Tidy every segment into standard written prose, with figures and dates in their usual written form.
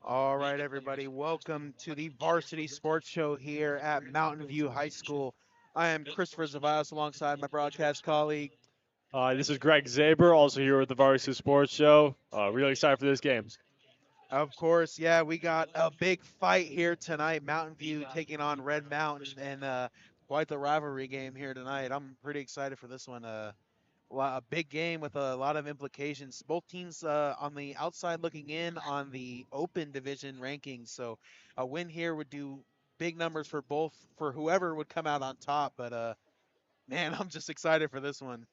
All right, everybody, welcome to the Varsity Sports Show here at Mountain View High School. I am Christopher Zavas alongside my broadcast colleague. This is Greg Zaber, also here with the Varsity Sports Show. Really excited for this game. Of course, yeah, we got a big fight here tonight. Mountain View taking on Red Mountain, and quite the rivalry game here tonight. I'm pretty excited for this one. A big game with a lot of implications. Both teams on the outside looking in on the open division rankings. So a win here would do big numbers for both for whoever would come out on top. But man, I'm just excited for this one.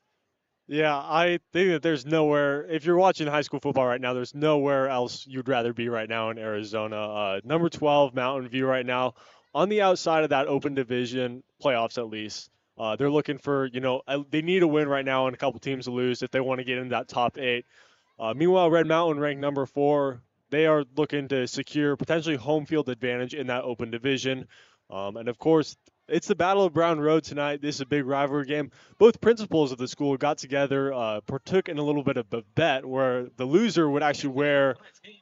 Yeah, I think that there's nowhere, if you're watching high school football right now, there's nowhere else you'd rather be right now in Arizona. Number 12, Mountain View right now, on the outside of that open division, playoffs at least. They're looking for, they need a win right now and a couple teams to lose if they want to get into that top eight. Meanwhile, Red Mountain ranked number 4. They are looking to secure potentially home field advantage in that open division. And of course, it's the Battle of Brown Road tonight. This is a big rivalry game. Both principals of the school got together, partook in a little bit of a bet where the loser would actually wear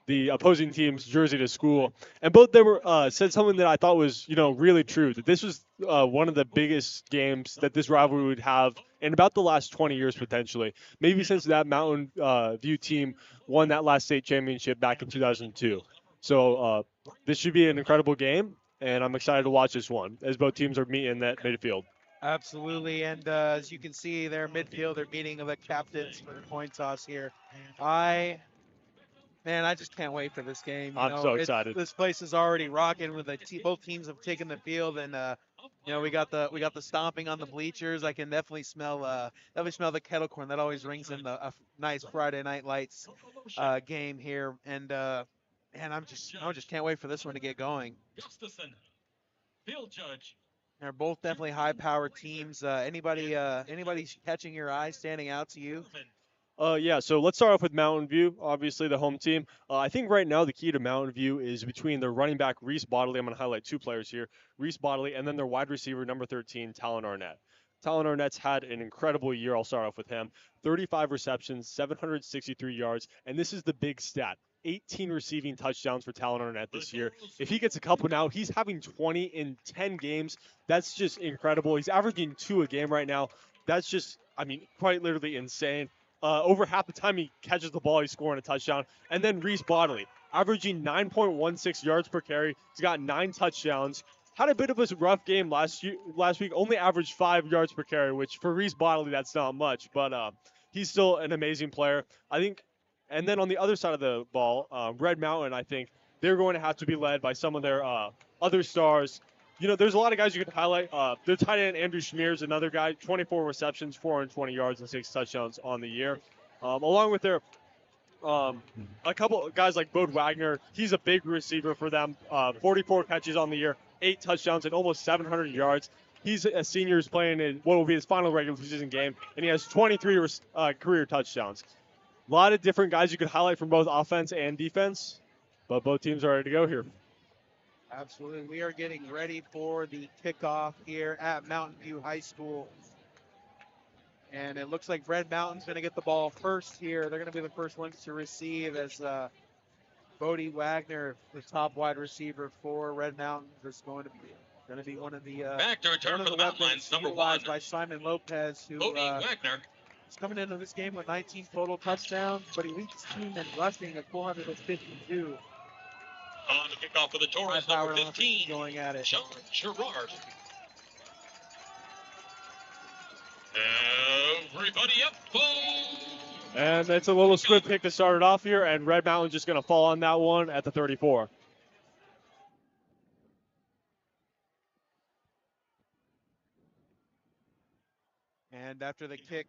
the opposing team's jersey to school. And both they were said something that I thought was, really true. That this was one of the biggest games that this rivalry would have in about the last 20 years potentially. Maybe since that Mountain View team won that last state championship back in 2002. So this should be an incredible game, and I'm excited to watch this one as both teams are meeting that midfield. Absolutely, and as you can see, their midfield, they're meeting the captains for the coin toss here. I Man, I just can't wait for this game. I'm so It's excited. this place is already rocking with both teams have taken the field, and we got the stomping on the bleachers. I can definitely smell the kettle corn. That always rings in a nice Friday night lights game here, and I just can't wait for this one to get going. They're both definitely high-powered teams. Anybody catching your eye, standing out to you? Yeah, so let's start off with Mountain View, obviously the home team. I think right now the key to Mountain View is between their running back, Reese Bodley. I'm going to highlight two players here, Reese Bodley, and then their wide receiver, number 13, Talon Arnett. Talon Arnett's had an incredible year. I'll start off with him. 35 receptions, 763 yards, and this is the big stat. 18 receiving touchdowns for Talon Arnett this year. If he gets a couple now, he's having 20 in 10 games. That's just incredible. He's averaging 2 a game right now. That's just, I mean, quite literally insane. Over half the time he catches the ball, he's scoring a touchdown. And then Reese Bodley, averaging 9.16 yards per carry. He's got 9 touchdowns. Had a bit of a rough game last week. Only averaged 5 yards per carry, which for Reese Bodley that's not much, but he's still an amazing player. I think. And then on the other side of the ball, Red Mountain, I think they're going to have to be led by some of their other stars. There's a lot of guys you can highlight. Their tight end, Andrew Schmear's another guy, 24 receptions, 420 yards, and 6 touchdowns on the year. Along with their a couple of guys like Bode Wagner, he's a big receiver for them. 44 catches on the year, 8 touchdowns, and almost 700 yards. He's a senior who's playing in what will be his final regular season game, and he has 23 career touchdowns. A lot of different guys you could highlight from both offense and defense, but both teams are ready to go here. Absolutely. We are getting ready for the kickoff here at Mountain View High School. And it looks like Red Mountain's going to get the ball first here. They're going to be the first ones to receive as Bodie Wagner, the top wide receiver for Red Mountain, is going to be one of the Back to return for the Mountain Lions, number 1, by Simon Lopez, who Bodie Wagner. is coming into this game with 19 total touchdowns, but he leads his team in rushing at 452. On the kickoff for the Taurus, number 15, going at it. Sean Gerard. Everybody up, And it's a little squib pick to start it off here, and Red Mountain just going to fall on that one at the 34. And after the kick,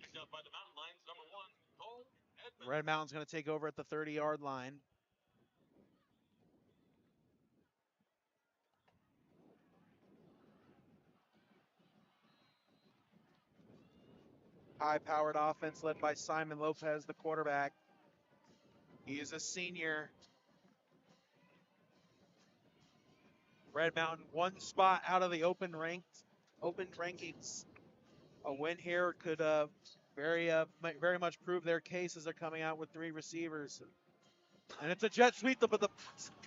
Red Mountain's going to take over at the 30-yard line. High-powered offense led by Simon Lopez, the quarterback. He is a senior. Red Mountain one spot out of the open rankings. A win here could very much prove their case as they're coming out with 3 receivers. And it's a jet sweep, but the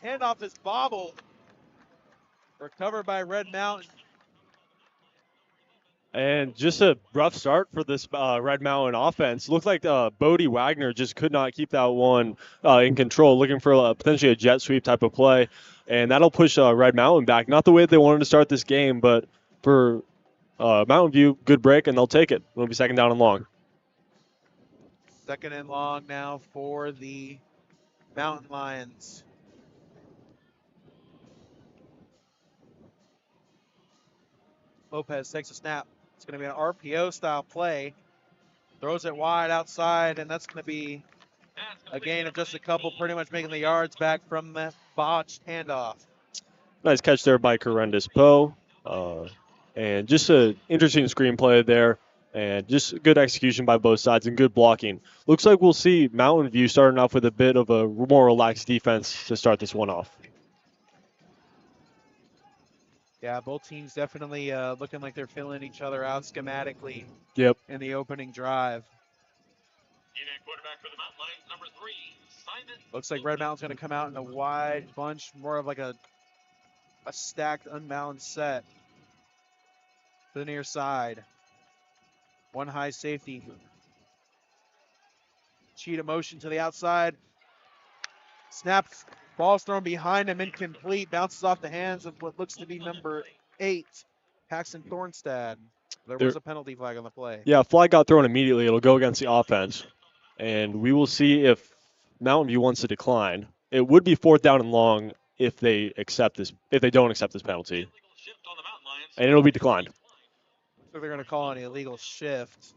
handoff is bobbled. Recovered by Red Mountain. And just a rough start for this Red Mountain offense. Looked like Bodie Wagner just could not keep that one in control, looking for potentially a jet sweep type of play. And that'll push Red Mountain back. Not the way they wanted to start this game, but for Mountain View, good break, and they'll take it. It'll be second down and long. Second and long now for the Mountain Lions. Lopez takes a snap. It's going to be an RPO style play. Throws it wide outside, and that's going to be a gain of just a couple, pretty much making the yards back from that botched handoff. Nice catch there by Correndus Poe. And just an interesting screenplay there. And just good execution by both sides and good blocking. Looks like we'll see Mountain View starting off with a bit of a more relaxed defense to start this one off. Yeah, both teams definitely looking like they're filling each other out schematically Yep. in the opening drive. Quarterback for the Mountain Lions, number 3, Simon. Looks like Red Mountain's going to come out in a wide bunch, more of like a stacked, unbalanced set to the near side. One high safety. Cheetah motion to the outside. Snaps. Ball's thrown behind him, incomplete. Bounces off the hands of what looks to be number 8, Paxton Thornstad. There was a penalty flag on the play. Yeah, flag got thrown immediately. It'll go against the offense. And we will see if Mountain View wants to decline. It would be fourth down and long if they don't accept this penalty. And it'll be declined. So they're going to call an illegal shift.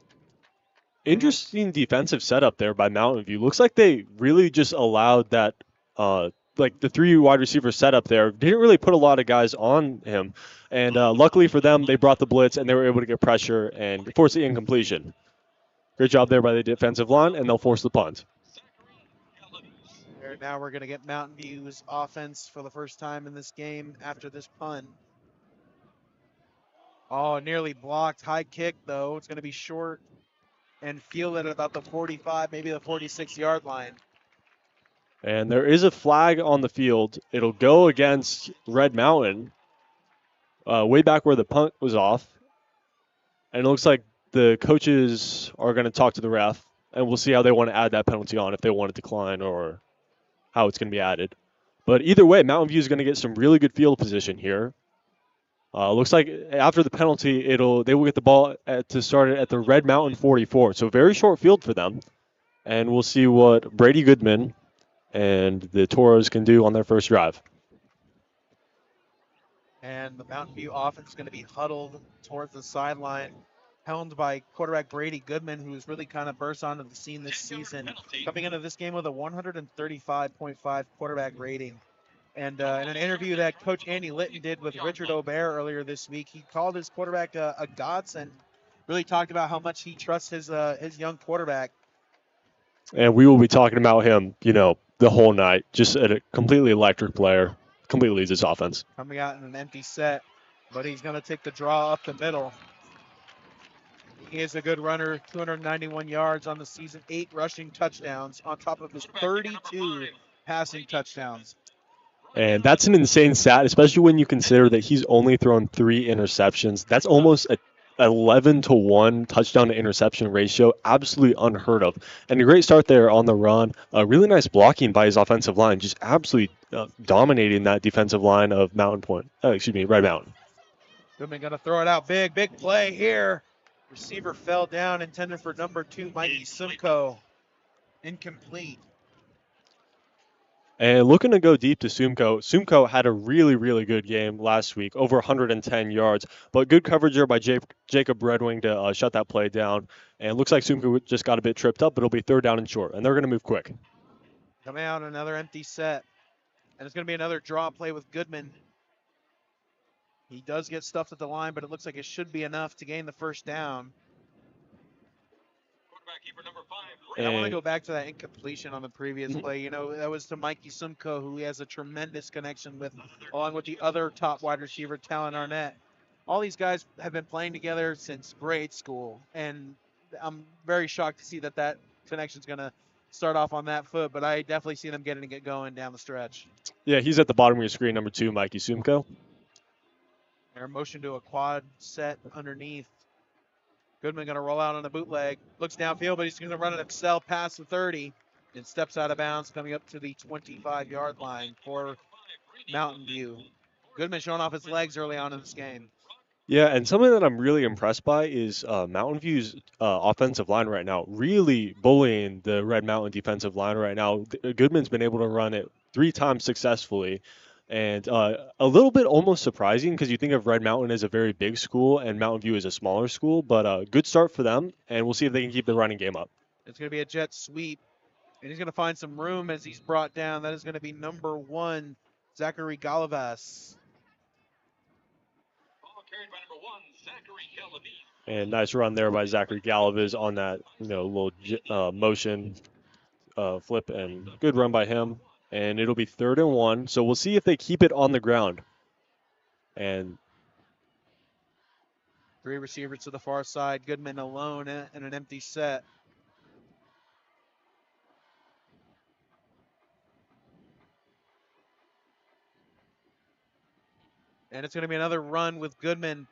Interesting defensive setup there by Mountain View. Looks like they really just allowed that, like the 3 wide receiver setup there. Didn't really put a lot of guys on him. And luckily for them, they brought the blitz and they were able to get pressure and force the incompletion. Great job there by the defensive line, and they'll force the punt. Now we're going to get Mountain View's offense for the first time in this game after this punt. Oh, nearly blocked. High kick, though. It's going to be short and fielded at about the 45, maybe the 46-yard line. And there is a flag on the field. It'll go against Red Mountain, way back where the punt was off. And it looks like the coaches are going to talk to the ref, and we'll see how they want to add that penalty on, if they want to decline or how it's going to be added. But either way, Mountain View is going to get some really good field position here. Looks like after the penalty, they will get the ball to start it at the Red Mountain 44. So very short field for them. And we'll see what Brady Goodman and the Toros can do on their first drive. And the Mountain View offense is going to be huddled towards the sideline, helmed by quarterback Brady Goodman, who's really kind of burst onto the scene this season, coming into this game with a 135.5 quarterback rating. And in an interview that Coach Andy Litton did with Richard Aubert earlier this week, he called his quarterback a godsend. Really talked about how much he trusts his young quarterback. And we will be talking about him, the whole night. Just a completely electric player. Completely leads his offense. Coming out in an empty set, but he's going to take the draw up the middle. He is a good runner, 291 yards on the season, 8 rushing touchdowns on top of his 32 passing touchdowns. And that's an insane stat, especially when you consider that he's only thrown 3 interceptions. That's almost a 11-to-1 touchdown to interception ratio. Absolutely unheard of. And a great start there on the run. Really nice blocking by his offensive line. Just absolutely dominating that defensive line of Red Mountain. Goodman going to throw it out big. Big play here. Receiver fell down, intended for number 2, Mikey Simcoe. Incomplete. And looking to go deep to Sumko. Sumko had a really, really good game last week, over 110 yards. But good coverage there by Jacob Red Wing to shut that play down. And it looks like Sumko just got a bit tripped up, but it'll be third down and short. And they're going to move quick. Coming out another empty set. And it's going to be another draw play with Goodman. He does get stuffed at the line, but it looks like it should be enough to gain the first down. And I want to go back to that incompletion on the previous play. That was to Mikey Simcoe, who he has a tremendous connection with, along with the other top wide receiver, Talon Arnett. All these guys have been playing together since grade school, and I'm very shocked to see that connection is going to start off on that foot, but I definitely see them getting it going down the stretch. Yeah, he's at the bottom of your screen, number 2, Mikey Sumko. They're motion to a quad set underneath. Goodman going to roll out on a bootleg. Looks downfield, but he's going to run an excel past the 30 and steps out of bounds coming up to the 25-yard line for Mountain View. Goodman showing off his legs early on in this game. Yeah, and something that I'm really impressed by is Mountain View's offensive line right now, really bullying the Red Mountain defensive line right now. Goodman's been able to run it 3 times successfully, and a little bit almost surprising because you think of Red Mountain as a very big school and Mountain View as a smaller school, but good start for them, and we'll see if they can keep the running game up. It's going to be a jet sweep, and he's going to find some room as he's brought down. That is going to be number 1, Zachary Galavas. Carried by number 1, Zachary Galavas. And nice run there by Zachary Galavas on that little motion flip, and good run by him. And it'll be 3rd and 1. So we'll see if they keep it on the ground. And 3 receivers to the far side. Goodman alone in an empty set. And it's going to be another run with Goodman,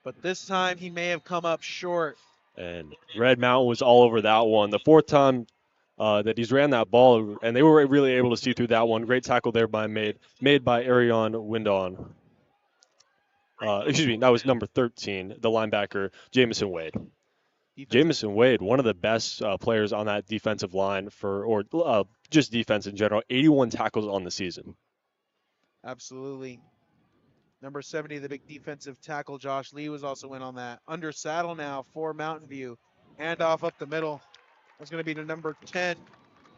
but this time he may have come up short. And Red Mountain was all over that one. The 4th time that he's ran that ball, and they were really able to see through that one. Great tackle there made by Arion Windon. Excuse me, that was number 13, the linebacker, Jamison Wade. Jamison Wade, one of the best players on that defensive line or just defense in general. 81 tackles on the season. Absolutely. Number 70, the big defensive tackle, Josh Lee, was also in on that. Under saddle now for Mountain View. Handoff up the middle. That's going to be to number 10,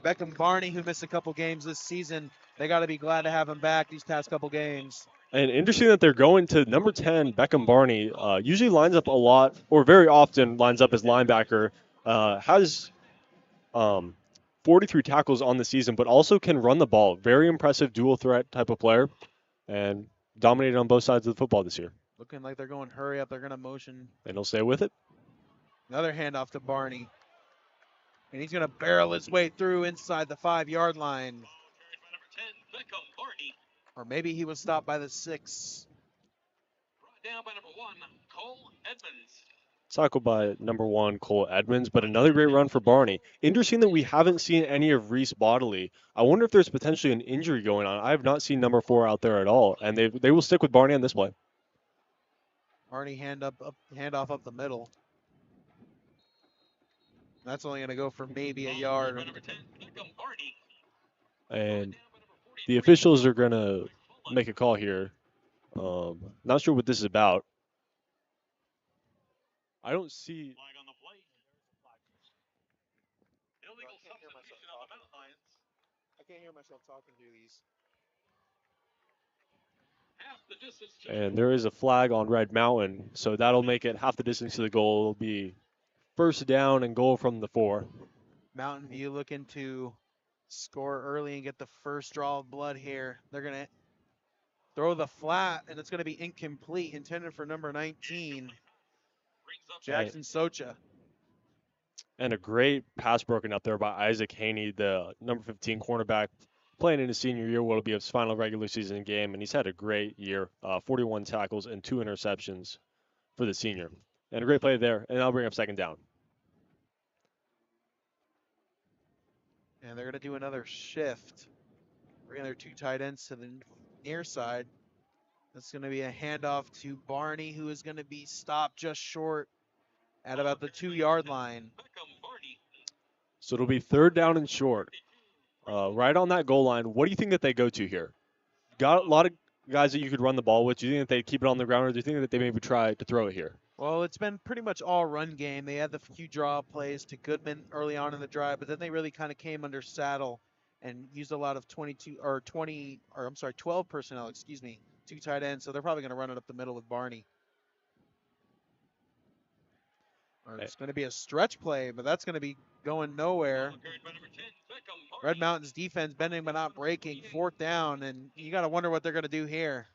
Beckham Barney, who missed a couple games this season. They got to be glad to have him back these past couple games. And interesting that they're going to number 10, Beckham Barney. Usually lines up a lot, or very often lines up as linebacker. Has 43 tackles on the season, but also can run the ball. Very impressive dual threat type of player, and dominated on both sides of the football this year. Looking like they're going hurry up. They're going to motion. And he'll stay with it. Another handoff to Barney. And he's going to barrel his way through inside the 5-yard line. Or maybe he was stopped by the 6. Brought down by number 1, Cole Edmonds. Tackled by number 1, Cole Edmonds, but another great run for Barney. Interesting that we haven't seen any of Reese Bodley. I wonder if there's potentially an injury going on. I have not seen number 4 out there at all, and they will stick with Barney on this play. Barney handoff up the middle. That's only going to go for maybe a yard. And the officials are going to make a call here. Not sure what this is about. I don't see. I can't hear myself talking through these. And there is a flag on Red Mountain, so that'll make it half the distance to the goal. It'll be 1st down and goal from the 4. Mountain View looking to score early and get the first draw of blood here. They're going to throw the flat, and it's going to be incomplete, intended for number 19, Jackson Socha. And a great pass broken up there by Isaac Haney, the number 15 cornerback, playing in his senior year, will be his final regular season game, and he's had a great year, 41 tackles and 2 interceptions for the senior. And a great play there, and I'll bring up 2nd down. And they're going to do another shift, bringing their 2 tight ends to the near side. That's going to be a handoff to Barney, who is going to be stopped just short at about the 2-yard line. So it'll be 3rd down and short. Right on that goal line. What do you think that they go to here? Got a lot of guys that you could run the ball with. Do you think that they keep it on the ground, or do you think that they maybe try to throw it here? Well, it's been pretty much all run game. They had the few draw plays to Goodman early on in the drive, but then they really kind of came under saddle and used a lot of 12 personnel, 2 tight ends. So they're probably going to run it up the middle with Barney. Or it's going to be a stretch play, but that's going to be going nowhere. Red Mountain's defense bending but not breaking. 4th down, and you got to wonder what they're going to do here.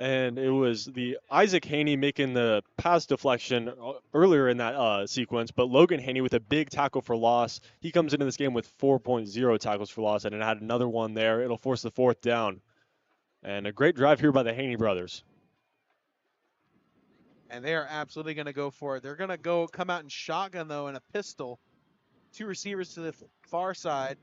And it was the Isaac Haney making the pass deflection earlier in that sequence, but Logan Haney with a big tackle for loss. He comes into this game with 4.0 tackles for loss, and it had another one there. It'll force the fourth down. And a great drive here by the Haney brothers. And they are absolutely going to go for it. They're going to come out in shotgun, though, and a pistol. Two receivers to the far side.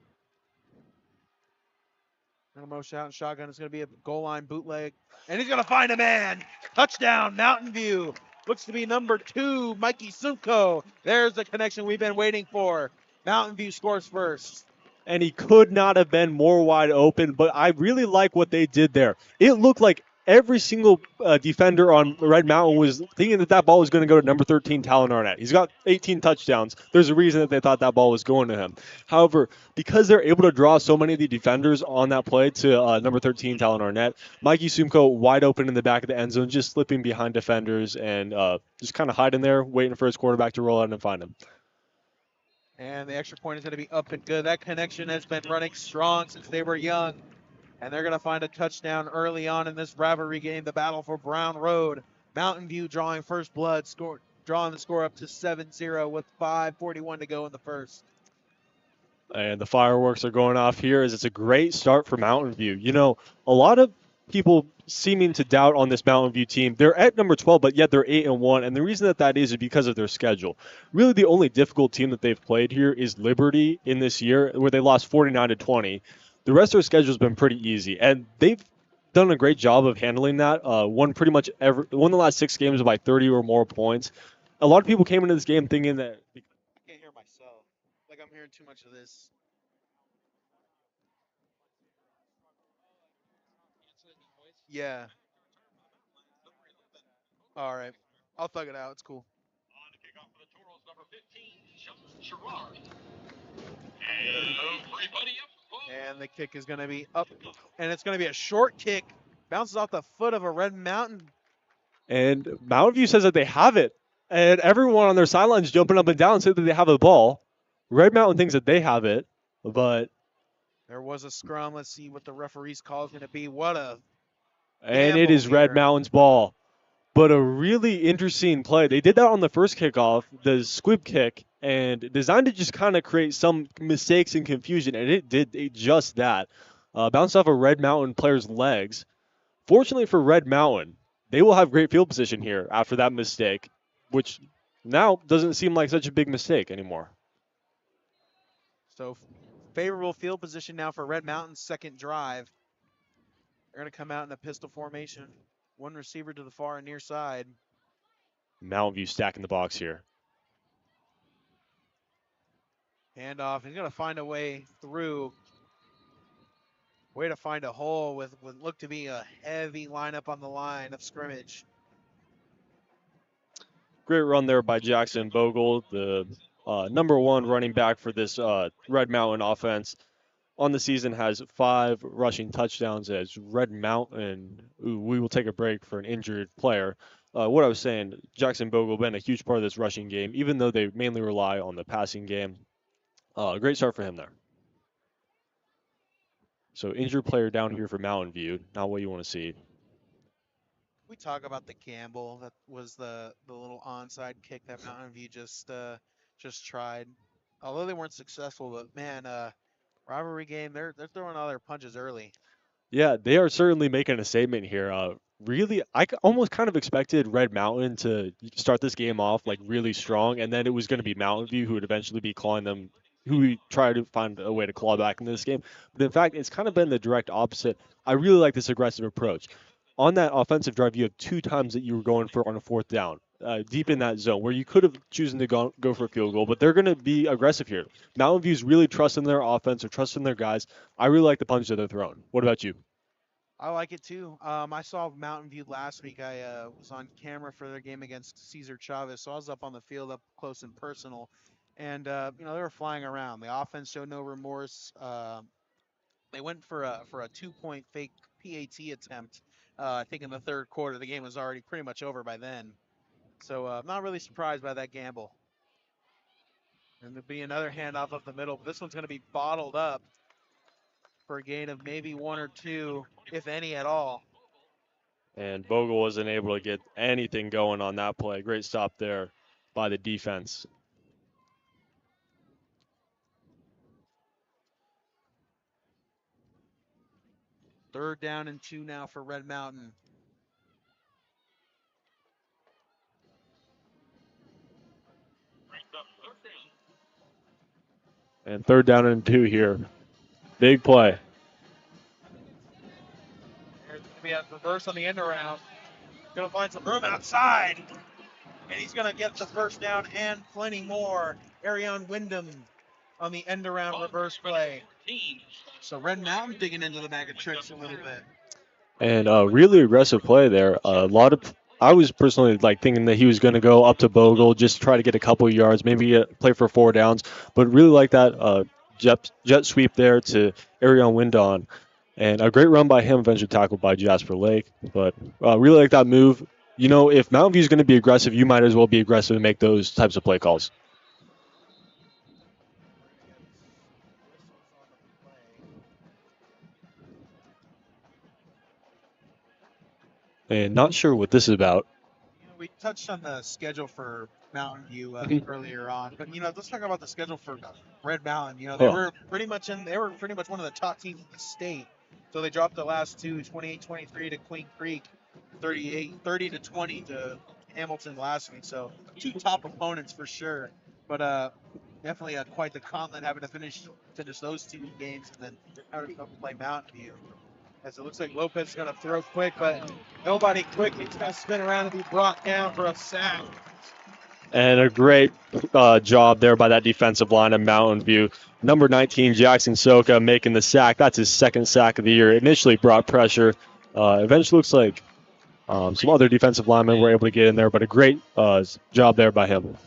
Motion out in shotgun. It's going to be a goal line bootleg. And he's going to find a man. Touchdown, Mountain View. Looks to be number 2, Mikey Sumko. There's the connection we've been waiting for. Mountain View scores first. And he could not have been more wide open, but I really like what they did there. It looked like every single defender on Red Mountain was thinking that that ball was going to go to number 13, Talon Arnett. He's got 18 touchdowns. There's a reason that they thought that ball was going to him. However, because they're able to draw so many of the defenders on that play to number 13, Talon Arnett, Mikey Sumko wide open in the back of the end zone, just slipping behind defenders and just kind of hiding there, waiting for his quarterback to roll out and find him. And the extra point is going to be up and good. That connection has been running strong since they were young. And they're going to find a touchdown early on in this rivalry game, the battle for Brown Road. Mountain View drawing first blood, drawing the score up to 7-0 with 5:41 to go in the first. And the fireworks are going off here as it's a great start for Mountain View. You know, a lot of people seeming to doubt on this Mountain View team. They're at number 12, but yet they're 8-1, and the reason that is because of their schedule. Really, the only difficult team that they've played here is Liberty in this year, where they lost 49-20. The rest of their schedule has been pretty easy, and they've done a great job of handling that. Won the last 6 games by 30 or more points. A lot of people came into this game thinking that. I can't hear myself. Like I'm hearing too much of this. Yeah. All right. I'll thug it out. It's cool. On to kick off for the Toros, number 15, Sheldon Sherrard. And everybody up. And the kick is going to be up. And it's going to be a short kick. Bounces off the foot of a Red Mountain. And Mountain View says that they have it. And everyone on their sidelines jumping up and down said that they have the ball. Red Mountain thinks that they have it, but. There was a scrum. Let's see what the referee's call is going to be. What a. And it is Red Mountain's ball. But a really interesting play. They did that on the first kickoff, the squib kick, and designed to just kind of create some mistakes and confusion, and it did just that. Bounced off a Red Mountain player's legs. Fortunately for Red Mountain, they will have great field position here after that mistake, which now doesn't seem like such a big mistake anymore. So favorable field position now for Red Mountain's second drive. They're going to come out in a pistol formation. One receiver to the far and near side. Mountain View stacking the box here. Handoff. He's going to find a way through. Way to find a hole with what looked to be a heavy lineup on the line of scrimmage. Great run there by Jackson Bogle, the number 1 running back for this Red Mountain offense. On the season has 5 rushing touchdowns as Red Mountain. We will take a break for an injured player. What I was saying, Jackson Bogle been a huge part of this rushing game, even though they mainly rely on the passing game. Great start for him there. So injured player down here for Mountain View, not what you want to see. We talk about the gamble that was the little onside kick that Mountain View just tried. Although they weren't successful, but man, rivalry game, they're throwing all their punches early. Yeah, they are certainly making a statement here. Really, I almost kind of expected Red Mountain to start this game off like really strong, and then it was going to be Mountain View who would eventually be clawing them, who would try to find a way to claw back in this game. But in fact, it's kind of been the direct opposite. I really like this aggressive approach. On that offensive drive, you have 2 times that you were going for on a 4th down, deep in that zone, where you could have chosen to go for a field goal, but they're going to be aggressive here. Mountain View's really trusting their offense or trusting their guys. I really like the punch that they're throwing. What about you? I like it too. I saw Mountain View last week. I was on camera for their game against Cesar Chavez, so I was up on the field, up close and personal. And they were flying around. The offense showed no remorse. They went for a 2-point fake PAT attempt. I think in the third quarter, the game was already pretty much over by then. So I'm not really surprised by that gamble. And there'll be another handoff up the middle. But this one's going to be bottled up for a gain of maybe 1 or 2, if any at all. And Bogle wasn't able to get anything going on that play. Great stop there by the defense. Third down and 2 now for Red Mountain. And third down and 2 here. Big play. There's going to be a reverse on the end around. Going to find some room outside. And he's going to get the first down and plenty more. Arion Wyndham on the end around reverse play. So Red Mountain digging into the bag of tricks a little bit. And a really aggressive play there. A lot of I was personally like thinking that he was going to go up to Bogle, just try to get a couple yards, maybe play for 4 downs, but really like that jet sweep there to Arion Windon. And a great run by him, eventually tackled by Jasper Lake. But really like that move. You know, if Mountain View is going to be aggressive, you might as well be aggressive and make those types of play calls. And not sure what this is about. We touched on the schedule for Mountain View earlier on, but let's talk about the schedule for Red Mountain. They were pretty much one of the top teams in the state. So they dropped the last two, 28-23 to Queen Creek, 30-20 to Hamilton last week. So 2 top opponents for sure. But definitely quite the gauntlet having to finish those 2 games and then having to play Mountain View. As it looks like Lopez is going to throw quick, but nobody quick. He's going to spin around and be brought down for a sack. And a great job there by that defensive line of Mountain View. Number 19, Jackson Soka, making the sack. That's his 2nd sack of the year. Initially brought pressure. Eventually looks like some other defensive linemen were able to get in there, but a great job there by him.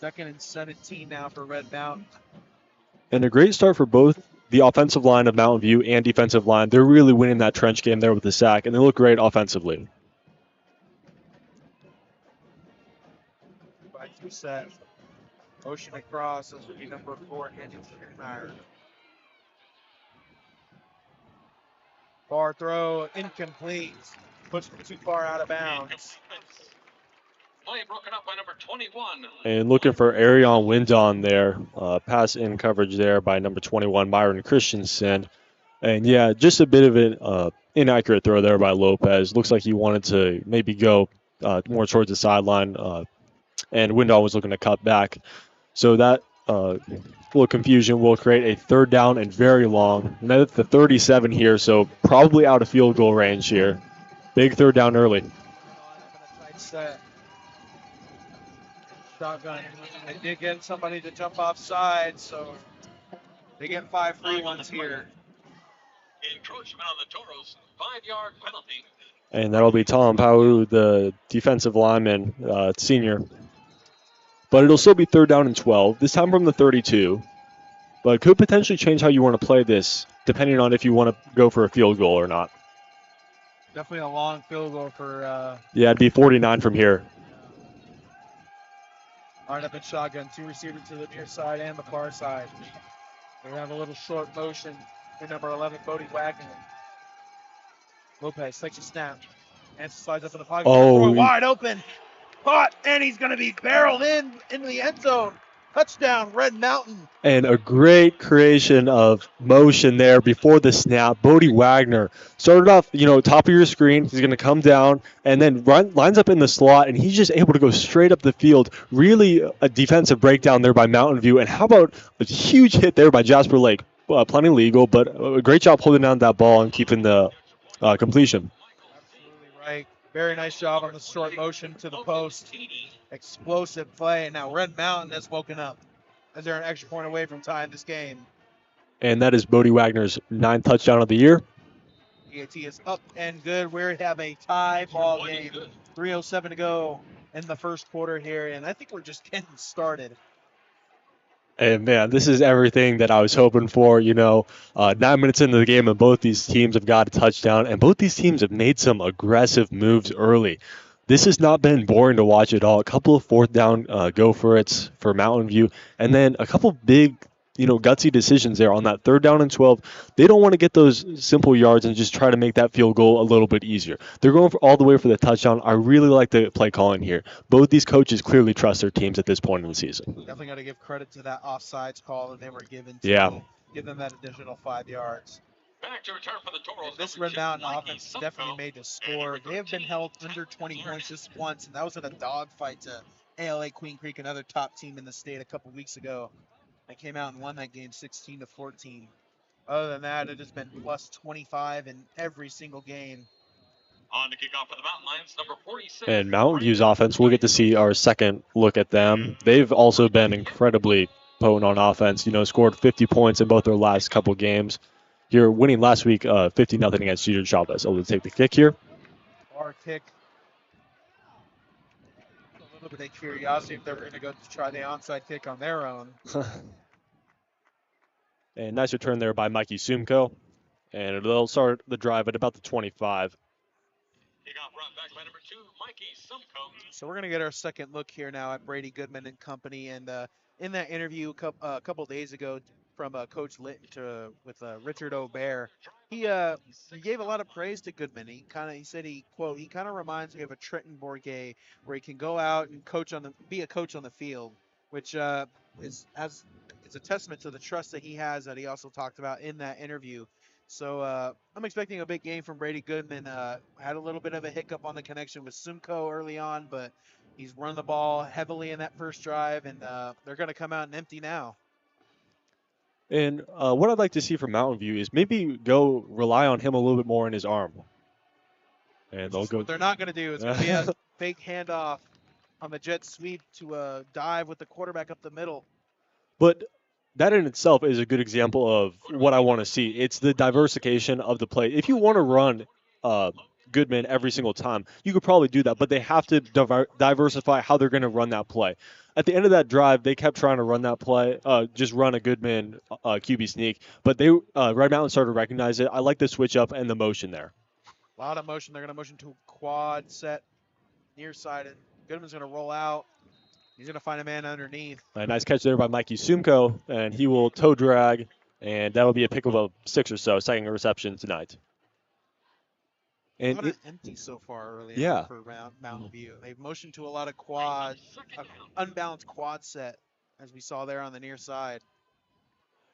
2nd and 17 now for Red Mountain. And a great start for both the offensive line of Mountain View and defensive line. They're really winning that trench game there with the sack, and they look great offensively. By 2 sets. Motion across. This will be number 4, Andrew Meyer. Far throw, incomplete. Pushed too far out of bounds. Play broken up by number 21. And looking for Arion Windon there. Pass in coverage there by number 21, Myron Christensen. And yeah, just a bit of an inaccurate throw there by Lopez. Looks like he wanted to maybe go more towards the sideline, and Windon was looking to cut back. So that little confusion will create a 3rd down and very long. And that's the 37 here, so probably out of field goal range here. Big 3rd down early. Shotgun. They did get somebody to jump offside, so they get 5 free ones here. Encroachment on the Toros, 5-yard penalty. And that'll be Tom Pau, the defensive lineman, senior. But it'll still be 3rd down and 12, this time from the 32. But could potentially change how you want to play this, depending on if you want to go for a field goal or not. Definitely a long field goal for... Yeah, it'd be 49 from here. Line up in shotgun, 2 receivers to the near side and the far side. They have a little short motion in number 11, Bodie Wagner. Lopez takes a snap. And slides up in the pocket. Oh, wide open. Caught, and he's going to be barreled into the end zone. Touchdown, Red Mountain. And a great creation of motion there before the snap. Bodie Wagner started off, top of your screen. He's going to come down and then lines up in the slot, and he's just able to go straight up the field. Really a defensive breakdown there by Mountain View. And how about a huge hit there by Jasper Lake? Plenty legal, but a great job holding down that ball and keeping the completion. Absolutely right. Very nice job on the short motion to the post. Explosive play. Now Red Mountain has woken up as they're an extra point away from tying this game. And that is Bodie Wagner's 9th touchdown of the year. EAT is up and good. We have a tie ball game. 3:07 to go in the first quarter here, and I think we're just getting started. And man, this is everything that I was hoping for. 9 minutes into the game, and both these teams have got a touchdown, and both these teams have made some aggressive moves early. This has not been boring to watch at all. A couple of 4th down go for it's for Mountain View, and then a couple big gutsy decisions there on that 3rd down and 12. They don't want to get those simple yards and just try to make that field goal a little bit easier. They're going for all the way for the touchdown. I really like the play calling here. Both these coaches clearly trust their teams at this point in the season. Definitely got to give credit to that offsides call that they were given Yeah. to give them that additional 5 yards. Back to return for the Toros. And this number Red 2, Mountain Mikey offense is Sumko. definitely made to And score. number They have been 13, held under Tyler 20 points Larson. just once, and that was in a dogfight to ALA Queen Creek, another top team in the state, a couple weeks ago. They came out and won that game 16-14. Other than that, it has been plus 25 in every single game. On to kick off for the Mountain Lions, number 46. And Mountain View's offense, we'll get to see our second look at them. They've also been incredibly potent on offense. Scored 50 points in both their last couple games. Here, winning last week 50-0 against Cedar Chavez. Able to take the kick here. Our kick. A little bit of curiosity if they were going to go to try the onside kick on their own. And nice return there by Mikey Sumko. And they'll start the drive at about the 25. Kickoff brought back by number 2, Mikey Sumko. So we're going to get our second look here now at Brady Goodman and company. And in that interview a couple days ago from Coach Litton with Richard O'Bear, he gave a lot of praise to Goodman. He said he kind of reminds me of a Trenton Bourget, where he can go out and be a coach on the field, which is a testament to the trust that he has, that he also talked about in that interview. So I'm expecting a big game from Brady Goodman. Had a little bit of a hiccup on the connection with Sumko early on, but he's run the ball heavily in that first drive, and they're going to come out and empty now. And what I'd like to see from Mountain View is maybe go rely on him a little bit more in his arm. And they'll go. What they're not going to do. It's going to be a fake handoff on the jet sweep to dive with the quarterback up the middle. But that in itself is a good example of what I want to see. It's the diversification of the play. If you want to run Goodman every single time, you could probably do that, but they have to diversify how they're going to run that play. At the end of that drive, they kept trying to run that play, just run a Goodman QB sneak, but Red Mountain started to recognize it. I like the switch up and the motion there. A lot of motion. They're going to motion to a quad set near side, and Goodman's going to roll out. He's going to find a man underneath. A nice catch there by Mikey Sumko, and he will toe drag, and that'll be a pick of a 6 or so, second reception tonight. And a lot of empty so far early for Mountain View. They've motioned to a lot of quad, unbalanced quad set, as we saw there on the near side.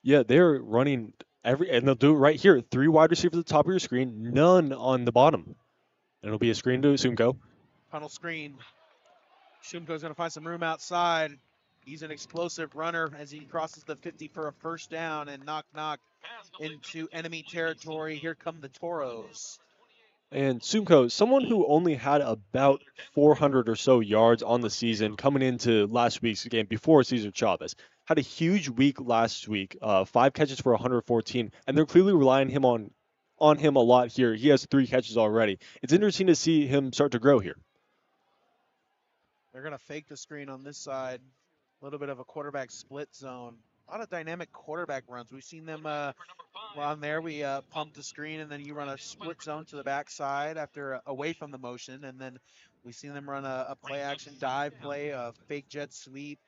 Yeah, they're running and they'll do it right here. 3 wide receivers at the top of your screen, none on the bottom. And it'll be a screen to Sumko. Tunnel screen. Shumko's going to find some room outside. He's an explosive runner as he crosses the 50 for a first down, and knock into enemy territory. Here come the Toros. And Sumko, someone who only had about 400 or so yards on the season coming into last week's game before Cesar Chavez, had a huge week last week, 5 catches for 114, and they're clearly relying on him a lot here. He has 3 catches already. It's interesting to see him start to grow here. They're going to fake the screen on this side. A little bit of a quarterback split zone. A lot of dynamic quarterback runs. We've seen them on there. We pump the screen, and then you run a split zone to the backside after away from the motion. And then we've seen them run a play action dive play, a fake jet sweep.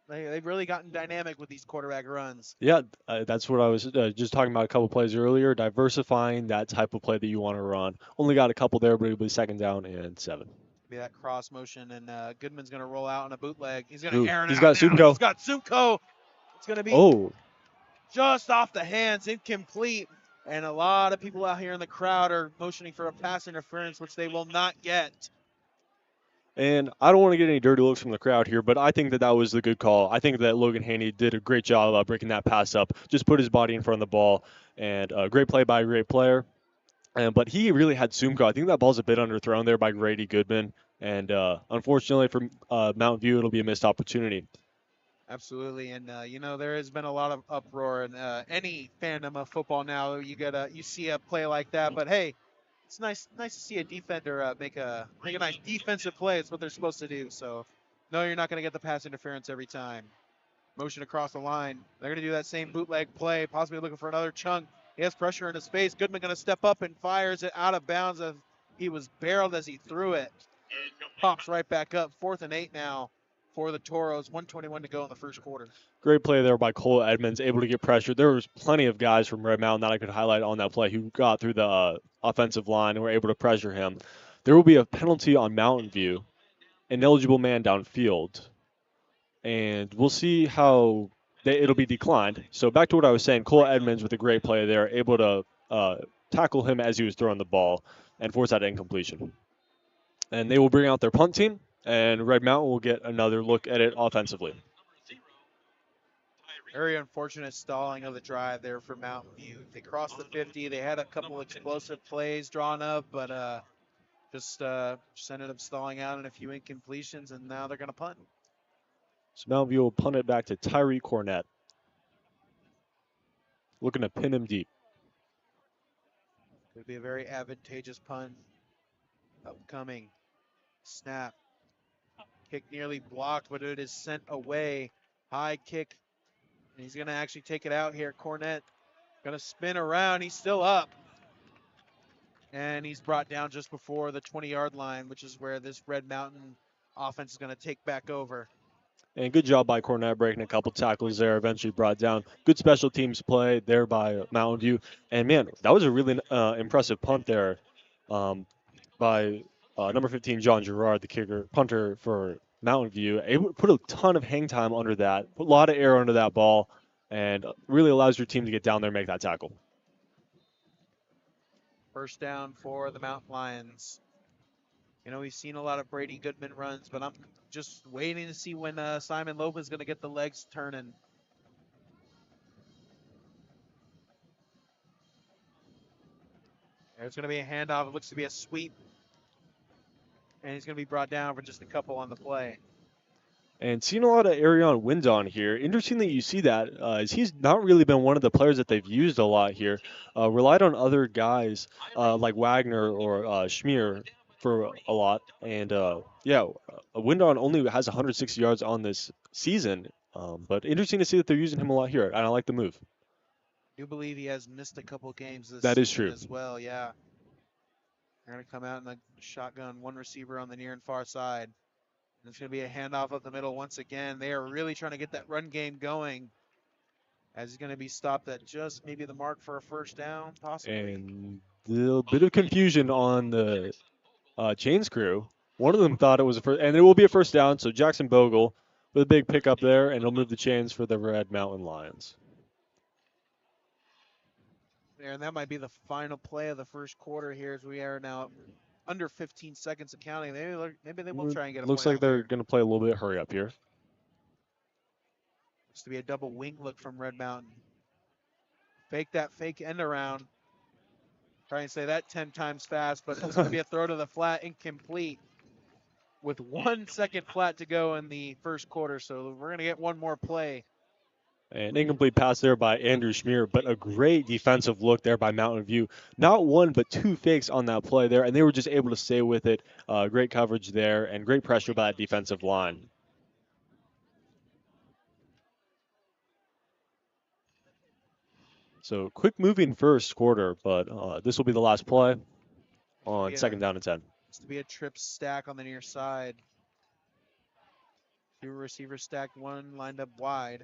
They've really gotten dynamic with these quarterback runs. Yeah, that's what I was just talking about a couple plays earlier, diversifying that type of play that you want to run. Only got a couple there, but it'll be 2nd down and 7. Be that cross motion, and Goodman's going to roll out on a bootleg. He's going to air it He's out got now. Sumko. He's got Sumko. It's going to be just off the hands, incomplete. And a lot of people out here in the crowd are motioning for a pass interference, which they will not get. And I don't want to get any dirty looks from the crowd here, but I think that was the good call. I think that Logan Haney did a great job breaking that pass up, just put his body in front of the ball, and a great play by a great player. But he really had Sumko. I think that ball's a bit underthrown there by Grady Goodman, and unfortunately for Mountain View, it'll be a missed opportunity. Absolutely, and there has been a lot of uproar in any fandom of football now. You see a play like that, but hey, it's nice to see a defender make a nice defensive play. It's what they're supposed to do. So, no, you're not going to get the pass interference every time. Motion across the line. They're going to do that same bootleg play, possibly looking for another chunk. He has pressure in his face. Goodman going to step up and fires it out of bounds. He was barreled as he threw it. Pops right back up. 4th and 8 now for the Toros. 1:21 to go in the first quarter. Great play there by Cole Edmonds, able to get pressure. There was plenty of guys from Red Mountain that I could highlight on that play who got through the offensive line and were able to pressure him. There will be a penalty on Mountain View, an eligible man downfield, and we'll see how it'll be declined. So back to what I was saying, Cole Edmonds with a great play there, able to tackle him as he was throwing the ball and force that incompletion. And they will bring out their punt team, and Red Mountain will get another look at it offensively. Very unfortunate stalling of the drive there for Mountain View. They crossed the 50. They had a couple explosive plays drawn up, but just ended up stalling out in a few incompletions, and now they're going to punt. So Mountain View will punt it back to Tyree Cornett. Looking to pin him deep. Could be a very advantageous punt. Upcoming snap. Kick nearly blocked, but it is sent away. High kick. And he's going to actually take it out here. Cornett going to spin around. He's still up. And he's brought down just before the 20-yard line, which is where this Red Mountain offense is going to take back over. And good job by Cornett breaking a couple tackles there, eventually brought down. Good special teams play there by Mountain View. And, man, that was a really impressive punt there by number 15, John Gerard, the kicker, punter for Mountain View. It put a ton of hang time under that, put a lot of air under that ball, and really allows your team to get down there and make that tackle. First down for the Mountain Lions. You know, we've seen a lot of Brady Goodman runs, but I'm just waiting to see when Simon Lopez is going to get the legs turning. There's going to be a handoff. It looks to be a sweep. And he's going to be brought down for just a couple on the play. And seeing a lot of Arion Windon here. Interesting that you see that, as he's not really been one of the players that they've used a lot here. Relied on other guys like Wagner or Schmier for a lot. And Windon only has 160 yards on this season. But interesting to see that they're using him a lot here, and I like the move. I do believe he has missed a couple games this That is season true. as well, yeah. They're going to come out in the shotgun, one receiver on the near and far side. And it's going to be a handoff up the middle once again. They are really trying to get that run game going, as he's going to be stopped at just maybe the mark for a first down, possibly. And a bit of confusion on the Chains crew. One of them thought it was a first, and it will be a first down. So Jackson Bogle with a big pickup there, and he'll move the chains for the Red Mountain Lions. And that might be the final play of the first quarter here, as we are now under 15 seconds of counting. Maybe they will try and get a Looks point like out they're here. going to play a little bit hurry up here. Looks to be a double wing look from Red Mountain. Fake that fake end around. Try and say that 10 times fast, but it's going to be a throw to the flat, incomplete. With 1 second flat to go in the first quarter, so we're going to get one more play. An incomplete pass there by Andrew Schmier, but a great defensive look there by Mountain View. Not one, but two fakes on that play there, and they were just able to stay with it. Great coverage there, and great pressure by that defensive line. So quick moving first quarter, but this will be the last play on second down and 10. It's to be a trip stack on the near side. Two receivers stacked, one lined up wide.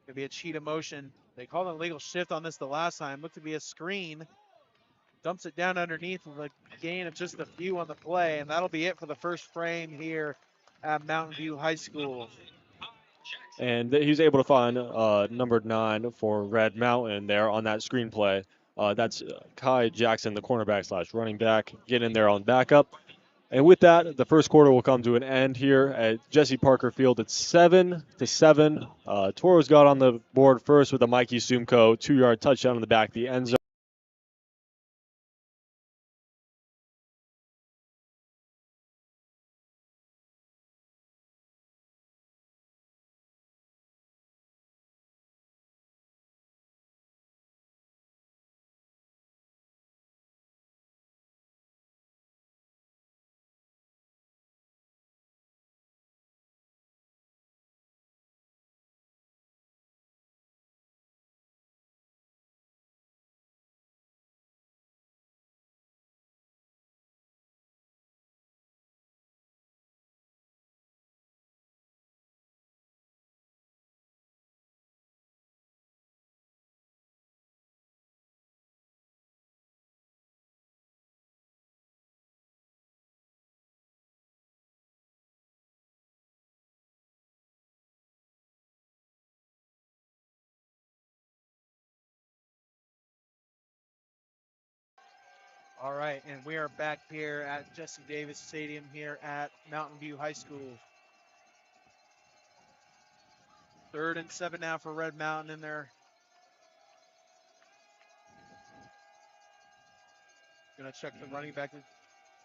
Could be a cheetah motion. They called an illegal shift on this the last time. Looked to be a screen. Dumps it down underneath with a gain of just a few on the play, and that'll be it for the first frame here at Mountain View High School. And he was able to find number 9 for Red Mountain there on that screenplay. That's Kai Jackson, the cornerback slash running back, getting in there on backup. And with that, the first quarter will come to an end here at Jesse Parker Field. It's 7-7. Toros got on the board first with a Mikey Sumko 2-yard touchdown in the back of the end zone. All right, and we are back here at Jesse Davis Stadium here at Mountain View High School. 3rd and 7 now for Red Mountain in there. Gonna check the running back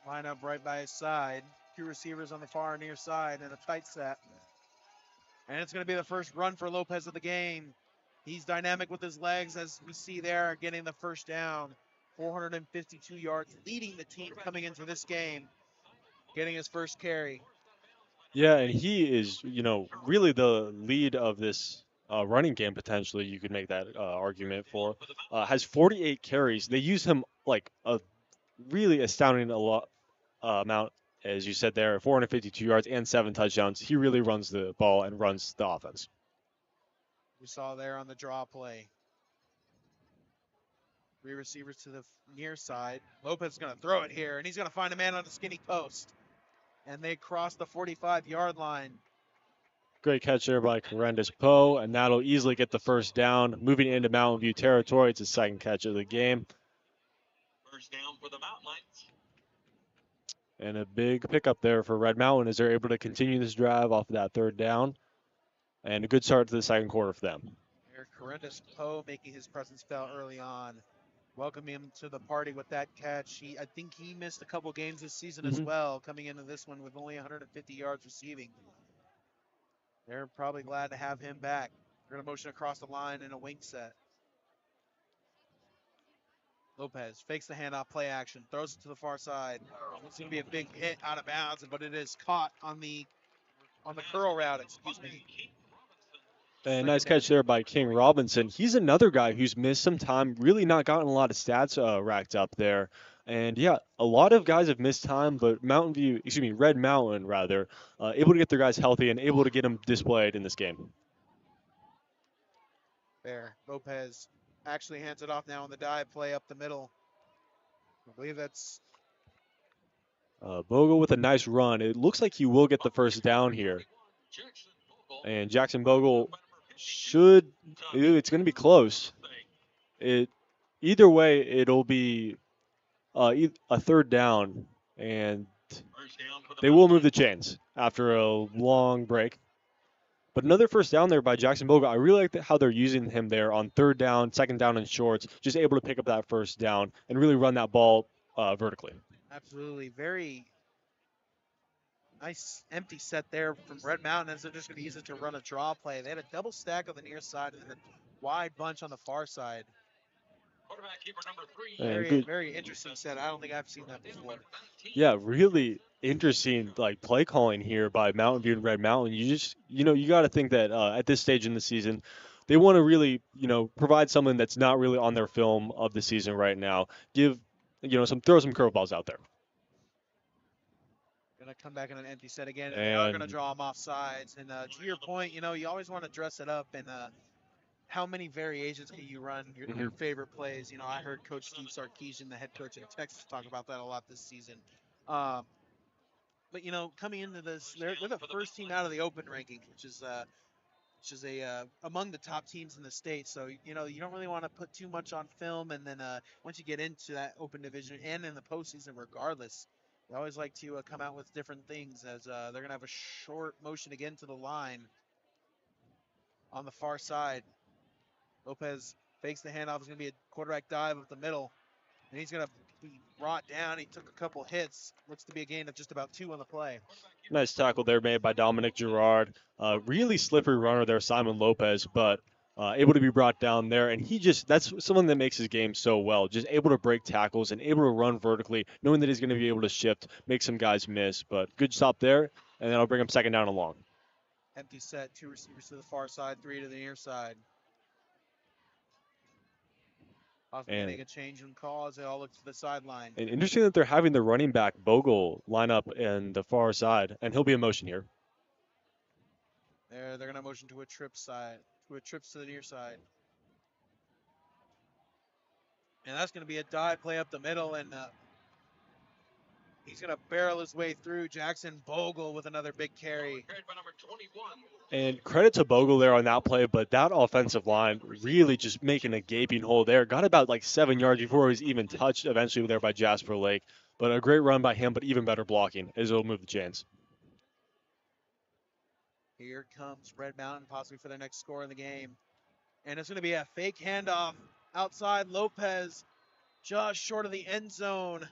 lineup right by his side. 2 receivers on the far near side and a tight set. And it's gonna be the first run for Lopez of the game. He's dynamic with his legs, as we see there, getting the first down. 452 yards, leading the team coming into this game, getting his first carry. Yeah, and he is, really the lead of this running game potentially. You could make that argument for. Has 48 carries. They use him like a really astounding amount, as you said there, 452 yards and 7 touchdowns. He really runs the ball and runs the offense. We saw there on the draw play. 3 receivers to the near side. Lopez is going to throw it here, and he's going to find a man on the skinny post. And they cross the 45-yard line. Great catch there by Corendus Poe, and that'll easily get the first down. Moving into Mountain View territory, it's his second catch of the game. First down for the Mountain Lions. And a big pickup there for Red Mountain as they're able to continue this drive off of that third down. And a good start to the second quarter for them. Here, Corendus Poe making his presence felt early on. Welcome him to the party with that catch. I think he missed a couple games this season as well, coming into this one with only 150 yards receiving. They're probably glad to have him back. They're going to motion across the line in a wing set. Lopez fakes the handoff, play action, throws it to the far side. It's going to be a big hit out of bounds, but it is caught on the curl route. Excuse me. And nice catch there by King Robinson. He's another guy who's missed some time, really not gotten a lot of stats racked up there. And yeah, a lot of guys have missed time, but Red Mountain rather, able to get their guys healthy and able to get them displayed in this game. There, Lopez actually hands it off now on the dive play up the middle. I believe that's Bogle with a nice run. It looks like he will get the first down here. And Jackson Bogle it's going to be close. Either way, it'll be a third down, and they will move the chains after a long break. But another first down there by Jackson Bogle. I really like how they're using him there on third down, second down, and shorts, just able to pick up that first down and really run that ball vertically. absolutely very nice empty set there from Red Mountain, as they're just going to use it to run a draw play. They had a double stack on the near side and a wide bunch on the far side. Quarterback keeper number 3. Very interesting set. I don't think I've seen that before. Yeah, really interesting play calling here by Mountain View and Red Mountain. You got to think that at this stage in the season, they want to really provide someone that's not really on their film of the season right now. Throw some curveballs out there. Going to come back in an empty set again, and they are going to draw them off sides. And to your point, you always want to dress it up. And how many variations can you run your favorite plays? I heard Coach Steve Sarkisian, the head coach in Texas, talk about that a lot this season. But coming into this, they're the first team out of the open rankings, which is among the top teams in the state. So you don't really want to put too much on film, and then once you get into that open division and in the postseason, regardless, they always like to come out with different things. As they're gonna have a short motion again to the line on the far side. Lopez fakes the handoff. It's gonna be a quarterback dive up the middle, and he's gonna be brought down. He took a couple hits. Looks to be a gain of just about 2 on the play. Nice tackle there made by Dominic Gerard. Really slippery runner there, Simon Lopez, but able to be brought down there. And that's someone that makes his game so well. Just able to break tackles and able to run vertically, knowing that he's going to be able to shift, make some guys miss. But good stop there, and then I'll bring him second down and long. Empty set, 2 receivers to the far side, 3 to the near side. Possibly make a change in call as they all look to the sideline. And interesting that they're having the running back Bogle line up in the far side, and he'll be in motion here. They're going to motion to a trips to the near side. And that's going to be a dive play up the middle, and He's going to barrel his way through. Jackson Bogle with another big carry. Carried by number 21. And credit to Bogle there on that play, but that offensive line really just making a gaping hole there. Got about like 7 yards before he was even touched eventually there by Jasper Lake. But a great run by him, but even better blocking as it'll move the chains. Here comes Red Mountain possibly for their next score in the game. And it's going to be a fake handoff outside. Lopez just short of the end zone.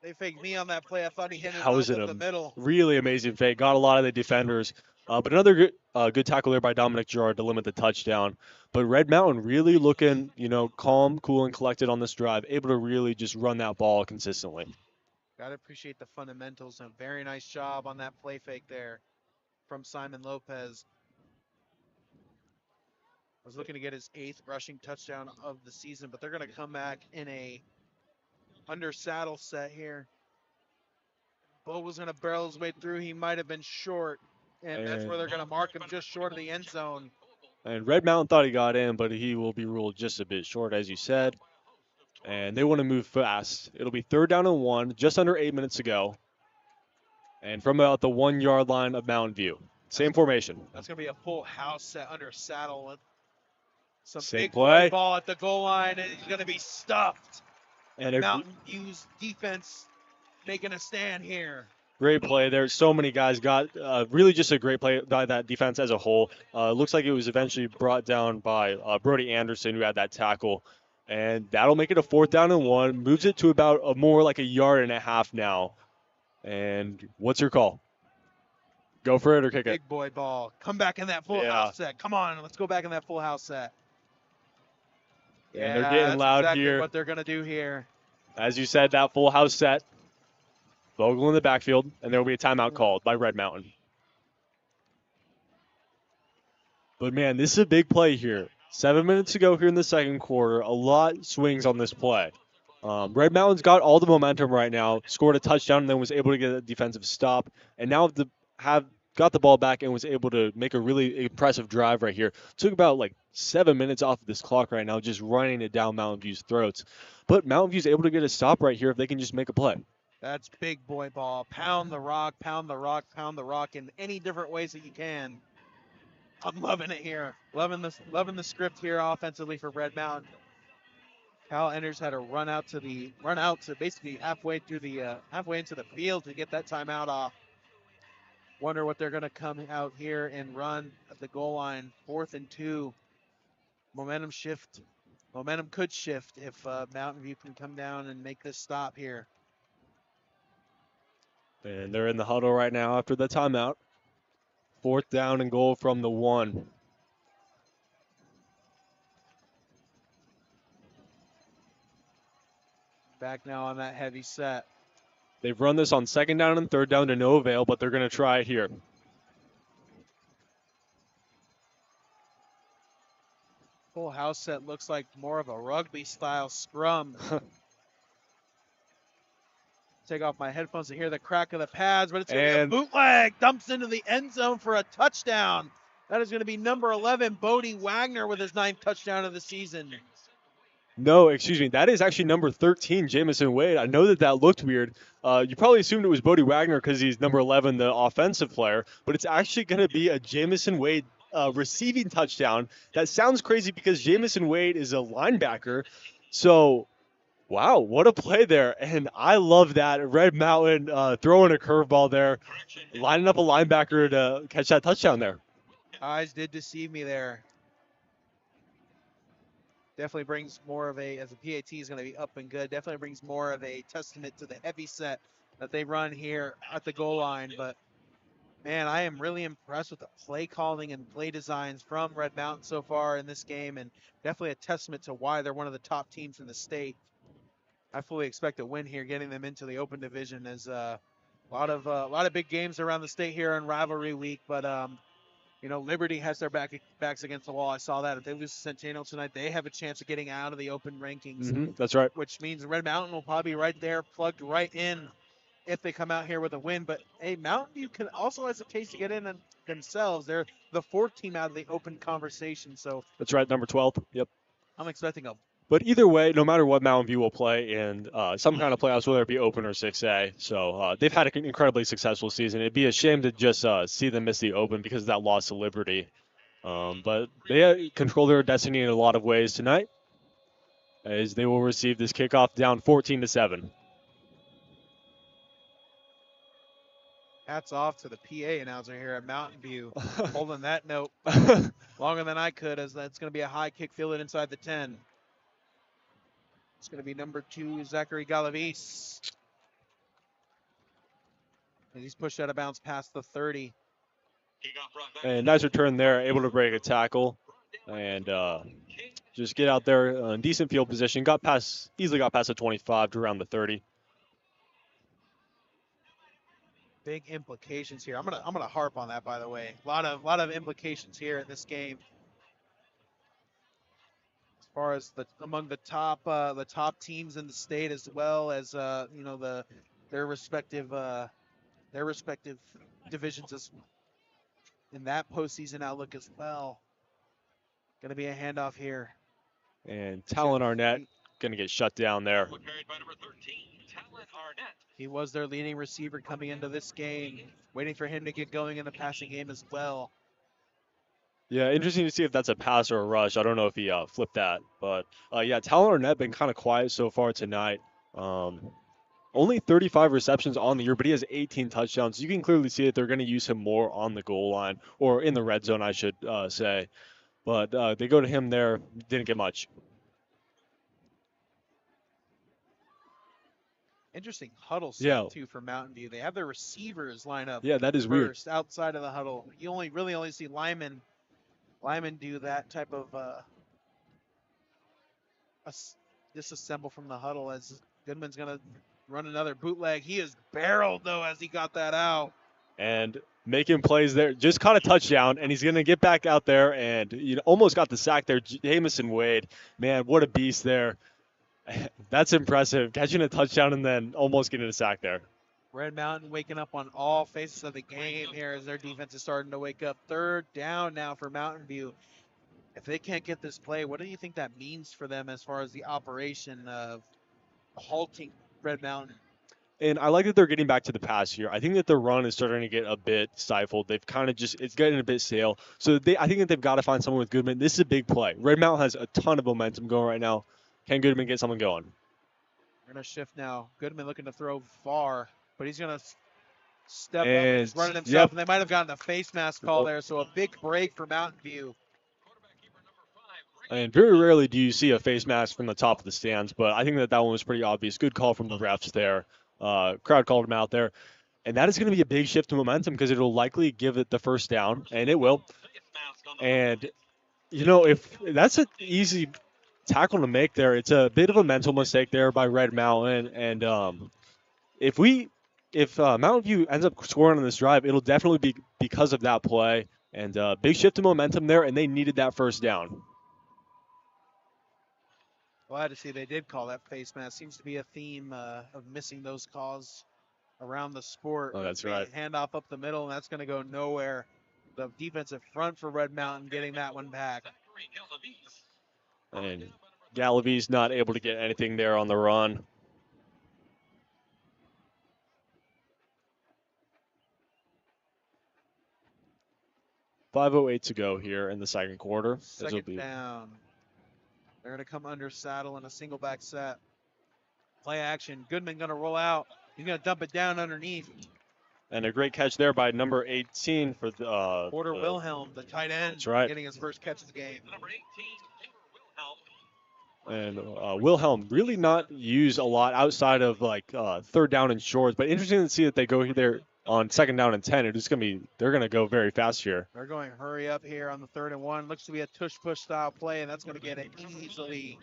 They faked me on that play. I thought he hit it That was up the a middle. really amazing fake. Got a lot of the defenders. But another good tackle there by Dominic Gerard to limit the touchdown. But Red Mountain really looking, calm, cool, and collected on this drive. Able to really just run that ball consistently. Got to appreciate the fundamentals. A very nice job on that play fake there from Simon Lopez. Was looking to get his 8th rushing touchdown of the season, but they're going to come back in a under saddle set here. Bo was going to barrel his way through. He might have been short, and that's where they're going to mark him just short of the end zone. And Red Mountain thought he got in, but he will be ruled just a bit short, as you said. And they want to move fast. It'll be 3rd down and 1, just under 8 minutes to go. And from about the 1 yard line of Mountain View. Same formation. That's going to be a full house set under saddle with some Same big play. ball at the goal line, and he's going to be stuffed. And Mountain View's defense making a stand here. Great play there. So many guys got really just a great play by that defense as a whole. Looks like it was eventually brought down by Brody Anderson, who had that tackle. And that'll make it a 4th down and 1. Moves it to about more like a yard and a half now. And what's your call? Go for it or kick it? Big boy ball. Come back in that full house set. Come on, let's go back in that full house set. And they're getting that's loud exactly here. What they're going to do here. As you said, that full house set. Bogle in the backfield, and there will be a timeout called by Red Mountain. But, man, this is a big play here. 7 minutes to go here in the second quarter. A lot swings on this play. Red Mountain's got all the momentum right now, scored a touchdown, and then was able to get a defensive stop. And now have got the ball back and was able to make a really impressive drive right here. Took about like 7 minutes off of this clock right now, just running it down Mountain View's throats. But Mountain View's able to get a stop right here if they can just make a play. That's big boy ball. Pound the rock, pound the rock, pound the rock in any different ways that you can. I'm loving it here. Loving the script here offensively for Red Mountain. Cal Enders had to run out to basically halfway into the field to get that timeout off. Wonder what they're going to come out here and run at the goal line. 4th and 2. Momentum could shift if Mountain View can come down and make this stop here. And they're in the huddle right now after the timeout. 4th down and goal from the 1. Back now on that heavy set. They've run this on 2nd down and 3rd down to no avail, but they're going to try it here. Full house set looks like more of a rugby style scrum. Take off my headphones to hear the crack of the pads, but it's going to be a bootleg. Dumps into the end zone for a touchdown. That is going to be number 11, Bodie Wagner, with his 9th touchdown of the season. No, excuse me. That is actually number 13, Jamison Wade. I know that looked weird. You probably assumed it was Bodie Wagner because he's number 11, the offensive player, but it's actually going to be a Jamison Wade receiving touchdown. That sounds crazy because Jamison Wade is a linebacker. So, wow, what a play there. And I love that. Red Mountain throwing a curveball there, lining up a linebacker to catch that touchdown there. Eyes did deceive me there. Definitely brings more of as a PAT is going to be up and good, definitely brings more of a testament to the heavy set that they run here at the goal line. But, man, I am really impressed with the play calling and play designs from Red Mountain so far in this game, and definitely a testament to why they're one of the top teams in the state. I fully expect a win here, getting them into the open division. As a lot of big games around the state here on rivalry week, but Liberty has their backs against the wall. I saw that. If they lose to Centennial tonight, they have a chance of getting out of the open rankings. That's right. Which means Red Mountain will probably be right there, plugged right in if they come out here with a win. But, hey, Mountain View also has a case to get in themselves. They're the 4th team out of the open conversation. So that's right, number 12. Yep. I'm expecting a But either way, no matter what, Mountain View will play in some kind of playoffs, whether it be Open or 6A. So they've had an incredibly successful season. It'd be a shame to just see them miss the Open because of that loss to Liberty. But they control their destiny in a lot of ways tonight, as they will receive this kickoff down 14-7. Hats off to the PA announcer here at Mountain View, holding that note longer than I could, as that's going to be a high kick fielded inside the 10. It's going to be number 2, Zachary Galavis. And he's pushed out of bounds past the 30. And nice return there, able to break a tackle and just get out there in decent field position. Easily got past the 25 to around the 30. Big implications here. I'm gonna harp on that, by the way. A lot of implications here in this game. As far as among the top teams in the state, as well as their respective divisions in that postseason outlook as well. Gonna be a handoff here. And Talon Arnett going to get shut down there. He was their leading receiver coming into this game. Waiting for him to get going in the passing game as well. Yeah, interesting to see if that's a pass or a rush. I don't know if he flipped that. But, yeah, Talon Arnett been kind of quiet so far tonight. Only 35 receptions on the year, but he has 18 touchdowns. You can clearly see that they're going to use him more on the goal line, or in the red zone, I should say. But they go to him there, didn't get much. Interesting huddle set, Yeah. too, for Mountain View. They have their receivers line up Yeah, that is weird. first outside of the huddle. You only see Lyman do that type of disassemble from the huddle, as Goodman's going to run another bootleg. He is barreled, though, as he got that out. And making plays there, just caught a touchdown, and he's going to get back out there and almost got the sack there. Jamison Wade, man, what a beast there. That's impressive, catching a touchdown and then almost getting a sack there. Red Mountain waking up on all faces of the game here as their defense is starting to wake up. 3rd down now for Mountain View. If they can't get this play, what do you think that means for them as far as the operation of halting Red Mountain? And I like that they're getting back to the pass here. I think that the run is starting to get a bit stifled. They've kind of it's getting a bit stale. So I think that they've got to find someone with Goodman. This is a big play. Red Mountain has a ton of momentum going right now. Can Goodman get someone going? We're going to shift now. Goodman looking to throw far, but he's going to step up. He's running himself, and they might have gotten a face mask call there, so a big break for Mountain View. And very rarely do you see a face mask from the top of the stands, but I think that one was pretty obvious. Good call from the refs there. Crowd called him out there. And that is going to be a big shift to momentum because it'll likely give it the first down, and it will. And, if that's an easy tackle to make there, it's a bit of a mental mistake there by Red Mountain. And if Mountain View ends up scoring on this drive, it'll definitely be because of that play. And big shift to momentum there, and they needed that first down. Glad to see they did call that face mask. Seems to be a theme of missing those calls around the sport. Oh, that's right. Handoff up the middle, and that's going to go nowhere. The defensive front for Red Mountain getting that one back. And Galavis not able to get anything there on the run. .508 to go here in the second quarter. Second down. They're going to come under saddle in a single back set. Play action. Goodman going to roll out. He's going to dump it down underneath. And a great catch there by number 18 for the Porter Wilhelm, the tight end. That's right. Getting his first catch of the game. Number 18, And Wilhelm really not used a lot outside of third down and shorts, but interesting to see that they go there on second down and 10. They're going to go very fast here. They're going hurry up here on the 3rd and 1. Looks to be a tush-push style play, and that's going to get it easily.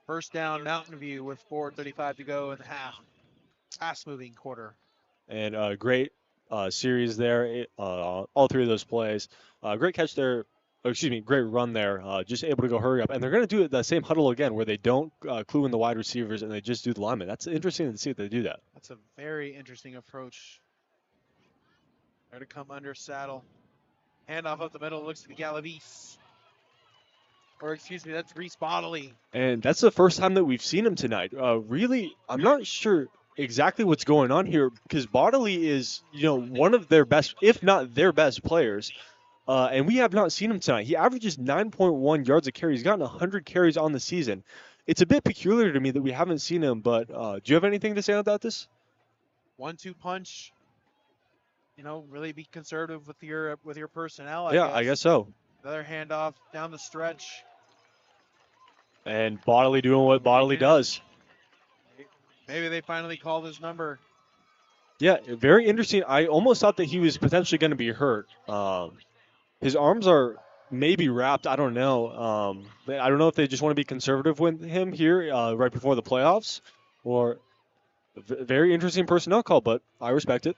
First down, Mountain View with 4:35 to go in the half. Fast-moving quarter. And great series there, all 3 of those plays. Great catch there. Great run there. Just able to go hurry up. And they're going to do the same huddle again where they don't clue in the wide receivers and they just do the linemen. That's interesting to see if they do that. That's a very interesting approach. They're to come under saddle. Handoff up the middle. Looks to be Galavis. Or excuse me, that's Reese Bodley. And that's the first time that we've seen him tonight. Really, I'm not sure exactly what's going on here because Bodley is, one of their best, if not their best players. And we have not seen him tonight. He averages 9.1 yards a carry. He's gotten 100 carries on the season. It's a bit peculiar to me that we haven't seen him, but do you have anything to say about this? 1-2 punch. Really be conservative with your personnel, I Yeah, I guess guess. so. Another handoff down the stretch. And Bodley doing what Bodley Man, does. maybe they finally called his number. Yeah, very interesting. I almost thought that he was potentially going to be hurt. His arms are maybe wrapped. I don't know. I don't know if they just want to be conservative with him here right before the playoffs, or very interesting personnel call, but I respect it.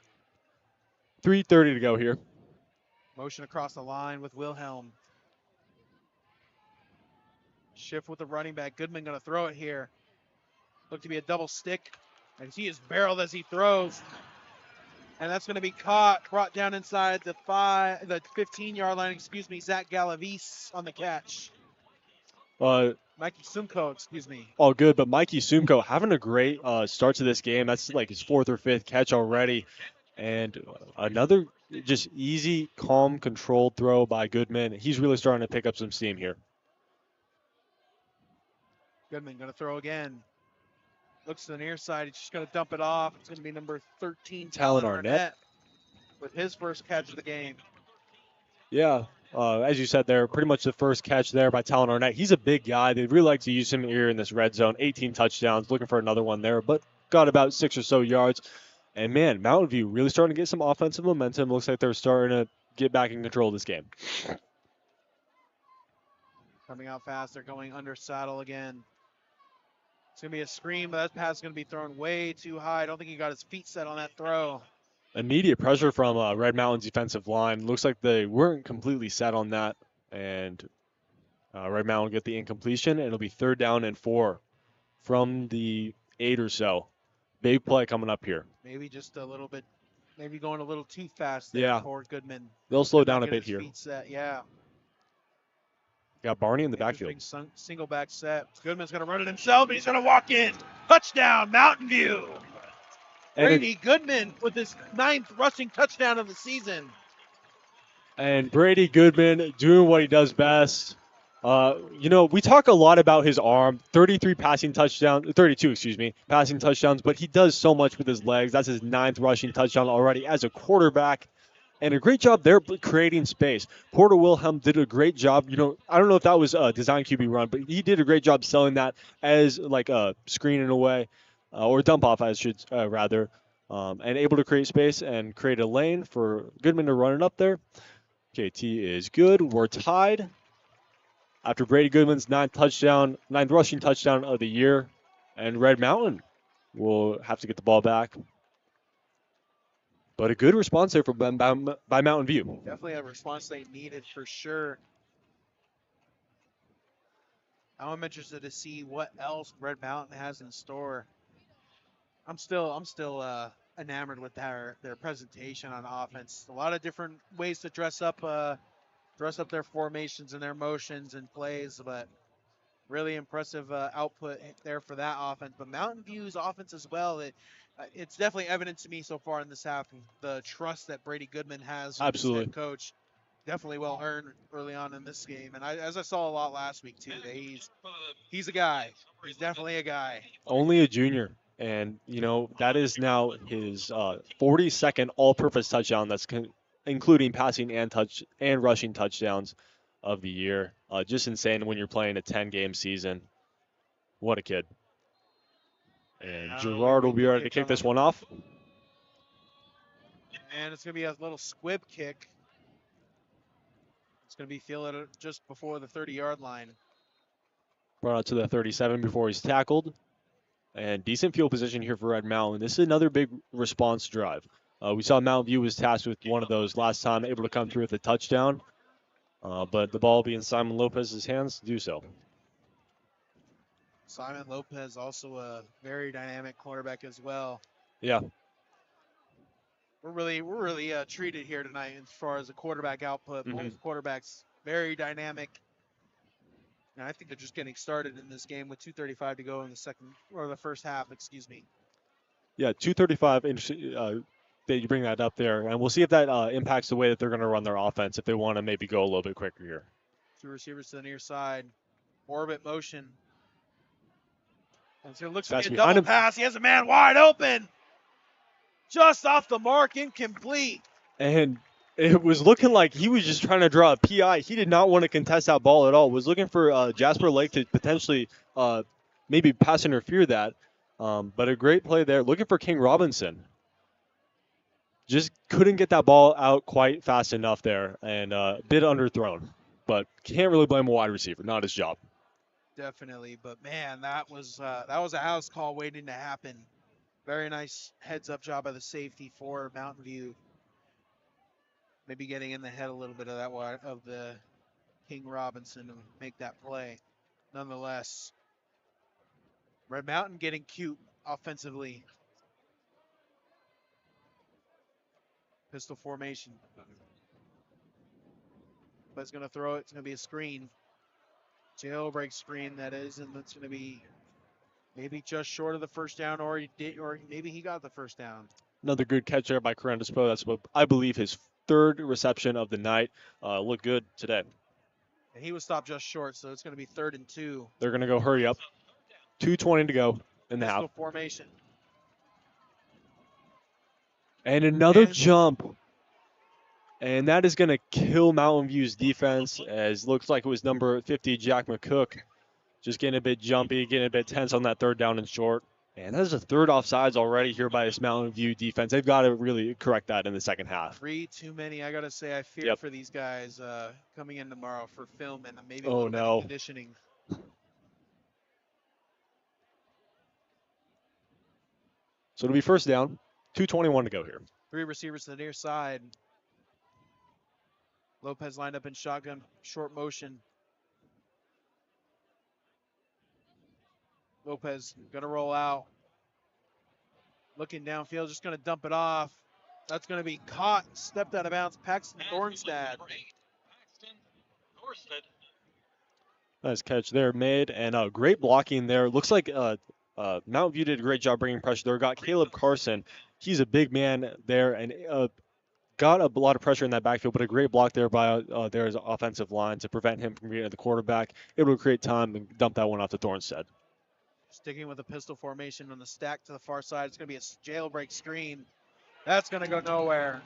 3:30 to go here. Motion across the line with Wilhelm. Shift with the running back. Goodman going to throw it here. Look to be a double stick. And he is barreled as he throws. And that's going to be brought down inside the 15-yard line, excuse me. Zach Galavis on the catch. Mikey Sumko, excuse me. All good, but Mikey Sumko having a great start to this game. That's like his fourth or fifth catch already. And another just easy, calm, controlled throw by Goodman. He's really starting to pick up some steam here. Goodman going to throw again. Looks to the near side. He's just going to dump it off. It's going to be number 13, Talon Arnett, with his first catch of the game. Yeah, as you said there, pretty much the first catch there by Talon Arnett. He's a big guy. They really like to use him here in this red zone. 18 touchdowns, looking for another one there, but got about 6 or so yards. And man, Mountain View really starting to get some offensive momentum. Looks like they're starting to get back in control of this game. Coming out fast. They're going under saddle again. It's going to be a screen, but that pass is going to be thrown way too high. I don't think he got his feet set on that throw. Immediate pressure from Red Mountain's defensive line. Looks like they weren't completely set on that. And Red Mountain will get the incompletion, and it'll be 3rd down and 4 from the 8 or so. Big play coming up here. Maybe just a little bit, maybe going a little too fast there for Goodman. They'll slow Could down not a get bit his here. feet set. Yeah. Got Barney in the backfield. Single back set. Goodman's going to run it himself, and he's going to walk in. Touchdown, Mountain View. Brady Goodman with his 9th rushing touchdown of the season. And Brady Goodman doing what he does best. We talk a lot about his arm, 32, passing touchdowns, but he does so much with his legs. That's his 9th rushing touchdown already as a quarterback. And a great job there creating space. Porter Wilhelm did a great job. I don't know if that was a design QB run, but he did a great job selling that as like a screen in a way, or dump off, I should rather, and able to create space and create a lane for Goodman to run it up there. KT is good. We're tied after Brady Goodman's 9th rushing touchdown of the year, and Red Mountain will have to get the ball back. But a good response there by Mountain View. Definitely a response they needed for sure. I'm interested to see what else Red Mountain has in store. I'm still enamored with their presentation on offense. A lot of different ways to dress up their formations and their motions and plays, but really impressive output there for that offense. But Mountain View's offense as well, it's definitely evident to me so far in this half the trust that Brady Goodman has with his head coach. Definitely well earned early on in this game, and as I saw a lot last week too, he's a guy. He's definitely a guy. Only a junior, and that is now his 42nd all-purpose touchdown. That's including passing and rushing touchdowns of the year. Just insane when you're playing a 10-game season. What a kid. And Gerard will be ready to kick this one off. And it's going to be a little squib kick. It's going to be fielded just before the 30-yard line. Brought out to the 37 before he's tackled. And decent field position here for Red Mountain. This is another big response drive. We saw Mountain View was tasked with one of those last time, able to come through with a touchdown. But the ball will be in Simon Lopez's hands to do so. Simon Lopez, also a very dynamic quarterback as well. Yeah. We're really treated here tonight as far as the quarterback output. Both quarterbacks very dynamic. And I think they're just getting started in this game with 2:35 to go in the second or the first half. Excuse me. Yeah, 235. Interesting that you bring that up there, and we'll see if that impacts the way that they're going to run their offense. If they want to maybe go a little bit quicker here. Two receivers to the near side. Orbit motion. And so it looks It's to be fast a behind double him, pass. He has a man wide open. Just off the mark, incomplete. and it was looking like he was just trying to draw a PI. He did not want to contest that ball at all. Was looking for Jasper Lake to potentially maybe pass interfere that. But a great play there. Looking for King Robinson. Just couldn't get that ball out quite fast enough there, and a bit underthrown. But can't really blame a wide receiver. Not his job. Definitely, but man, that was a house call waiting to happen. Very nice heads-up job by the safety for Mountain View. Maybe getting in the head a little bit of that of the King Robinson to make that play. Nonetheless, Red Mountain getting cute offensively. Pistol formation. But it's going to throw it. It's going to be a screen. Jailbreak screen, that is, and that's going to be maybe just short of the first down, or maybe he got the first down. Another good catch there by Corandis Poe. That's, I believe, his third reception of the night. Looked good today. And he was stopped just short, so it's going to be 3rd and 2. They're going to go hurry up. 2:20 to go in the half. Pistol formation. And another jump. And that is going to kill Mountain View's defense, as looks like it was number 50, Jack McCook, just getting a bit jumpy, getting a bit tense on that 3rd down and short. And that is a 3rd offsides already here by this Mountain View defense. They've got to really correct that in the second half. 3 too many. I got to say, I fear for these guys coming in tomorrow for film and maybe a Oh, little bit no. of conditioning. So it'll be 1st down. 2:21 to go here. 3 receivers to the near side. Lopez lined up in shotgun, short motion. Lopez gonna roll out. Looking downfield, just gonna dump it off. That's gonna be caught, stepped out of bounds. Paxton Thornstad. Nice catch there made, and great blocking there. Looks like Mountain View did a great job bringing pressure there. Got Caleb Carson. He's a big man there, and got a lot of pressure in that backfield, but a great block there by their offensive line to prevent him from getting at the quarterback. Able to create time and dump that one off to Thornstead. Sticking with the pistol formation on the stack to the far side. It's going to be a jailbreak screen. That's going to go nowhere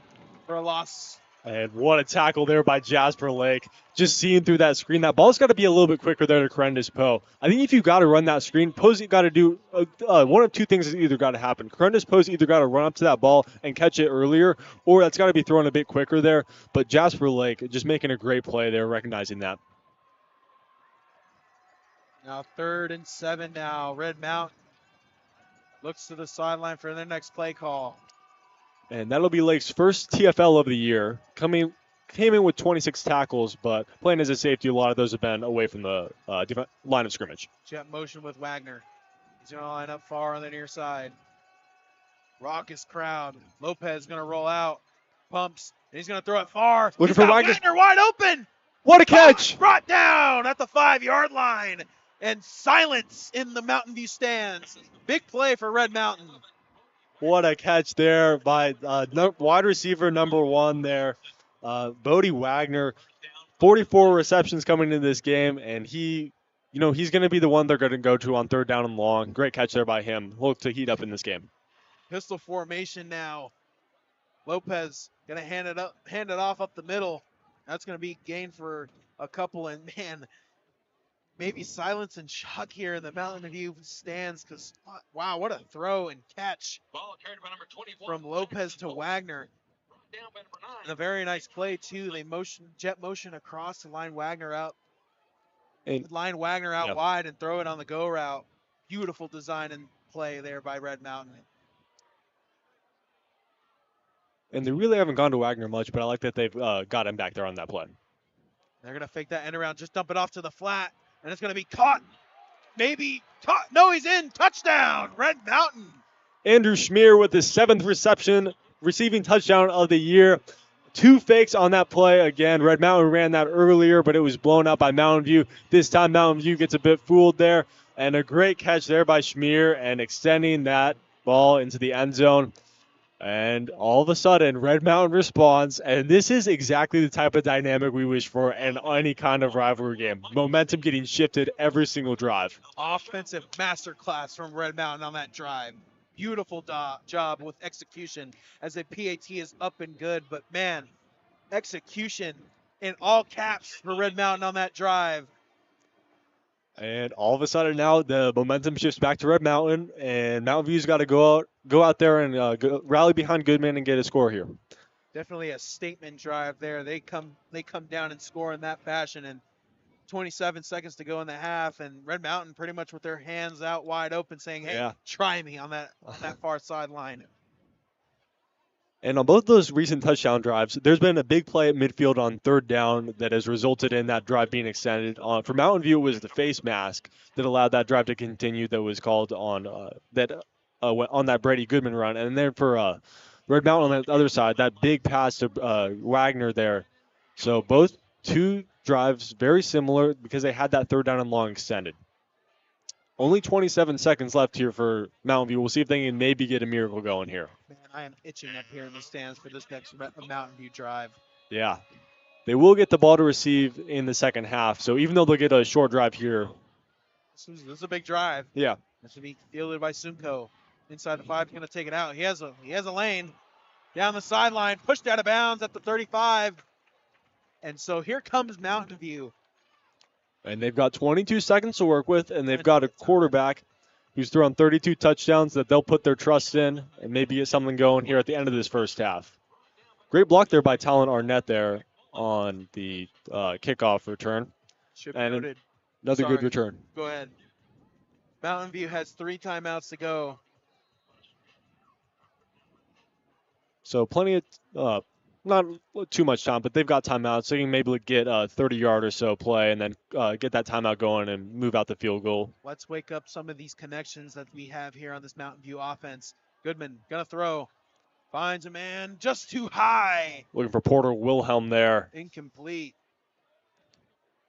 for a loss. And what a tackle there by Jasper Lake. Just seeing through that screen. That ball's got to be a little bit quicker there to Corandis Poe. I think if you got to run that screen, Poe's got to do one of two things has either got to happen. Corandis Poe's either got to run up to that ball and catch it earlier, or that's got to be thrown a bit quicker there. But Jasper Lake just making a great play there, recognizing that. Now 3rd and 7 now. Red Mountain looks to the sideline for their next play call. And that'll be Lake's first TFL of the year. Came in with 26 tackles, but playing as a safety, a lot of those have been away from the line of scrimmage. Jet motion with Wagner. He's going to line up far on the near side. Raucous crowd. Lopez going to roll out. Pumps. And he's going to throw it far. Looking for Wagner. Wagner wide open. What a catch! Brought down at the 5-yard line. And silence in the Mountain View stands. Big play for Red Mountain. What a catch there by wide receiver number 1 there. Bodie Wagner, 44 receptions coming into this game, and he's going to be the one they're going to go to on 3rd down and long. Great catch there by him. Look to heat up in this game. Pistol formation now. Lopez going to hand it off up the middle. That's going to be gain for a couple, and man, maybe silence and shock here in the Mountain View stands because, wow, what a throw and catch from Lopez to Wagner. And a very nice play, too. They jet motion across to line Wagner out. Wide and throw it on the go route. Beautiful design and play there by Red Mountain. And they really haven't gone to Wagner much, but I like that they've got him back there on that play. They're going to fake that end around, just dump it off to the flat, and it's going to be caught. Maybe caught. No, he's in. Touchdown, Red Mountain. Andrew Schmier with his 7th receiving touchdown of the year. 2 fakes on that play. Again, Red Mountain ran that earlier, but it was blown out by Mountain View. This time, Mountain View gets a bit fooled there. And a great catch there by Schmier and extending that ball into the end zone. And all of a sudden, Red Mountain responds, and this is exactly the type of dynamic we wish for in any kind of rivalry game. Momentum getting shifted every single drive. Offensive masterclass from Red Mountain on that drive. Beautiful job with execution as a PAT is up and good, but man, execution in all caps for Red Mountain on that drive. And all of a sudden now the momentum shifts back to Red Mountain, and Mountain View's got to go out there and rally behind Goodman and get a score here. Definitely a statement drive there. They come down and score in that fashion, and 27 seconds to go in the half, and Red Mountain pretty much with their hands out wide open, saying, "Hey, Yeah. try me on that far sideline." And on both those recent touchdown drives, there's been a big play at midfield on 3rd down that has resulted in that drive being extended. For Mountain View, it was the face mask that allowed that drive to continue that was called on on that Brady Goodman run. And then for Red Mountain on the other side, that big pass to Wagner there. So both 2 drives very similar because they had that 3rd down and long extended. Only 27 seconds left here for Mountain View. We'll see if they can maybe get a miracle going here. Man, I am itching up here in the stands for this next Mountain View drive. Yeah. They will get the ball to receive in the second half. So even though they'll get a short drive here. This is a big drive. Yeah. This will be fielded by Sumko. Inside the 5, going to take it out. He has a lane. Down the sideline, pushed out of bounds at the 35. And so here comes Mountain View. And they've got 22 seconds to work with, and they've got a quarterback who's thrown 32 touchdowns that they'll put their trust in and maybe get something going here at the end of this first half. Great block there by Talon Arnett there on the kickoff return. Should be and noted. another Sorry. good return. Go ahead. Mountain View has 3 timeouts to go. So plenty of, not too much time, but they've got timeouts. So you can maybe get a 30-yard or so play and then get that timeout going and move out the field goal. Let's wake up some of these connections that we have here on this Mountain View offense. Goodman going to throw. Finds a man just too high. Looking for Porter Wilhelm there. Incomplete.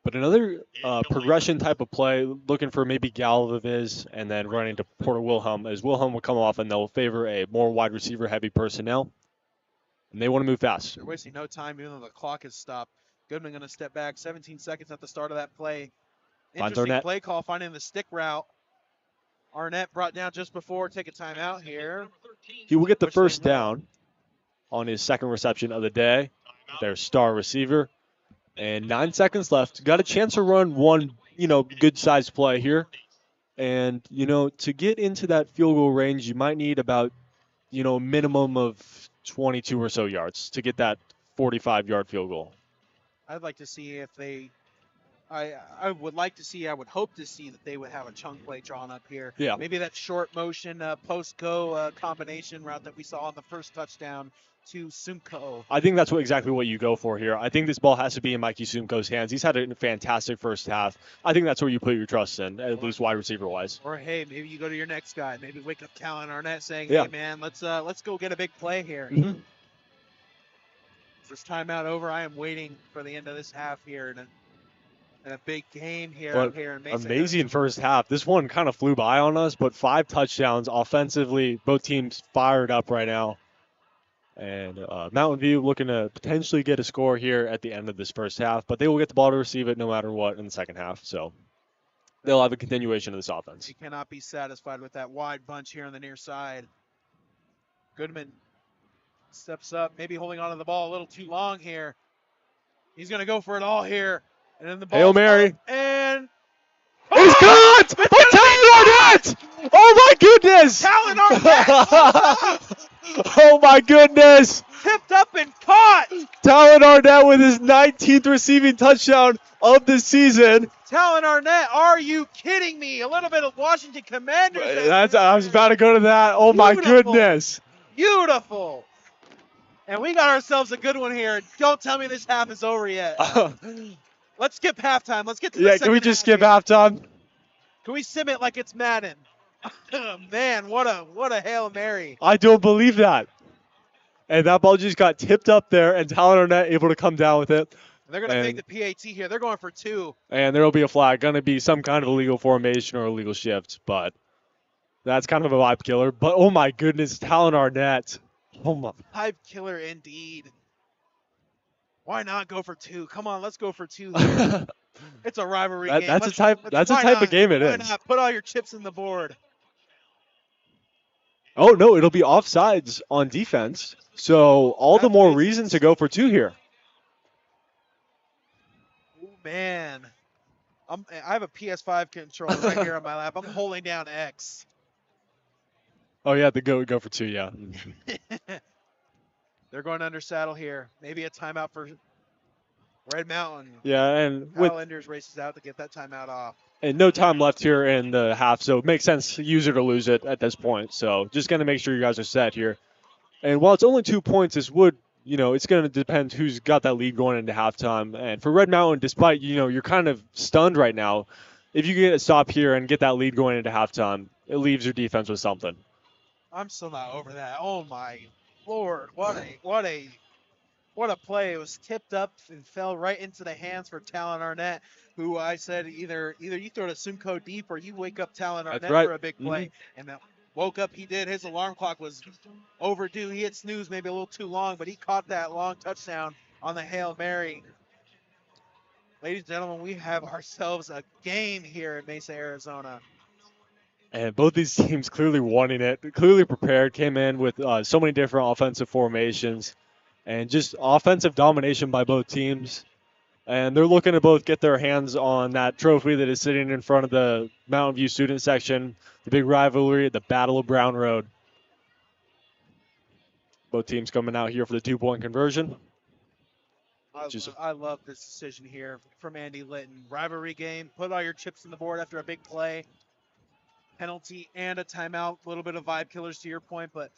But another progression type of play, looking for maybe Galviz and then running to Porter Wilhelm, as Wilhelm will come off and they'll favor a more wide receiver heavy personnel. And they want to move fast. They're wasting no time even though the clock has stopped. Goodman going to step back. 17 seconds at the start of that play. Finds Interesting Arnett. play call, finding the stick route. Arnett brought down just before. Take a timeout here. He will get the Which first they will. down on his second reception of the day. Their star receiver. And 9 seconds left. Got a chance to run one, good-sized play here. And, to get into that field goal range, you might need about, minimum of 22 or so yards to get that 45-yard field goal. I'd like to see if they I would hope to see that they would have a chunk play drawn up here. Yeah. Maybe that short motion post-go combination route that we saw on the first touchdown to Sumko. I think that's exactly what you go for here. I think this ball has to be in Mikey Sumko's hands. He's had a fantastic first half. I think that's where you put your trust in, at least wide receiver-wise. Or, hey, maybe you go to your next guy. Maybe wake up Talon Arnett saying, Yeah. hey, man, let's go get a big play here. Mm-hmm. This timeout over. I am waiting for the end of this half here and a big game here, But up here in Mesa. amazing first half. This one kind of flew by on us, but 5 touchdowns offensively. Both teams fired up right now. And Mountain View looking to potentially get a score here at the end of this first half, but they will get the ball to receive it no matter what in the second half. So they'll have a continuation of this offense. You cannot be satisfied with that wide bunch here on the near side. Goodman steps up, maybe holding on to the ball a little too long here. He's going to go for it all here. And then the ball. Hail Mary. And It's caught by Talon Arnett! Oh my goodness! Talon Arnett Oh my goodness! tipped up and caught. Talon Arnett with his 19th receiving touchdown of the season. Talon Arnett, are you kidding me? A little bit of Washington Commanders. I was about to go to that. Oh my Beautiful. goodness! Beautiful. And we got ourselves a good one here. Don't tell me this half is over yet. Let's skip halftime. Let's get to the second Can we just half skip here. halftime? Can we sim it like it's Madden? Man, what a Hail Mary. I don't believe that. And that ball just got tipped up there, and Talon Arnett able to come down with it. They're going to make the PAT here. They're going for 2. And there will be a flag. Going to be some kind of illegal formation or illegal shift, but that's kind of a vibe killer. But oh my goodness, Talon Arnett. Oh my. Vibe killer indeed. Why not go for 2? Come on, let's go for 2 here. It's a rivalry game. That's a type of game it why is. not? Put all your chips in the board. Oh no, it'll be offsides on defense. So all the more reason to go for 2 here. Oh man. I have a PS5 controller right here on my lap. I'm holding down X. Oh yeah, the go for 2, yeah. They're going under saddle here. Maybe a timeout for Red Mountain. Yeah, and Kyle Enders races out to get that timeout off. And no time left here in the half, so it makes sense to use it or lose it at this point. So just going to make sure you guys are set here. And while it's only 2 points, this would, it's going to depend who's got that lead going into halftime. And for Red Mountain, despite, you're kind of stunned right now, if you get a stop here and get that lead going into halftime, it leaves your defense with something. I'm still not over that. Oh my Lord, what a play. It was tipped up and fell right into the hands for Talon Arnett, who I said either you throw to Simcoe deep or you wake up Talon Arnett for a big play. And woke up, he did. His alarm clock was overdue. He hit snooze maybe a little too long, but he caught that long touchdown on the Hail Mary. Ladies and gentlemen, we have ourselves a game here in Mesa, Arizona. And both these teams clearly wanting it, clearly prepared, came in with so many different offensive formations and just offensive domination by both teams. And they're looking to both get their hands on that trophy that is sitting in front of the Mountain View student section, the big rivalry, the Battle of Brown Road. Both teams coming out here for the 2-point conversion. I love this decision here from Andy Litton. Rivalry game, put all your chips in the board after a big play. Penalty and a timeout, a little bit of vibe killers to your point, but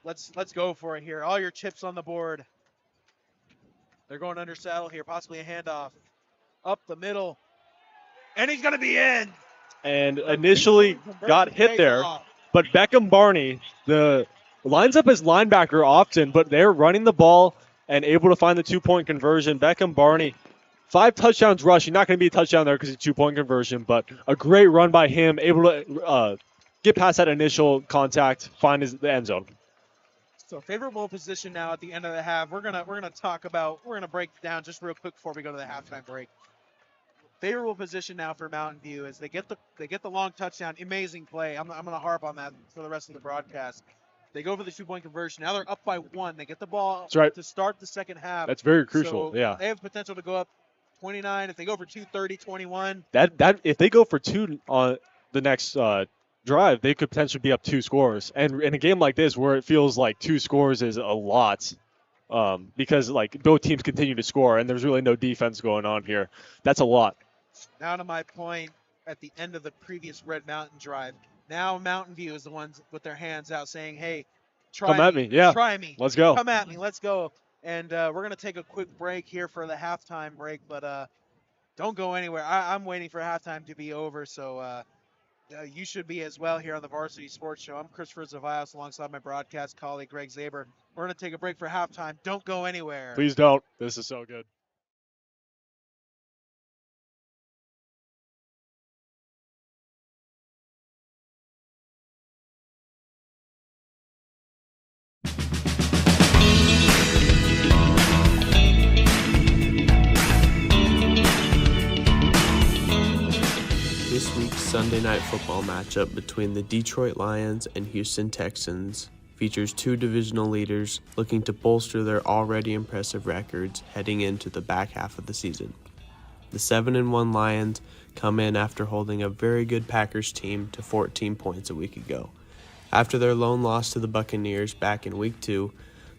let's go for it here. All your chips on the board. They're going under saddle here, possibly a handoff. Up the middle. And he's going to be in. And initially got hit there, but Beckham Barney lines up as linebacker often, but they're running the ball and able to find the 2-point conversion. Beckham Barney, 5 touchdowns rushing. Not going to be a touchdown there because it's a 2-point conversion, but a great run by him, able to get past that initial contact, find the end zone. So favorable position now at the end of the half. We're gonna break down just real quick before we go to the halftime break. Favorable position now for Mountain View as they get the long touchdown. Amazing play. I'm gonna harp on that for the rest of the broadcast. They go for the 2-point conversion. Now they're up by 1. They get the ball to start the second half. That's very crucial. So yeah. They have potential to go up 29. If they go for 2, 30, 21. That if they go for 2 on the next drive, they could potentially be up 2 scores. And in a game like this, where it feels like 2 scores is a lot, because like both teams continue to score and there's really no defense going on here. That's a lot. Now to my point at the end of the previous Red Mountain drive. Now Mountain View is the ones with their hands out saying, "Hey, come at me. Yeah, try me. Let's go. Come at me. Let's go." And we're gonna take a quick break here for the halftime break, but don't go anywhere. I'm waiting for halftime to be over, so you should be as well here on the Varsity Sports Show. I'm Christopher Zavias alongside my broadcast colleague Greg Zaber. We're gonna take a break for halftime. Don't go anywhere. Please don't. This is so good. This week's Sunday Night Football matchup between the Detroit Lions and Houston Texans features 2 divisional leaders looking to bolster their already impressive records heading into the back half of the season. The 7-1 Lions come in after holding a very good Packers team to 14 points a week ago. After their lone loss to the Buccaneers back in Week 2,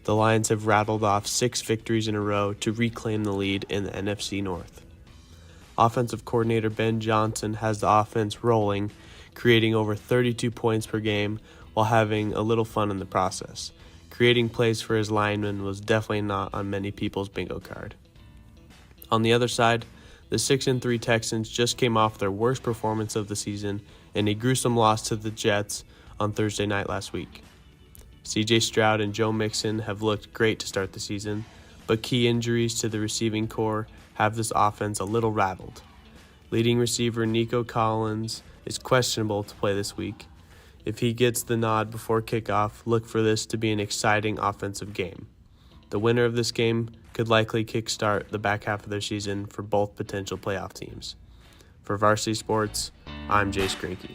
the Lions have rattled off 6 victories in a row to reclaim the lead in the NFC North. Offensive coordinator Ben Johnson has the offense rolling, creating over 32 points per game while having a little fun in the process. Creating plays for his linemen was definitely not on many people's bingo card. On the other side, the 6-3 Texans just came off their worst performance of the season in a gruesome loss to the Jets on Thursday night last week. CJ Stroud and Joe Mixon have looked great to start the season, but key injuries to the receiving core have this offense a little rattled. Leading receiver Nico Collins is questionable to play this week. If he gets the nod before kickoff, look for this to be an exciting offensive game. The winner of this game could likely kickstart the back half of their season for both potential playoff teams. For Varsity Sports, I'm Jace Granke.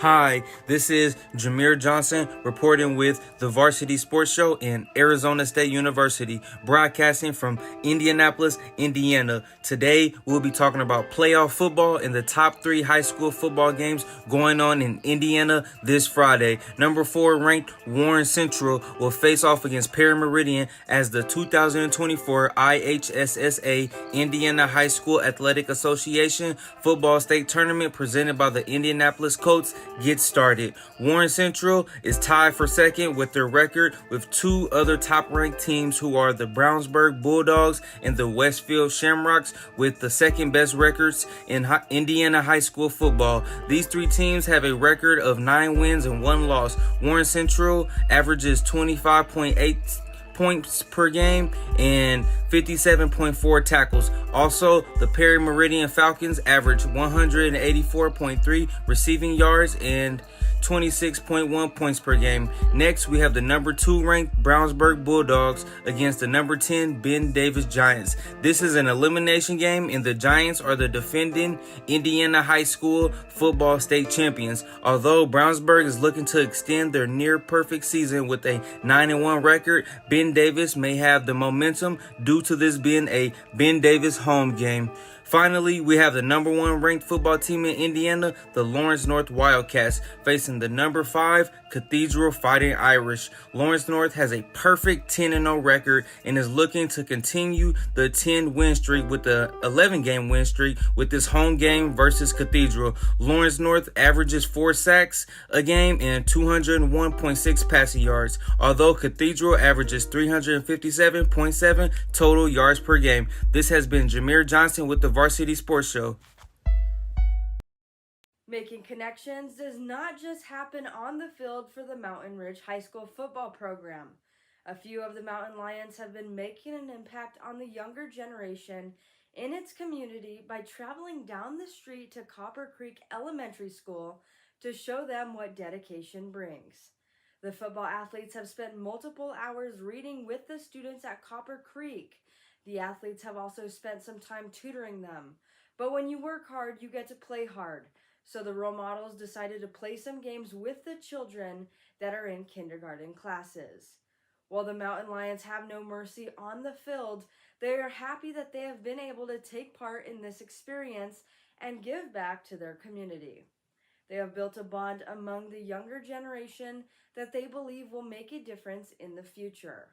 Hi, this is Jameer Johnson reporting with the Varsity Sports Show in Arizona State University, broadcasting from Indianapolis, Indiana. Today, we'll be talking about playoff football and the top 3 high school football games going on in Indiana this Friday. Number 4 ranked Warren Central will face off against Perry Meridian as the 2024 IHSSA Indiana High School Athletic Association Football State Tournament presented by the Indianapolis Colts get started. Warren Central is tied for second with their record with 2 other top-ranked teams who are the Brownsburg Bulldogs and the Westfield Shamrocks with the second best records in Indiana high school football. These 3 teams have a record of 9 wins and 1 loss. Warren Central averages 25.8 points per game and 57.4 tackles. Also, the Perry Meridian Falcons average 184.3 receiving yards and 26.1 points per game. Next, we have the number 2 ranked Brownsburg Bulldogs against the number 10 Ben Davis Giants. This is an elimination game, and the Giants are the defending Indiana High School football state champions. Although Brownsburg is looking to extend their near perfect season with a 9-1 record, Ben Davis may have the momentum due to this being a Ben Davis home game. Finally, we have the number 1 ranked football team in Indiana, the Lawrence North Wildcats, facing the number 5 Cathedral Fighting Irish. Lawrence North has a perfect 10-0 record and is looking to continue the 10-win streak with the 11-game win streak with this home game versus Cathedral. Lawrence North averages 4 sacks a game and 201.6 passing yards, although Cathedral averages 357.7 total yards per game. This has been Jameer Johnson with the Varsity Sports Show. Making connections does not just happen on the field for the Mountain Ridge High School football program. A few of the Mountain Lions have been making an impact on the younger generation in its community by traveling down the street to Copper Creek Elementary School to show them what dedication brings. The football athletes have spent multiple hours reading with the students at Copper Creek. The athletes have also spent some time tutoring them. But when you work hard, you get to play hard. So the role models decided to play some games with the children that are in kindergarten classes. While the Mountain Lions have no mercy on the field, they are happy that they have been able to take part in this experience and give back to their community. They have built a bond among the younger generation that they believe will make a difference in the future.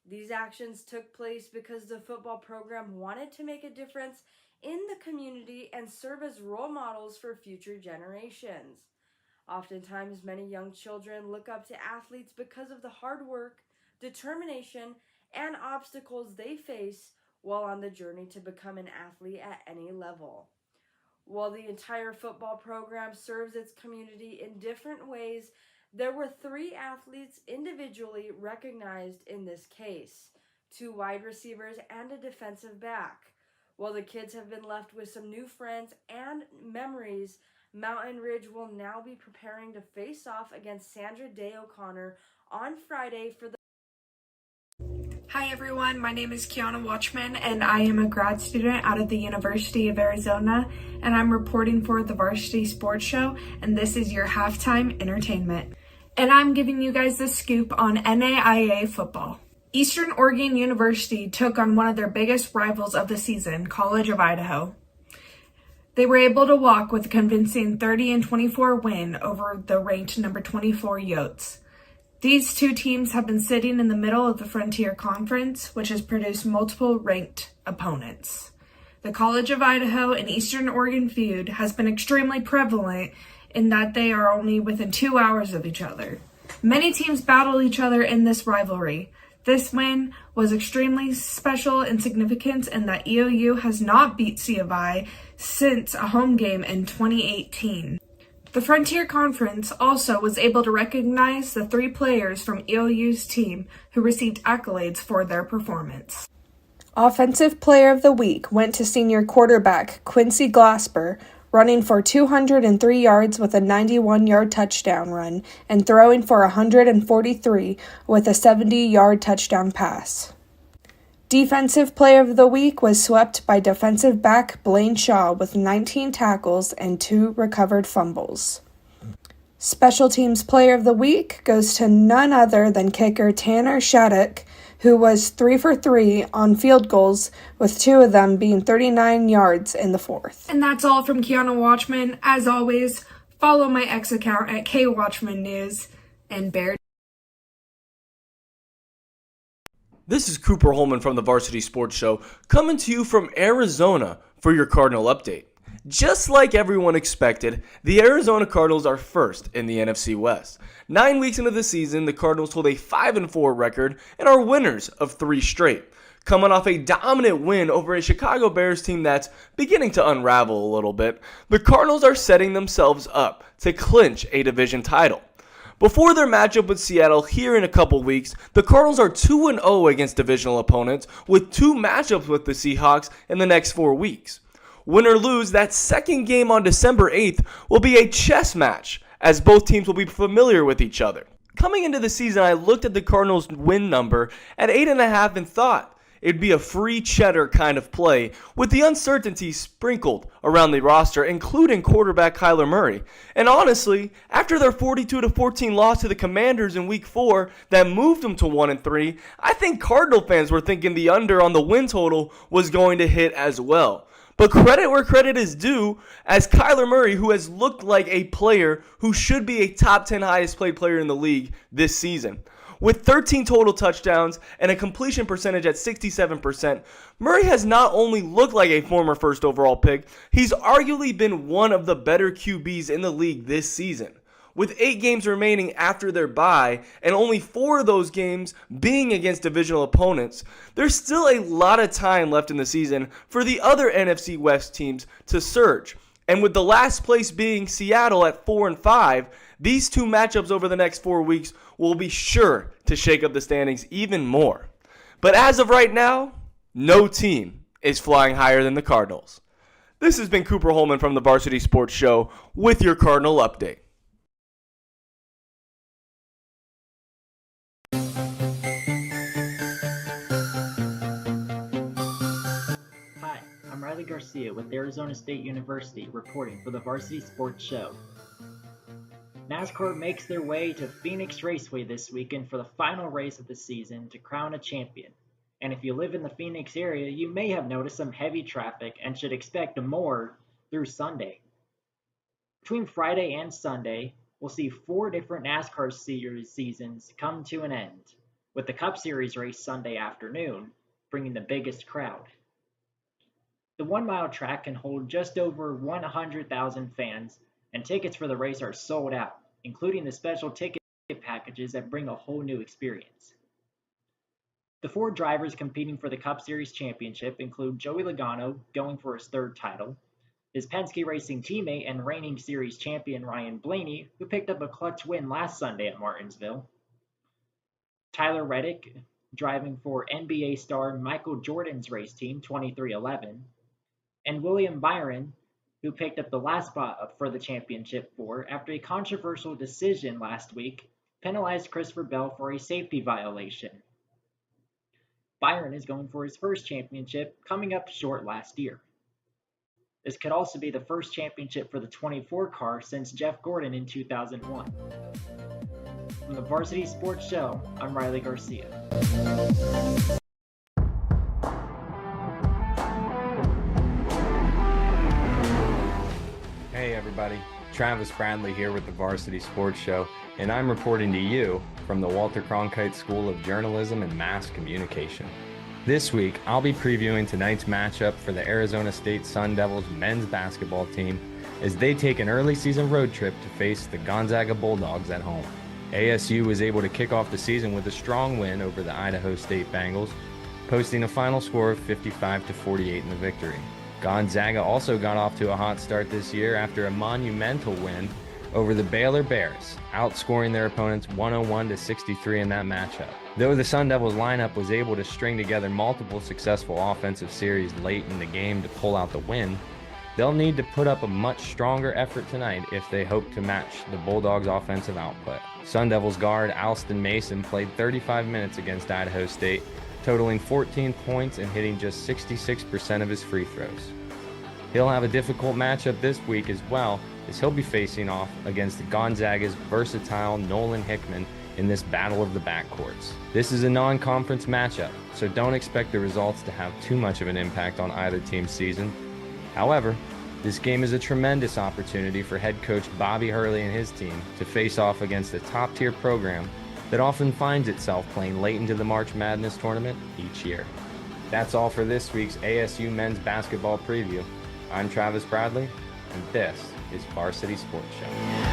These actions took place because the football program wanted to make a difference in the community and serve as role models for future generations. Oftentimes, many young children look up to athletes because of the hard work, determination, and obstacles they face while on the journey to become an athlete at any level. While the entire football program serves its community in different ways, there were 3 athletes individually recognized in this case, 2 wide receivers and a defensive back. While the kids have been left with some new friends and memories, Mountain Ridge will now be preparing to face off against Sandra Day O'Connor on Friday for the Hi everyone, my name is Kiana Watchman and I am a grad student out of the University of Arizona and I'm reporting for the Varsity Sports Show and this is your halftime entertainment. And I'm giving you guys the scoop on NAIA football. Eastern Oregon University took on one of their biggest rivals of the season, College of Idaho. They were able to walk with a convincing 30-24 win over the ranked number 24 Yotes. These 2 teams have been sitting in the middle of the Frontier Conference, which has produced multiple ranked opponents. The College of Idaho and Eastern Oregon feud has been extremely prevalent in that they are only within 2 hours of each other. Many teams battle each other in this rivalry. This win was extremely special and significant in that EOU has not beat C of I since a home game in 2018. The Frontier Conference also was able to recognize the 3 players from EOU's team who received accolades for their performance. Offensive Player of the Week went to senior quarterback Quincy Glasper, running for 203 yards with a 91-yard touchdown run and throwing for 143 with a 70-yard touchdown pass. Defensive Player of the Week was swept by defensive back Blaine Shaw with 19 tackles and 2 recovered fumbles. Special Teams Player of the Week goes to none other than kicker Tanner Shattuck, who was 3 for 3 on field goals, with 2 of them being 39 yards in the fourth. And that's all from Kiana Watchman. As always, follow my X account at KWatchmanNews and Bear. This is Cooper Holman from the Varsity Sports Show, coming to you from Arizona for your Cardinal update. Just like everyone expected, the Arizona Cardinals are first in the NFC West. 9 weeks into the season, the Cardinals hold a 5-4 record and are winners of 3 straight, coming off a dominant win over a Chicago Bears team that's beginning to unravel a little bit. The Cardinals are setting themselves up to clinch a division title. Before their matchup with Seattle here in a couple weeks, the Cardinals are 2-0 against divisional opponents, with 2 matchups with the Seahawks in the next 4 weeks. Win or lose, that second game on December 8th will be a chess match, as both teams will be familiar with each other. Coming into the season, I looked at the Cardinals' win number at 8.5 and thought it'd be a free cheddar kind of play, with the uncertainty sprinkled around the roster, including quarterback Kyler Murray. And honestly, after their 42-14 loss to the Commanders in Week 4 that moved them to 1-3, I think Cardinal fans were thinking the under on the win total was going to hit as well. But credit where credit is due, as Kyler Murray, who has looked like a player who should be a top 10 highest paid player in the league this season. With 13 total touchdowns and a completion percentage at 67%, Murray has not only looked like a former first overall pick, he's arguably been one of the better QBs in the league this season. With 8 games remaining after their bye, and only 4 of those games being against divisional opponents, there's still a lot of time left in the season for the other NFC West teams to surge. And with the last place being Seattle at 4-5, these 2 matchups over the next 4 weeks will be sure to shake up the standings even more. But as of right now, no team is flying higher than the Cardinals. This has been Cooper Holman from the Varsity Sports Show with your Cardinal update. Hi, I'm Riley Garcia with Arizona State University reporting for the Varsity Sports Show. NASCAR makes their way to Phoenix Raceway this weekend for the final race of the season to crown a champion. And if you live in the Phoenix area, you may have noticed some heavy traffic and should expect more through Sunday. Between Friday and Sunday, we'll see 4 different NASCAR series seasons come to an end, with the Cup Series race Sunday afternoon bringing the biggest crowd. The 1-mile track can hold just over 100,000 fans, and tickets for the race are sold out, including the special ticket packages that bring a whole new experience. The 4 drivers competing for the Cup Series championship include Joey Logano, going for his 3rd title, his Penske Racing teammate and reigning series champion Ryan Blaney, who picked up a clutch win last Sunday at Martinsville, Tyler Reddick, driving for NBA star Michael Jordan's race team 2311, and William Byron, who picked up the last spot for the championship after a controversial decision last week penalized Christopher Bell for a safety violation. Byron is going for his first championship, coming up short last year. This could also be the first championship for the 24 car since Jeff Gordon in 2001. From the Varsity Sports Show, I'm Riley Garcia. Hey everybody, Travis Bradley here with the Varsity Sports Show, and I'm reporting to you from the Walter Cronkite School of Journalism and Mass Communication. This week, I'll be previewing tonight's matchup for the Arizona State Sun Devils men's basketball team as they take an early season road trip to face the Gonzaga Bulldogs at home. ASU was able to kick off the season with a strong win over the Idaho State Bengals, posting a final score of 55-48 in the victory. Gonzaga also got off to a hot start this year after a monumental win over the Baylor Bears, outscoring their opponents 101-63 in that matchup. Though the Sun Devils lineup was able to string together multiple successful offensive series late in the game to pull out the win, they'll need to put up a much stronger effort tonight if they hope to match the Bulldogs' offensive output. Sun Devils guard Alston Mason played 35 minutes against Idaho State, totaling 14 points and hitting just 66% of his free throws. He'll have a difficult matchup this week as well, as he'll be facing off against Gonzaga's versatile Nolan Hickman in this battle of the backcourts. This is a non-conference matchup, so don't expect the results to have too much of an impact on either team's season. However, this game is a tremendous opportunity for head coach Bobby Hurley and his team to face off against a top-tier program that often finds itself playing late into the March Madness tournament each year. That's all for this week's ASU men's basketball preview. I'm Travis Bradley, and this is Varsity Sports Show.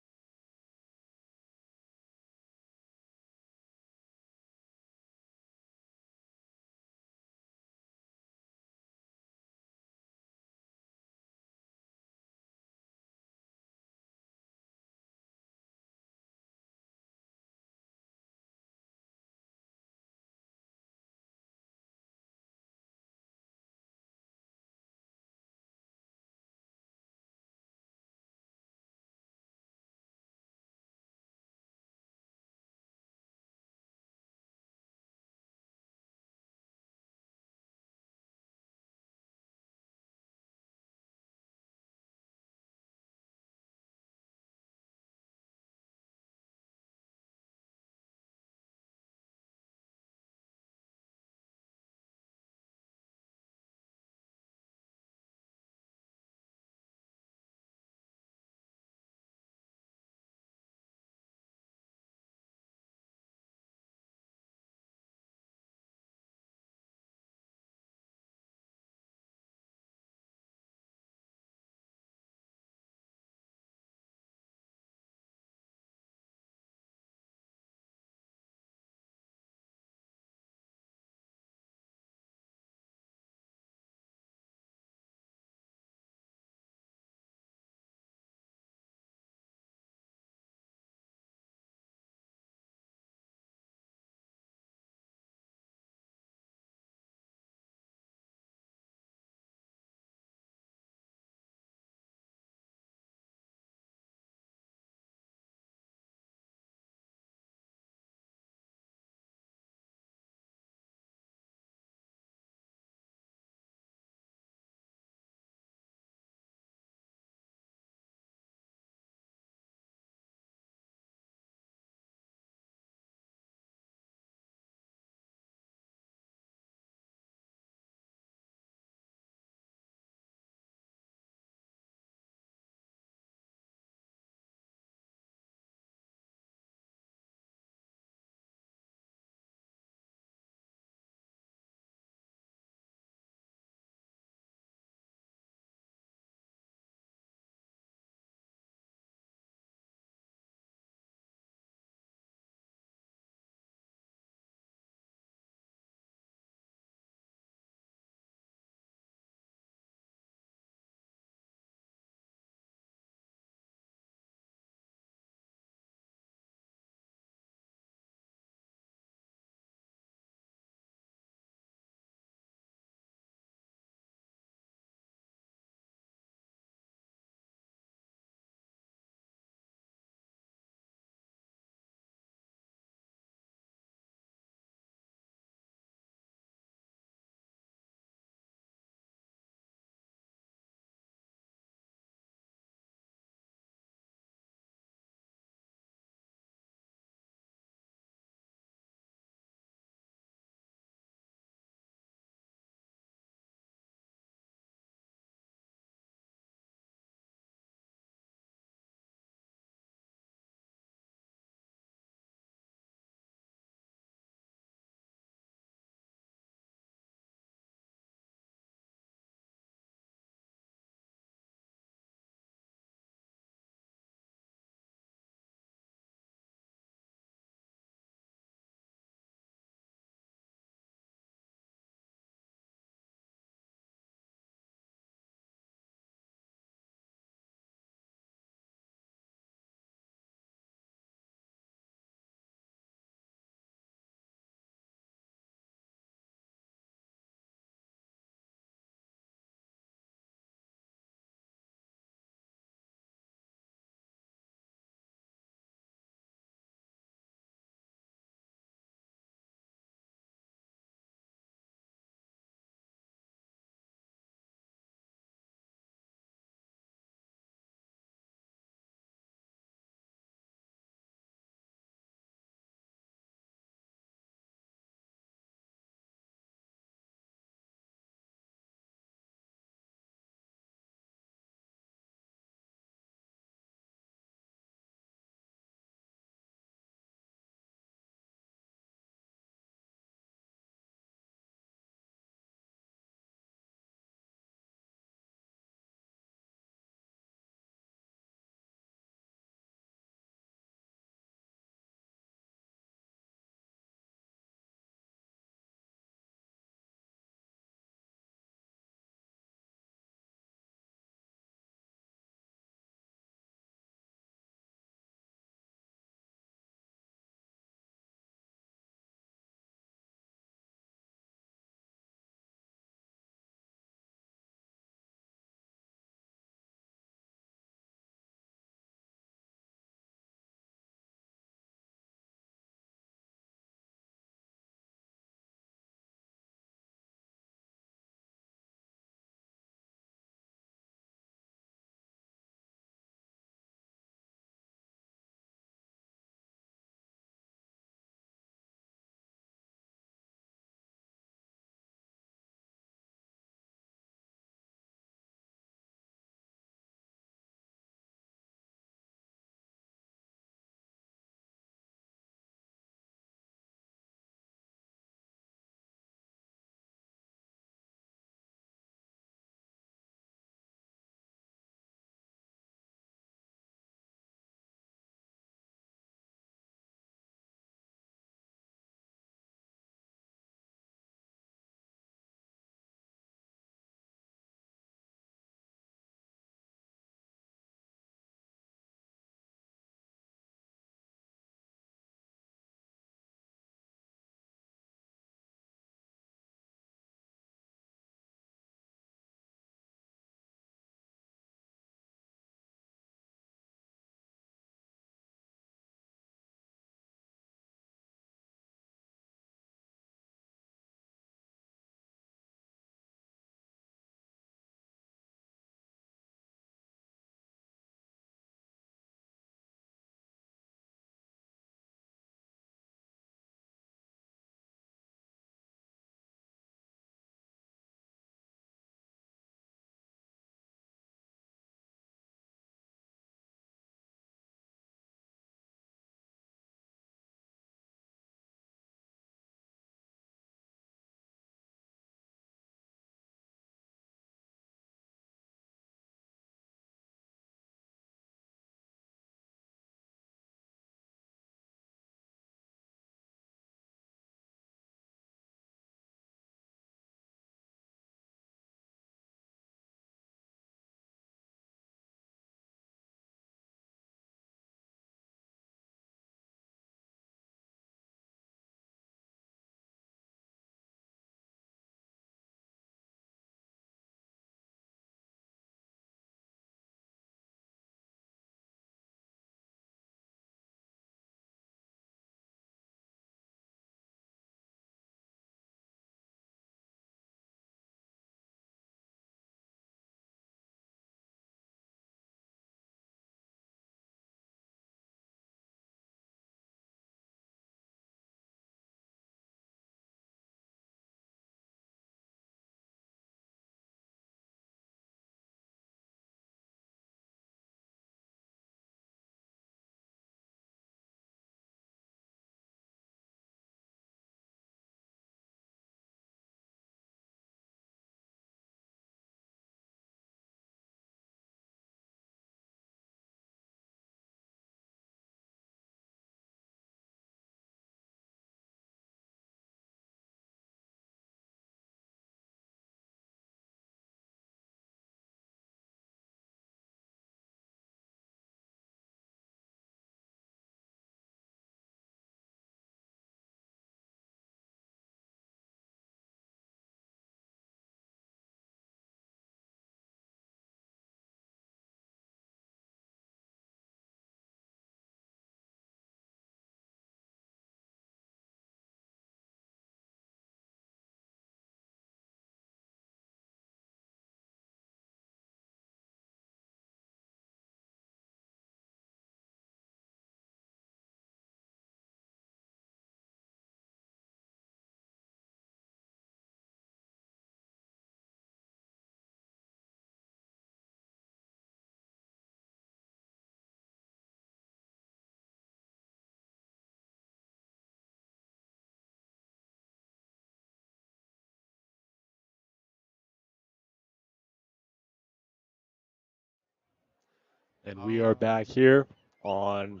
And we are back here on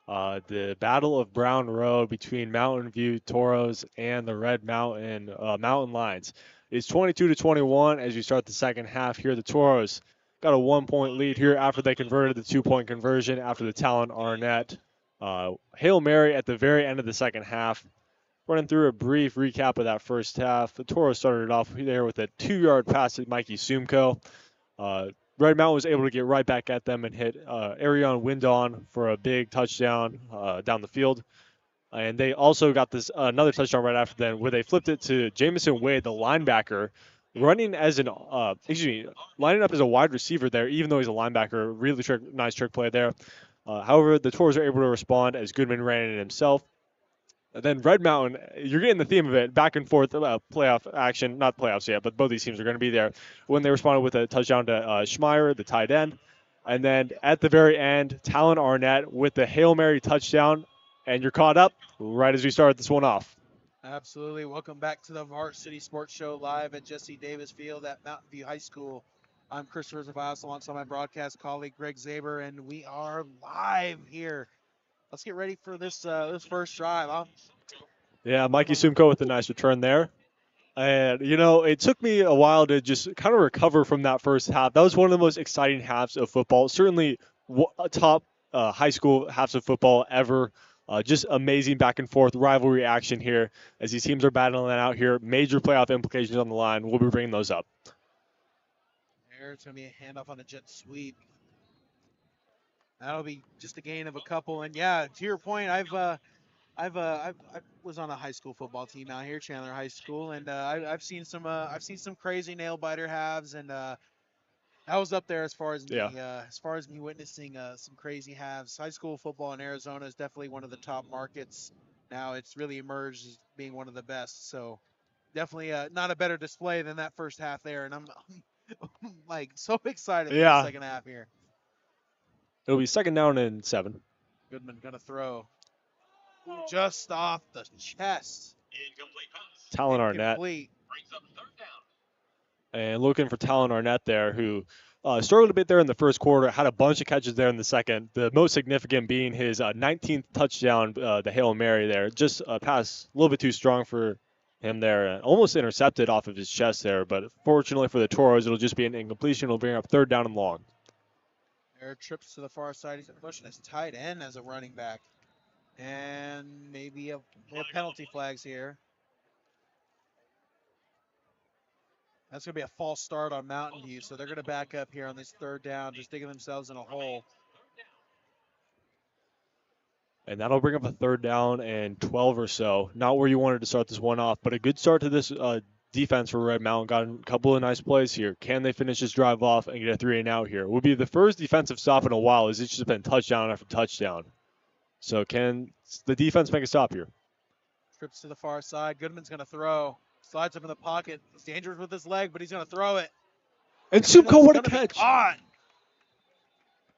the Battle of Brown Road between Mountain View Toros and the Red Mountain Lions. It's 22-21 as we start the second half here. The Toros got a 1-point lead here after they converted the 2-point conversion after the Talon Arnett Hail Mary at the very end of the second half. Running through a brief recap of that first half, the Toros started off there with a 2-yard pass to Mikey Sumko. Red Mountain was able to get right back at them and hit Arion Windon for a big touchdown down the field. And they also got this another touchdown right after then where they flipped it to Jamison Wade, the linebacker, running as lining up as a wide receiver there, even though he's a linebacker. Really nice trick play there. However, the Toros are able to respond as Goodman ran in himself. And then Red Mountain, you're getting the theme of it, back and forth playoff action. Not playoffs yet, but both these teams are going to be there when they responded with a touchdown to Schmeier, the tight end. And then at the very end, Talon Arnett with the Hail Mary touchdown. And you're caught up right as we start this one off. Absolutely. Welcome back to the Varsity Sports Show live at Jesse Davis Field at Mountain View High School. I'm Christopher Zavas alongside my broadcast colleague Greg Zaber, and we are live here. Let's get ready for this first drive. Yeah, Mikey Sumko with a nice return there. And, it took me a while to just kind of recover from that first half. That was one of the most exciting halves of football. Certainly top high school halves of football ever. Just amazing back and forth rivalry action here as these teams are battling it out here. Major playoff implications on the line. We'll be bringing those up. There's going to be a handoff on a jet sweep. That'll be just a gain of a couple. And yeah, to your point, I was on a high school football team out here, Chandler High School, and I've seen some crazy nail biter halves, and that was up there as far as me witnessing some crazy halves. High school football in Arizona is definitely one of the top markets. Now it's really emerged as being one of the best. So definitely not a better display than that first half there, and I'm like so excited for the second half here. It'll be second down and 7. Goodman gonna throw. Just off the chest. Talon Arnett. And looking for Talon Arnett there, who struggled a bit there in the first quarter, had a bunch of catches there in the second. The most significant being his 19th touchdown, the Hail Mary there. Just a pass a little bit too strong for him there. Almost intercepted off of his chest there, but fortunately for the Toros, it'll just be an incompletion. It'll bring up third down and long. Air trips to the far side. He's pushing his tight end as a running back. And maybe a penalty flags here. That's going to be a false start on Mountain View, so they're going to back up here on this third down, just digging themselves in a hole. And that'll bring up a third down and 12 or so. Not where you wanted to start this one off, but a good start to this defense for Red Mountain. Got a couple of nice plays here. Can they finish this drive off and get a 3-and-out here? It will be the first defensive stop in a while, as it's just been touchdown after touchdown. So can the defense make a stop here? Trips to the far side. Goodman's going to throw. Slides up in the pocket. He's dangerous with his leg, but he's going to throw it. And Sumko, what a catch.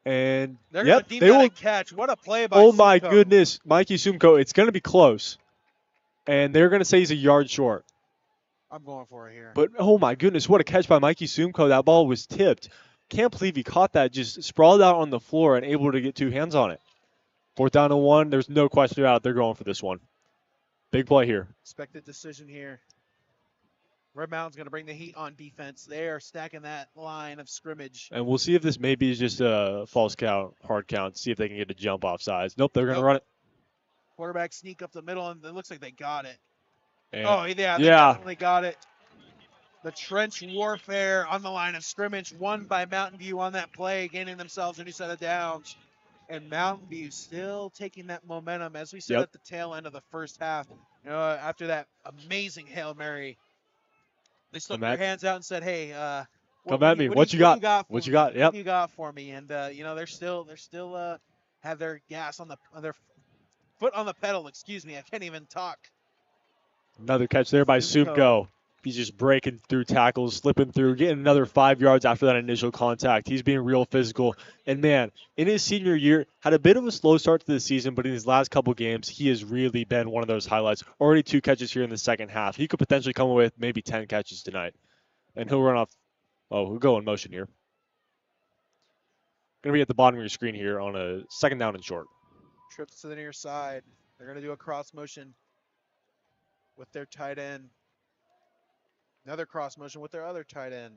And they're going to deem that a catch. What a play by Sumko. Oh, my goodness. Mikey Sumko, it's going to be close. And they're going to say he's a yard short. I'm going for it here. But, oh, my goodness, what a catch by Mikey Sumko. That ball was tipped. Can't believe he caught that, just sprawled out on the floor and able to get 2 hands on it. 4th down and 1. There's no question about it. They're going for this one. Big play here. Expected decision here. Red Mountain's going to bring the heat on defense. They are stacking that line of scrimmage. And we'll see if this maybe is just a false count, hard count, see if they can get a jump off sides. Nope, they're going to run it. Quarterback sneak up the middle, and it looks like they got it. And they definitely got it. The trench warfare on the line of scrimmage, won by Mountain View on that play, gaining themselves a new set of downs. And Mountain View still taking that momentum, as we said at the tail end of the first half. After that amazing Hail Mary, they stuck their hands out and said, "Hey, come at me. What you got? What you got for me?" And they're still have their their foot on the pedal. Excuse me, I can't even talk. Another catch there by Sumko. He's just breaking through tackles, slipping through, getting another 5 yards after that initial contact. He's being real physical. And, man, in his senior year, had a bit of a slow start to the season, but in his last couple games, he has really been one of those highlights. Already 2 catches here in the second half. He could potentially come away with maybe 10 catches tonight. And he'll run off. Oh, he'll go in motion here. Going to be at the bottom of your screen here on a second down and short. Trips to the near side. They're going to do a cross motion with their tight end. Another cross motion with their other tight end.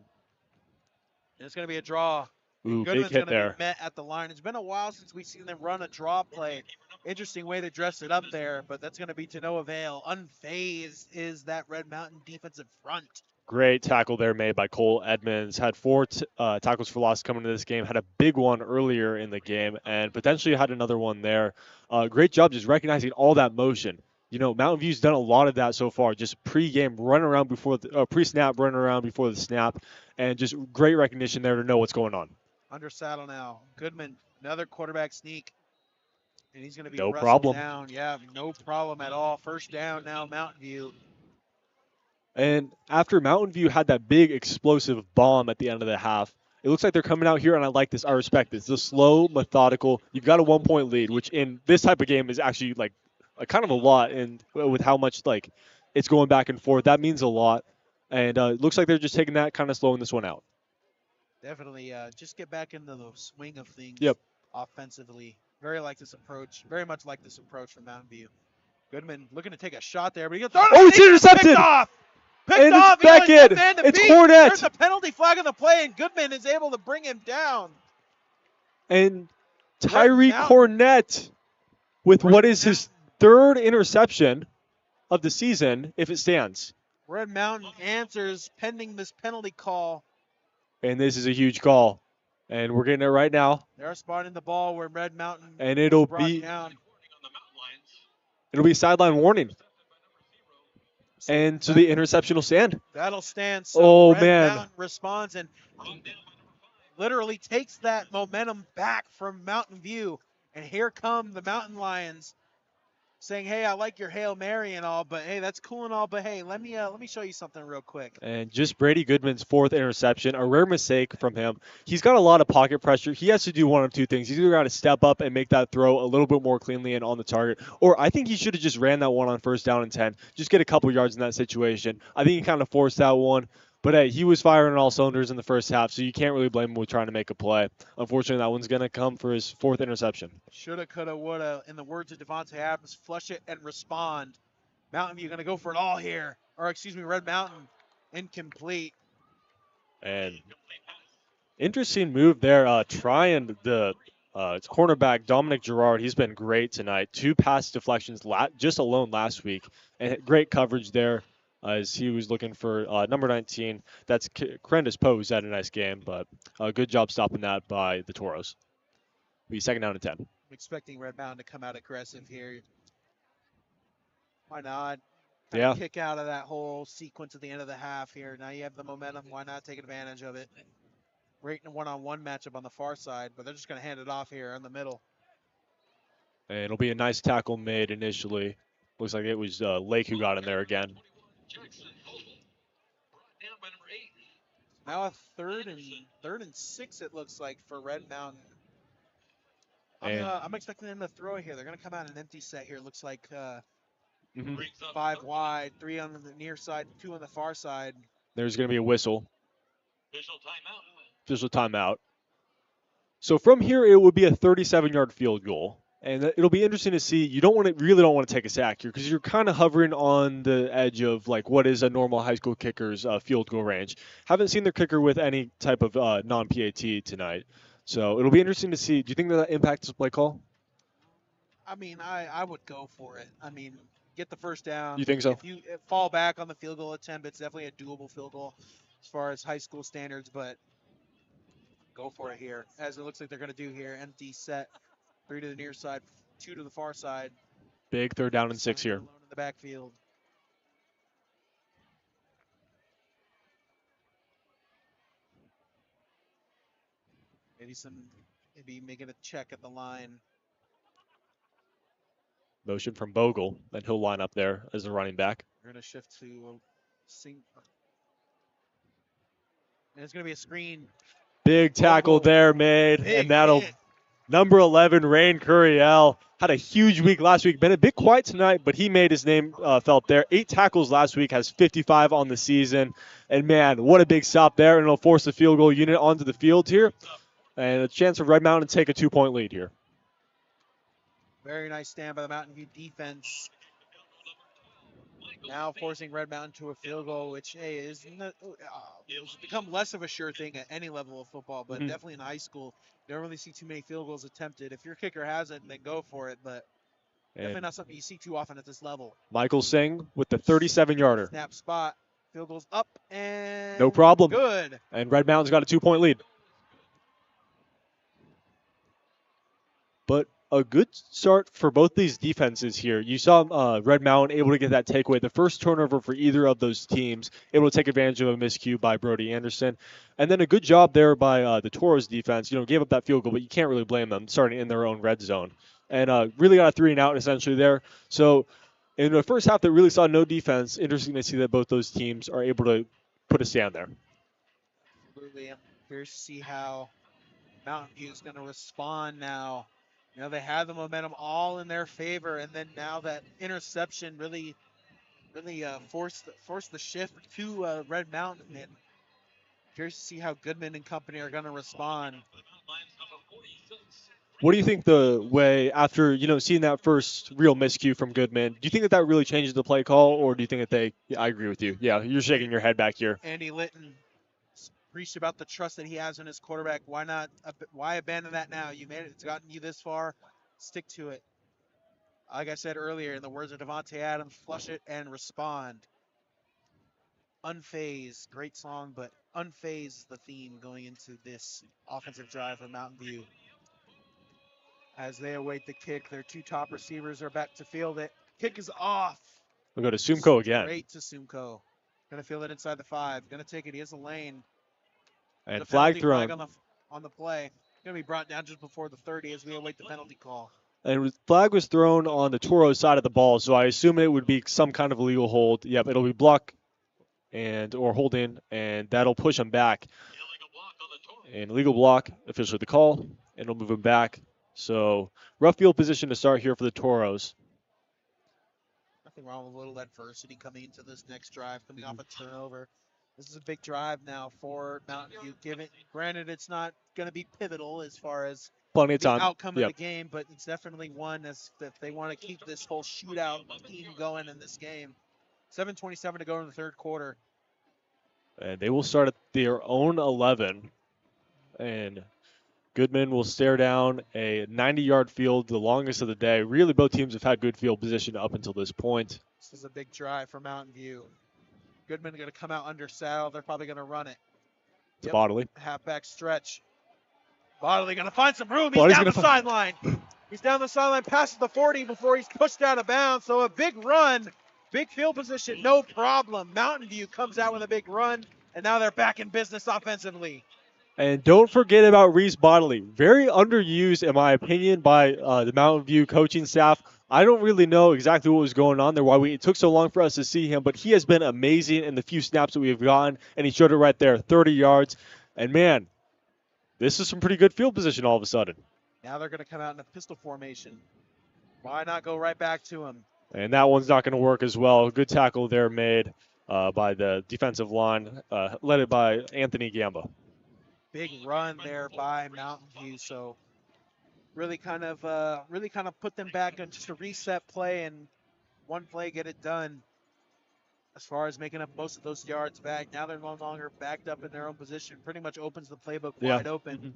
And it's going to be a draw. Ooh, And big Goodman's hit going to there. be met at the line. It's been a while since we've seen them run a draw play. Interesting way to dress it up there, but that's going to be to no avail. Unfazed is that Red Mountain defensive front. Great tackle there made by Cole Edmonds. Had 4 tackles for loss coming into this game. Had a big one earlier in the game and potentially had another one there. Great job just recognizing all that motion. You know, Mountain View's done a lot of that so far. Just pre-game, running around before the pre-snap, running around before the snap, and just great recognition there to know what's going on. Under saddle now. Goodman, another quarterback sneak. And he's going to be No wrestled problem. down. Yeah, no problem at all. First down now, Mountain View. And after Mountain View had that big explosive bomb at the end of the half, it looks like they're coming out here, and I like this. I respect this. The slow, methodical. You've got a 1-point lead, which in this type of game is actually like kind of a lot, and with how much like it's going back and forth, that means a lot. And it looks like they're just taking that kind of slowing this one out. Definitely just get back into the swing of things offensively. Very much like this approach from Mountain View. Goodman looking to take a shot there, but he gets it's intercepted! Picked off! And it's Beckett! It's Cornett! There's a penalty flag on the play, and Goodman is able to bring him down. And Tyree Cornett with what is his 3rd interception of the season, if it stands. Red Mountain answers pending this penalty call. And this is a huge call. And we're getting it right now. They're spotting the ball where Red Mountain and it'll be sideline warning. And so the interception will stand. That'll stand. So Red Mountain responds and literally takes that momentum back from Mountain View. And here come the Mountain Lions saying, hey, I like your Hail Mary and all, but hey, that's cool and all, but hey, let me show you something real quick. And just Brady Goodman's 4th interception, a rare mistake from him. He's got a lot of pocket pressure. He has to do one of 2 things. He's either got to step up and make that throw a little bit more cleanly and on the target, or I think he should have just ran that one on 1st down and 10. Just get a couple yards in that situation. I think he kind of forced that one. But hey, he was firing on all cylinders in the first half, so you can't really blame him with trying to make a play. Unfortunately, that one's going to come for his 4th interception. Shoulda, coulda, woulda. In the words of Devontae Adams, flush it and respond. Mountain View going to go for it all here. Or, excuse me, Red Mountain. Incomplete. And interesting move there. Trying the cornerback, Dominic Gerard. He's been great tonight. 2 pass deflections just alone last week. And great coverage there. As he was looking for number 19. That's Crendus Pose had a nice game, but good job stopping that by the Toros. Be 2nd down and 10. I'm expecting Red Mountain to come out aggressive here. Why not? Kick out of that whole sequence at the end of the half here. Now you have the momentum. Why not take advantage of it? Great in a one-on-one matchup on the far side, but they're just going to hand it off here in the middle. And it'll be a nice tackle made initially. Looks like it was Lake who got in there again. Now a third and 6 it looks like for Red Mountain. I'm expecting them to throw here. They're going to come out an empty set here. Looks like 5 wide, 3 on the near side, 2 on the far side. There's going to be a whistle. Official timeout. So from here, it would be a 37-yard field goal. And it'll be interesting to see. You really don't want to take a sack here because you're kind of hovering on the edge of like what is a normal high school kicker's field goal range. Haven't seen their kicker with any type of non-PAT tonight, so it'll be interesting to see. Do you think that impacts the play call? I mean, I would go for it. I mean, get the first down. You think so? If you fall back on the field goal attempt, it's definitely a doable field goal as far as high school standards, but go for it here, as it looks like they're going to do here. Empty set. 3 to the near side, 2 to the far side. Big 3rd down and 6 here. Alone in the backfield. Maybe making a check at the line. Motion from Bogle, then he'll line up there as the running back. We're going to shift to and it's going to be a screen. Big tackle there made, and that'll hit. Number 11, Rain Curiel, had a huge week last week. Been a bit quiet tonight, but he made his name felt there. 8 tackles last week, has 55 on the season. And, man, what a big stop there. And it'll force the field goal unit onto the field here. and a chance for Red Mountain to take a 2-point lead here. Very nice stand by the Mountain View defense. Now forcing Red Mountain to a field goal, which is it's become less of a sure thing at any level of football, but definitely in high school, you don't really see too many field goals attempted. If your kicker has it, then go for it, but definitely not something you see too often at this level. Michael Singh with the 37-yarder. Snap spot. Field goes up and no problem. Good. And Red Mountain's got a 2-point lead. But a good start for both these defenses here. You saw Red Mountain able to get that takeaway. The first turnover for either of those teams, able to take advantage of a miscue by Brody Anderson. And then a good job there by the Toros defense. Gave up that field goal, but you can't really blame them starting in their own red zone. And really got a 3-and-out essentially there. So in the first half that really saw no defense, interesting to see that both those teams are able to put a stand there. Absolutely. I'm curious to see how Mountain View is going to respond now. They had the momentum all in their favor, and then now that interception really forced the shift to Red Mountain. And curious to see how Goodman and company are going to respond. What do you think the way after seeing that first real miscue from Goodman? Do you think that really changes the play call, or do you think that they? Yeah, I agree with you. Yeah, you're shaking your head back here. Andy Litton preached about the trust that he has in his quarterback. Why abandon that now? You made it. It's gotten you this far. Stick to it. Like I said earlier, in the words of Devontae Adams, flush it and respond. Unfazed, great song, but unfazed is the theme going into this offensive drive for Mountain View. As they await the kick, their two top receivers are back to field it. Kick is off. We'll go to Sumko again. Straight to Sumko. Going to field it inside the 5. Going to take it. He has a lane. And the flag thrown. Flag on the play. Going to be brought down just before the 30 as we await the penalty call. And flag was thrown on the Toros side of the ball, so I assume it would be some kind of illegal hold. Yep, it'll be block or hold in, and that'll push him back. And illegal block, officially the call, and it'll move him back. So rough field position to start here for the Toros. Nothing wrong with a little adversity coming into this next drive, coming off a turnover. This is a big drive now for Mountain View. Granted, it's not going to be pivotal as far as plenty of time. The outcome of the game, but it's definitely one if they want to keep this whole shootout team going in this game. 7:27 to go in the third quarter. And they will start at their own 11. And Goodman will stare down a 90-yard field, the longest of the day. Really, both teams have had good field position up until this point. This is a big drive for Mountain View. Goodman going to come out under saddle. They're probably going to run it. To Bodley. Halfback stretch. Bodley going to find some room. He's down the sideline. He's down the sideline, passes the 40 before he's pushed out of bounds. So a big run, big field position, no problem. Mountain View comes out with a big run, and now they're back in business offensively. And don't forget about Reese Bodley. Very underused, in my opinion, by the Mountain View coaching staff. I don't really know exactly what was going on there, why it took so long for us to see him, but he has been amazing in the few snaps that we've gotten, and he showed it right there, 30 yards. And, man, this is some pretty good field position all of a sudden. Now they're going to come out in a pistol formation. Why not go right back to him? And that one's not going to work as well. Good tackle there made by the defensive line, led by Anthony Gamba. Big run there by Mountain View, so really kind of put them back on just a reset play and one play, get it done. As far as making up most of those yards back, now they're no longer backed up in their own position. Pretty much opens the playbook wide open. Mm-hmm.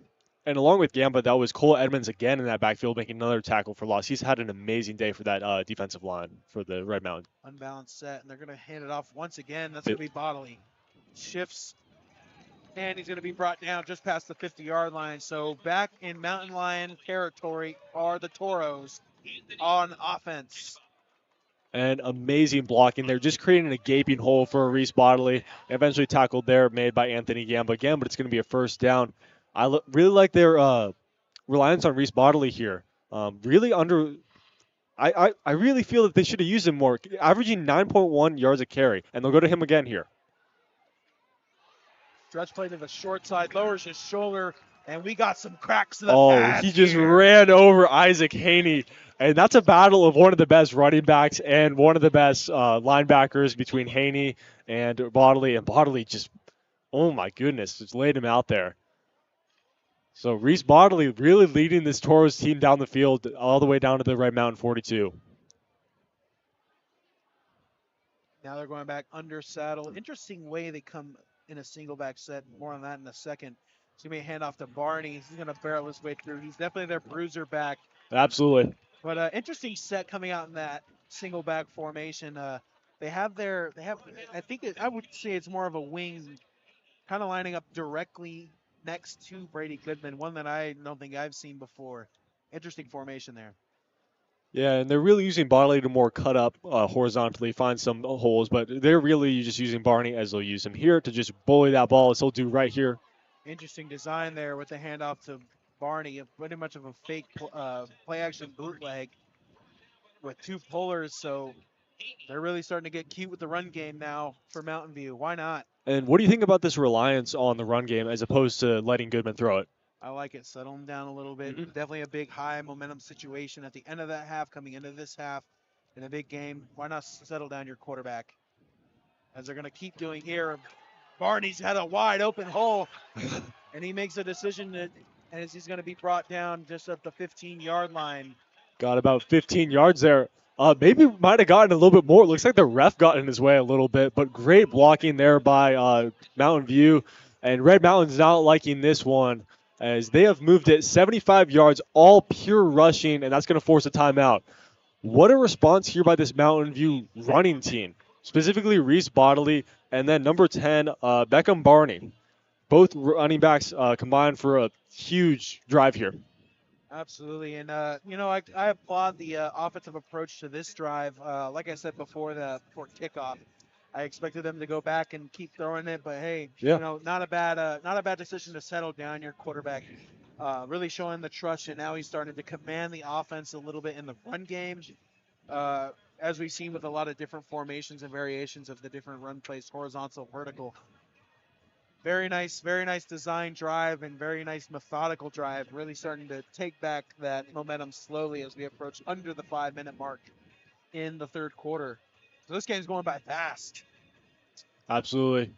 And along with Gamba, that was Cole Edmonds again in that backfield making another tackle for loss. He's had an amazing day for that defensive line for the Red Mountain. Unbalanced set, and they're going to hand it off once again. That's going to be Bodley. Shifts. And he's going to be brought down just past the 50-yard line. So back in Mountain Lion territory are the Toros on offense. And amazing blocking there, just creating a gaping hole for Reese Bodley. Eventually tackled there, made by Anthony Gamba again, but it's going to be a first down. I really like their reliance on Reese Bodley here. I really feel that they should have used him more, averaging 9.1 yards a carry. And they'll go to him again here. Stretch play to the short side, lowers his shoulder, and we got some cracks to the pads. He just ran over Isaac Haney. And that's a battle of one of the best running backs and one of the best linebackers between Haney and Bodley. And Bodley just, oh my goodness, just laid him out there. So Reese Bodley really leading this Toros team down the field all the way down to the Red Mountain 42. Now they're going back under saddle. Interesting way they come in a single back set. More on that in a second. So you may hand off to Barney. He's going to barrel his way through. He's definitely their bruiser back. Absolutely. But interesting set coming out in that single back formation. I think I would say it's more of a wing, kind of lining up directly next to Brady Goodman, one that I don't think I've seen before. Interesting formation there. Yeah, and they're really using Barley to more cut up horizontally, find some holes, but they're really just using Barney as they'll use him here to just bully that ball, as he'll do right here. Interesting design there with the handoff to Barney, pretty much of a fake play action bootleg with two pullers, so they're really starting to get cute with the run game now for Mountain View. Why not? And what do you think about this reliance on the run game as opposed to letting Goodman throw it? I like it. Settle them down a little bit. Definitely a big high momentum situation at the end of that half, coming into this half in a big game. Why not settle down your quarterback? As they're going to keep doing here. Barney's had a wide open hole, and he makes a decision that as he's going to be brought down just at the 15-yard line. Got about 15 yards there. Maybe might have gotten a little bit more. Looks like the ref got in his way a little bit, but great blocking there by Mountain View. And Red Mountain's not liking this one as they have moved it 75 yards, all pure rushing, and that's going to force a timeout. What a response here by this Mountain View running team, specifically Reese Bodley and then number 10, Beckham Barney. Both running backs combined for a huge drive here. Absolutely, and I applaud the offensive approach to this drive. Like I said before kickoff, I expected them to go back and keep throwing it, but hey, not a bad decision to settle down your quarterback. Really showing the trust, and now he's starting to command the offense a little bit in the run game. As we've seen with a lot of different formations and variations of the different run plays, horizontal, vertical. Very nice design drive and very nice methodical drive. Really starting to take back that momentum slowly as we approach under the 5-minute mark in the third quarter. So this game's going by fast. Absolutely.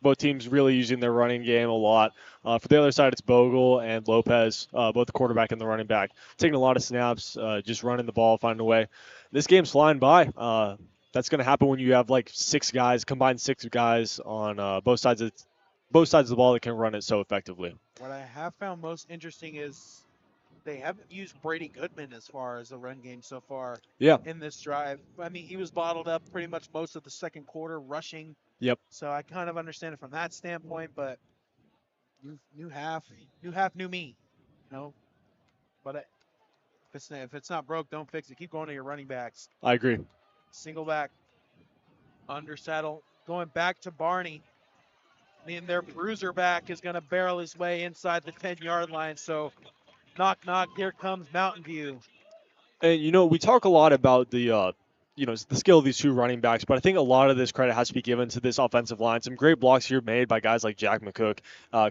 Both teams really using their running game a lot. For the other side, it's Bogle and Lopez, both the quarterback and the running back, taking a lot of snaps, just running the ball, finding a way. This game's flying by. That's going to happen when you have like combined six guys on both sides of the ball that can run it so effectively. What I have found most interesting is they haven't used Brady Goodman as far as the run game so far in this drive. I mean, he was bottled up pretty much most of the second quarter rushing. Yep. So I kind of understand it from that standpoint, but new half, new me, But if it's not broke, don't fix it. Keep going to your running backs. I agree. Single back, under saddle, going back to Barney. And their bruiser back is going to barrel his way inside the 10-yard line. So knock, knock, here comes Mountain View. And, we talk a lot about the skill of these two running backs, but I think a lot of this credit has to be given to this offensive line. Some great blocks here made by guys like Jack McCook,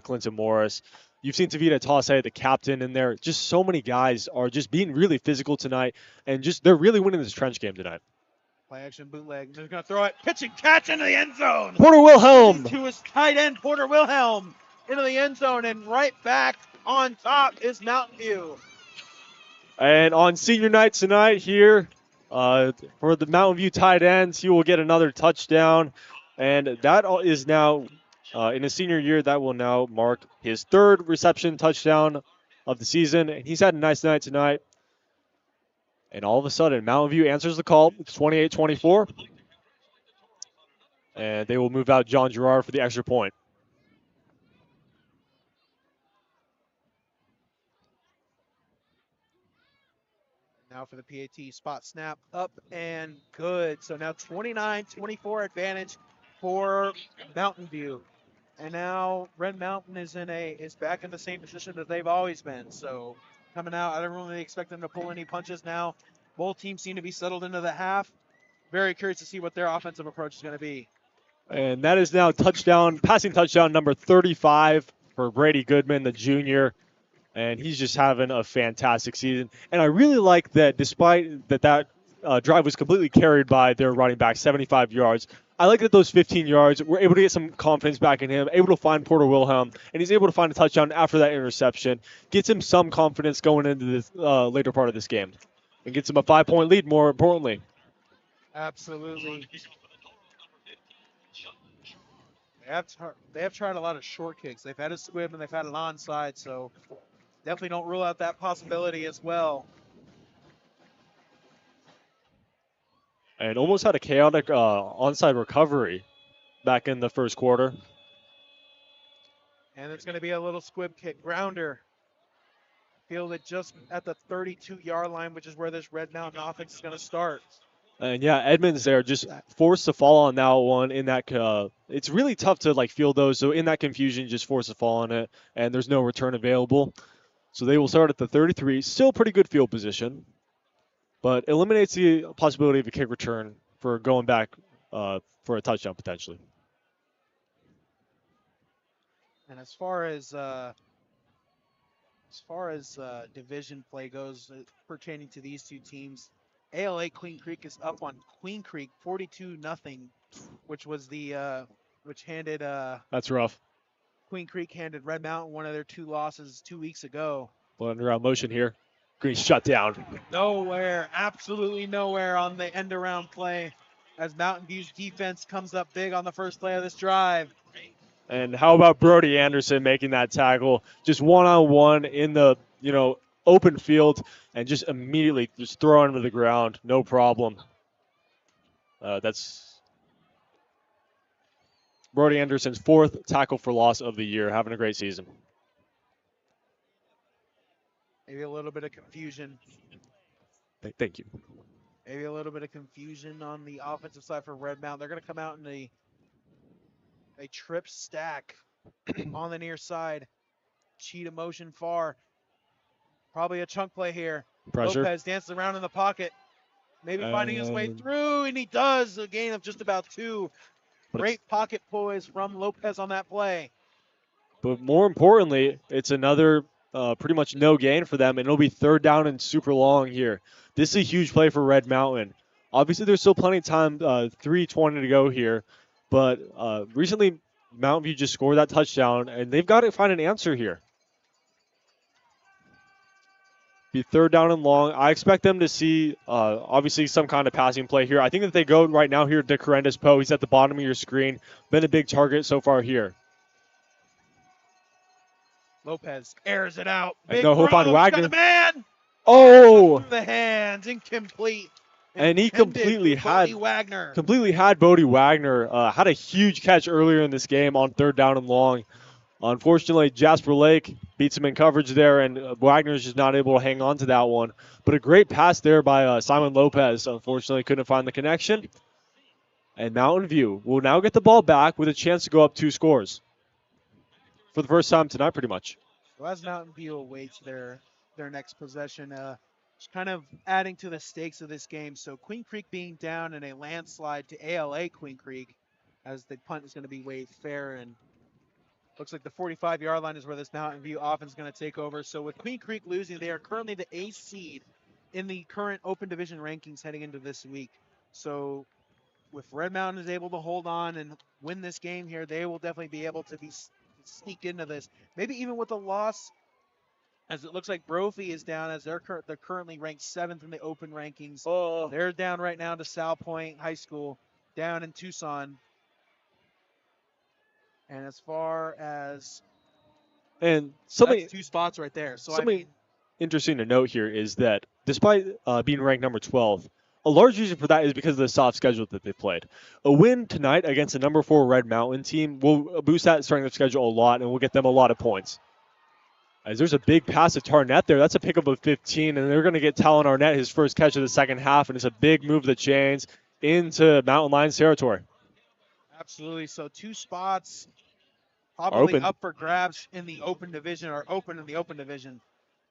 Clinton Morris. You've seen Tavita Tosse, the captain, in there. Just so many guys are just being really physical tonight, and they're really winning this trench game tonight. Play action bootleg. They're going to throw it. Pitch and catch into the end zone. Porter Wilhelm. To his tight end, Porter Wilhelm, into the end zone, and right back on top is Mountain View. And on senior night tonight here, for the Mountain View tight ends, he will get another touchdown. And that is now, in his senior year, that will now mark his third reception touchdown of the season. And he's had a nice night tonight. And all of a sudden, Mountain View answers the call. It's 28-24. And they will move out John Gerard for the extra point. Now for the PAT, spot snap, up and good. So now 29-24 advantage for Mountain View. And now Red Mountain is back in the same position that they've always been. So coming out, I don't really expect them to pull any punches now. Both teams seem to be settled into the half. Very curious to see what their offensive approach is going to be. And that is now passing touchdown number 35 for Brady Goodman, the junior. And he's just having a fantastic season. And I really like that despite that drive was completely carried by their running back, 75 yards, I like that those 15 yards, we're able to get some confidence back in him, able to find Porter Wilhelm, and he's able to find a touchdown after that interception. Gets him some confidence going into this later part of this game. And gets him a 5-point lead, more importantly. Absolutely. They have tried a lot of short kicks. They've had a squib and they've had an onside, so definitely don't rule out that possibility as well. And almost had a chaotic onside recovery back in the first quarter. And it's going to be a little squib kick. Grounder fielded just at the 32-yard line, which is where this Red Mountain offense is going to start. And yeah, Edmonds there just forced to fall on that one. In that, it's really tough to like field those. So in that confusion, just forced to fall on it, and there's no return available. So they will start at the 33. Still pretty good field position, but eliminates the possibility of a kick return for going back for a touchdown potentially. And as far as division play goes pertaining to these two teams, ALA Queen Creek is up on Queen Creek 42-0, which was which handed That's rough. Queen Creek handed Red Mountain one of their 2 losses 2 weeks ago. Well, around motion here. Green shut down. Nowhere, absolutely nowhere on the end around play as Mountain View's defense comes up big on the first play of this drive. And how about Brody Anderson making that tackle? Just one-on-one in the, open field and just immediately just throw him to the ground. No problem. That's Brody Anderson's 4th tackle for loss of the year. Having a great season. Maybe a little bit of confusion. Thank you. Maybe a little bit of confusion on the offensive side for Red Mountain. They're going to come out in a trip stack on the near side. Cheetah motion far. Probably a chunk play here. Pressure. Lopez dances around in the pocket. Maybe finding his way through, and he does. A gain of just about 2. Great pocket poise from Lopez on that play. But more importantly, it's another pretty much no gain for them, and it'll be 3rd down and super long here. This is a huge play for Red Mountain. Obviously, there's still plenty of time, 3:20 to go here. But recently, Mountain View just scored that touchdown, and they've got to find an answer here. Be 3rd down and long. I expect them to see, obviously, some kind of passing play here. I think that they go right now here to Corendus Poe. He's at the bottom of your screen. Been a big target so far here. Lopez airs it out. Big no hope on Wagner. Got the man. Oh! The hands, incomplete. And he completely had Bodie Wagner. Had a huge catch earlier in this game on 3rd down and long. Unfortunately, Jasper Lake beats him in coverage there, and Wagner's just not able to hang on to that one. But a great pass there by Simon Lopez. Unfortunately, couldn't find the connection. And Mountain View will now get the ball back with a chance to go up 2 scores. For the first time tonight, pretty much. So as Mountain View awaits their next possession, just kind of adding to the stakes of this game. So Queen Creek being down in a landslide to ALA Queen Creek, as the punt is going to be weighed fair, and looks like the 45-yard line is where this Mountain View offense is going to take over. So with Queen Creek losing, they are currently the 8th seed in the current Open Division rankings heading into this week. So if Red Mountain is able to hold on and win this game here, they will definitely be able to be sneaked into this. Maybe even with a loss, as it looks like Brophy is down, as they're currently ranked 7th in the Open rankings. Oh. They're down right now to Sal Point High School, down in Tucson. And as far as that's 2 spots right there. So something interesting to note here is that despite being ranked number 12, a large reason for that is because of the soft schedule that they played. A win tonight against the number 4 Red Mountain team will boost that strength of schedule a lot and will get them a lot of points. As there's a big pass to Tarnett there. That's a pickup of 15, and they're going to get Talon Arnett his first catch of the second half, and it's a big move of the chains into Mountain Lions territory. Absolutely. So 2 spots probably up for grabs in the Open Division, or open in the Open Division.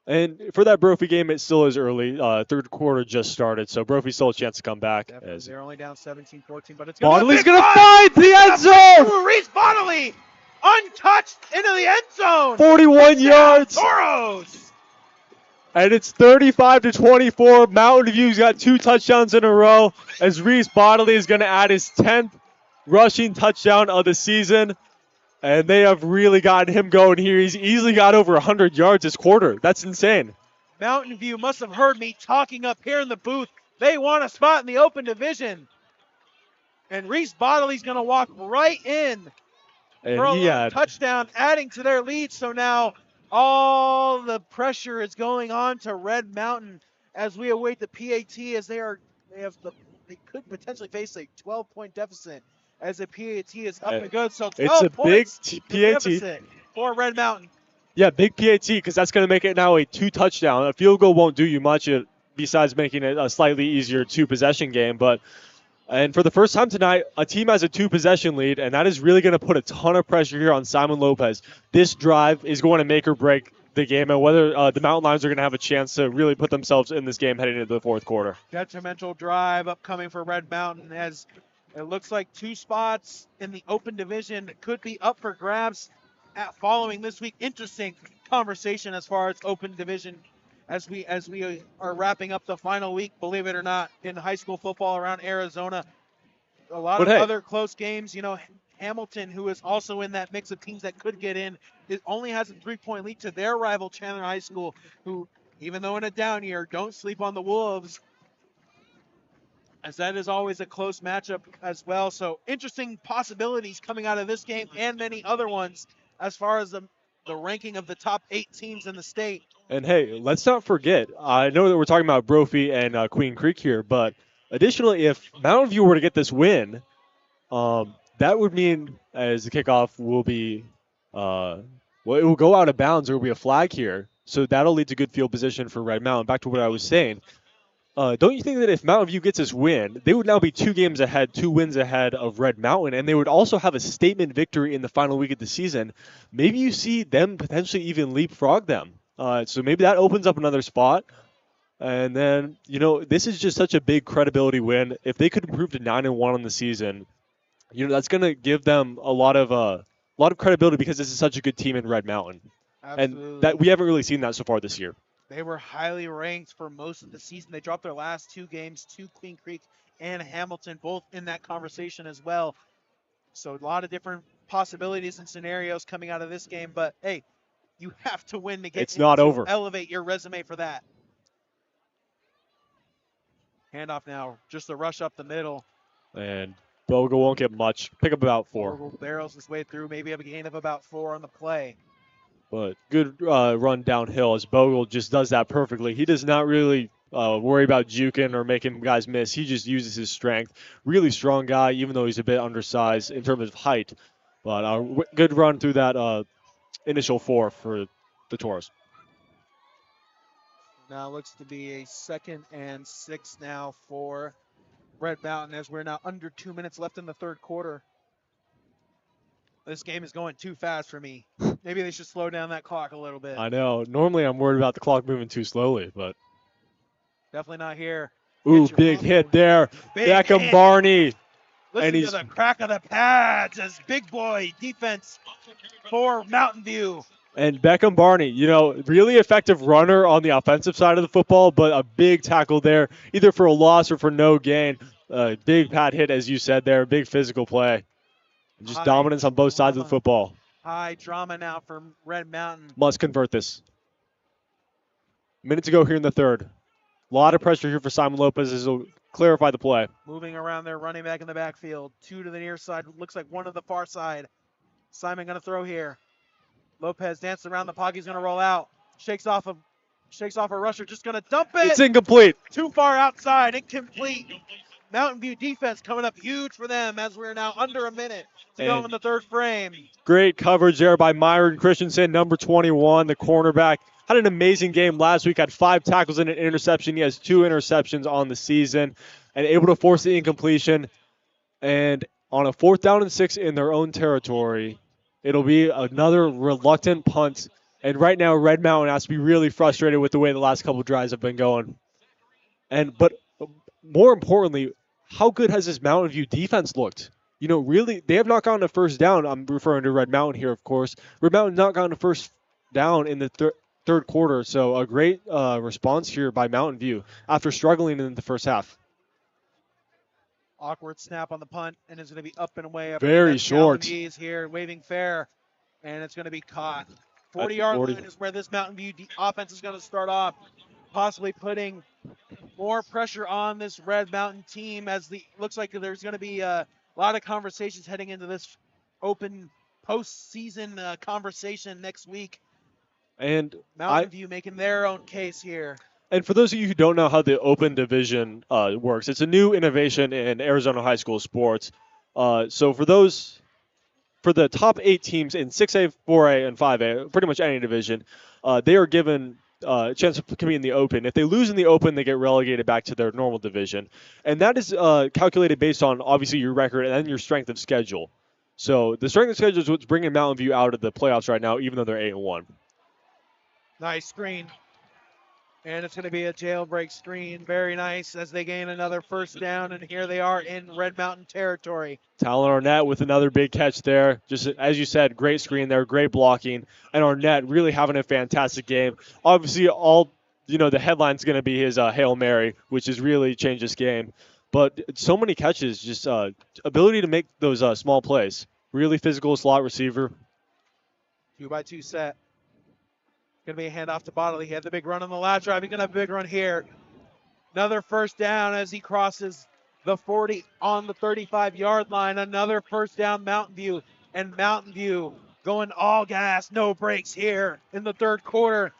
And for that Brophy game, it still is early. 3rd quarter just started, so Brophy still a chance to come back. They're only down 17-14, but it's Bodley's going to find the end zone! Reese Bodley, untouched into the end zone! 41 yards! Toros! And it's 35-24. Mountain View's got 2 touchdowns in a row, as Reese Bodley is going to add his 10th rushing touchdown of the season. And they have really gotten him going here. He's easily got over 100 yards this quarter. That's insane. Mountain View must have heard me talking up here in the booth. They want a spot in the open division. And Reese Bodley's going to walk right in And for a he had touchdown, adding to their lead. So now all the pressure is going on to Red Mountain as we await the PAT, as they could potentially face a 12-point deficit as the PAT is up and good. So 12 it's a big points PAT. deficit for Red Mountain. Yeah, big PAT, because that's going to make it now a 2-touchdown. A field goal won't do you much besides making it a slightly easier 2-possession game. And for the first time tonight, a team has a 2-possession lead, and that is really going to put a ton of pressure here on Simon Lopez. This drive is going to make or break the game, and whether the Mountain Lions are going to have a chance to really put themselves in this game heading into the fourth quarter. Detrimental drive upcoming for Red Mountain, as it looks like 2 spots in the open division could be up for grabs following this week. Interesting conversation as far as open division as we are wrapping up the final week, believe it or not, in high school football around Arizona. A lot of other close games. You know, Hamilton, who is also in that mix of teams that could get in, it only has a 3-point lead to their rival Chandler High School, who, even though in a down year, don't sleep on the Wolves, as that is always a close matchup as well. So interesting possibilities coming out of this game and many other ones as far as the ranking of the top 8 teams in the state. And hey, let's not forget, I know that we're talking about Brophy and Queen Creek here, but additionally, if Mountain View were to get this win, that would mean as the kickoff will be, it will go out of bounds. There will be a flag here. So that'll lead to good field position for Red Mountain. Back to what I was saying. Don't you think that if Mountain View gets this win, they would now be 2 wins ahead of Red Mountain, and they would also have a statement victory in the final week of the season? Maybe you see them potentially even leapfrog them. So maybe that opens up another spot. And then, this is just such a big credibility win. If they could improve to 9-1 on the season, that's going to give them a lot of credibility because this is such a good team in Red Mountain. Absolutely. And that we haven't really seen that so far this year. They were highly ranked for most of the season. They dropped their last 2 games to Queen Creek and Hamilton, both in that conversation as well. So a lot of different possibilities and scenarios coming out of this game. But, hey, you have to win to get it's not over. Elevate your resume for that. Handoff now, just a rush up the middle. And Bogle won't get much. Pick up about 4. Bogle barrels his way through, maybe have a gain of about 4 on the play. But good run downhill as Bogle just does that perfectly. He does not really worry about juking or making guys miss. He just uses his strength. Really strong guy, even though he's a bit undersized in terms of height. But good run through that initial 4 for the Toros. Now looks to be a 2nd and 6 now for Red Mountain, as we're now under 2 minutes left in the third quarter. This game is going too fast for me. Maybe they should slow down that clock a little bit. I know. Normally I'm worried about the clock moving too slowly, but definitely not here. Ooh, big hit there. Beckham Barney. Listen to the crack of the pads as big boy defense for Mountain View. And Beckham Barney, really effective runner on the offensive side of the football, but a big tackle there, either for a loss or for no gain. Big pad hit, as you said there, big physical play. Just dominance on both sides of the football. High drama now from Red Mountain. Must convert this. Minute to go here in the third. A lot of pressure here for Simon Lopez as he'll clarify the play. Moving around there, running back in the backfield. 2 to the near side. Looks like 1 to the far side. Simon going to throw here. Lopez dancing around the pocket. He's going to roll out. Shakes off a rusher. Just going to dump it. It's incomplete. Too far outside. Incomplete. Mountain View defense coming up huge for them as we're now under a minute to go in the third frame. Great coverage there by Myron Christensen, number 21, the cornerback. Had an amazing game last week, had 5 tackles and an interception. He has 2 interceptions on the season and able to force the incompletion. And on a 4th down and 6 in their own territory, it'll be another reluctant punt. And right now, Red Mountain has to be really frustrated with the way the last couple of drives have been going. But more importantly, how good has this Mountain View defense looked? Really, they have not gotten a first down. I'm referring to Red Mountain here, of course. Red Mountain not gotten a first down in the third quarter, so a great response here by Mountain View after struggling in the first half. Awkward snap on the punt, and it's going to be up and away. Very short. Mountain View is here, waving fair, and it's going to be caught. 40-yard 40. line is where this Mountain View offense is going to start off, possibly putting more pressure on this Red Mountain team, as looks like there's going to be a lot of conversations heading into this open postseason conversation next week. And Mountain View making their own case here. And for those of you who don't know how the Open Division works, it's a new innovation in Arizona high school sports. So for the top 8 teams in 6A, 4A, and 5A, pretty much any division, they are given a chance to compete in the Open. If they lose in the Open, they get relegated back to their normal division. And that is calculated based on, obviously, your record and then your strength of schedule. So the strength of schedule is what's bringing Mountain View out of the playoffs right now, even though they're 8-1. Nice screen. And it's going to be a jailbreak screen. Very nice as they gain another first down. And here they are in Red Mountain territory. Talon Arnett with another big catch there. Just as you said, great screen there, great blocking. And Arnett really having a fantastic game. Obviously, the headline's going to be his Hail Mary, which has really changed this game. But so many catches, just ability to make those small plays. Really physical slot receiver. 2-by-2 set. Going to be a handoff to Bodley. He had the big run on the last drive. He's going to have a big run here. Another first down as he crosses the 40 on the 35-yard line. Another first down, Mountain View. And Mountain View going all gas, no brakes here in the third quarter.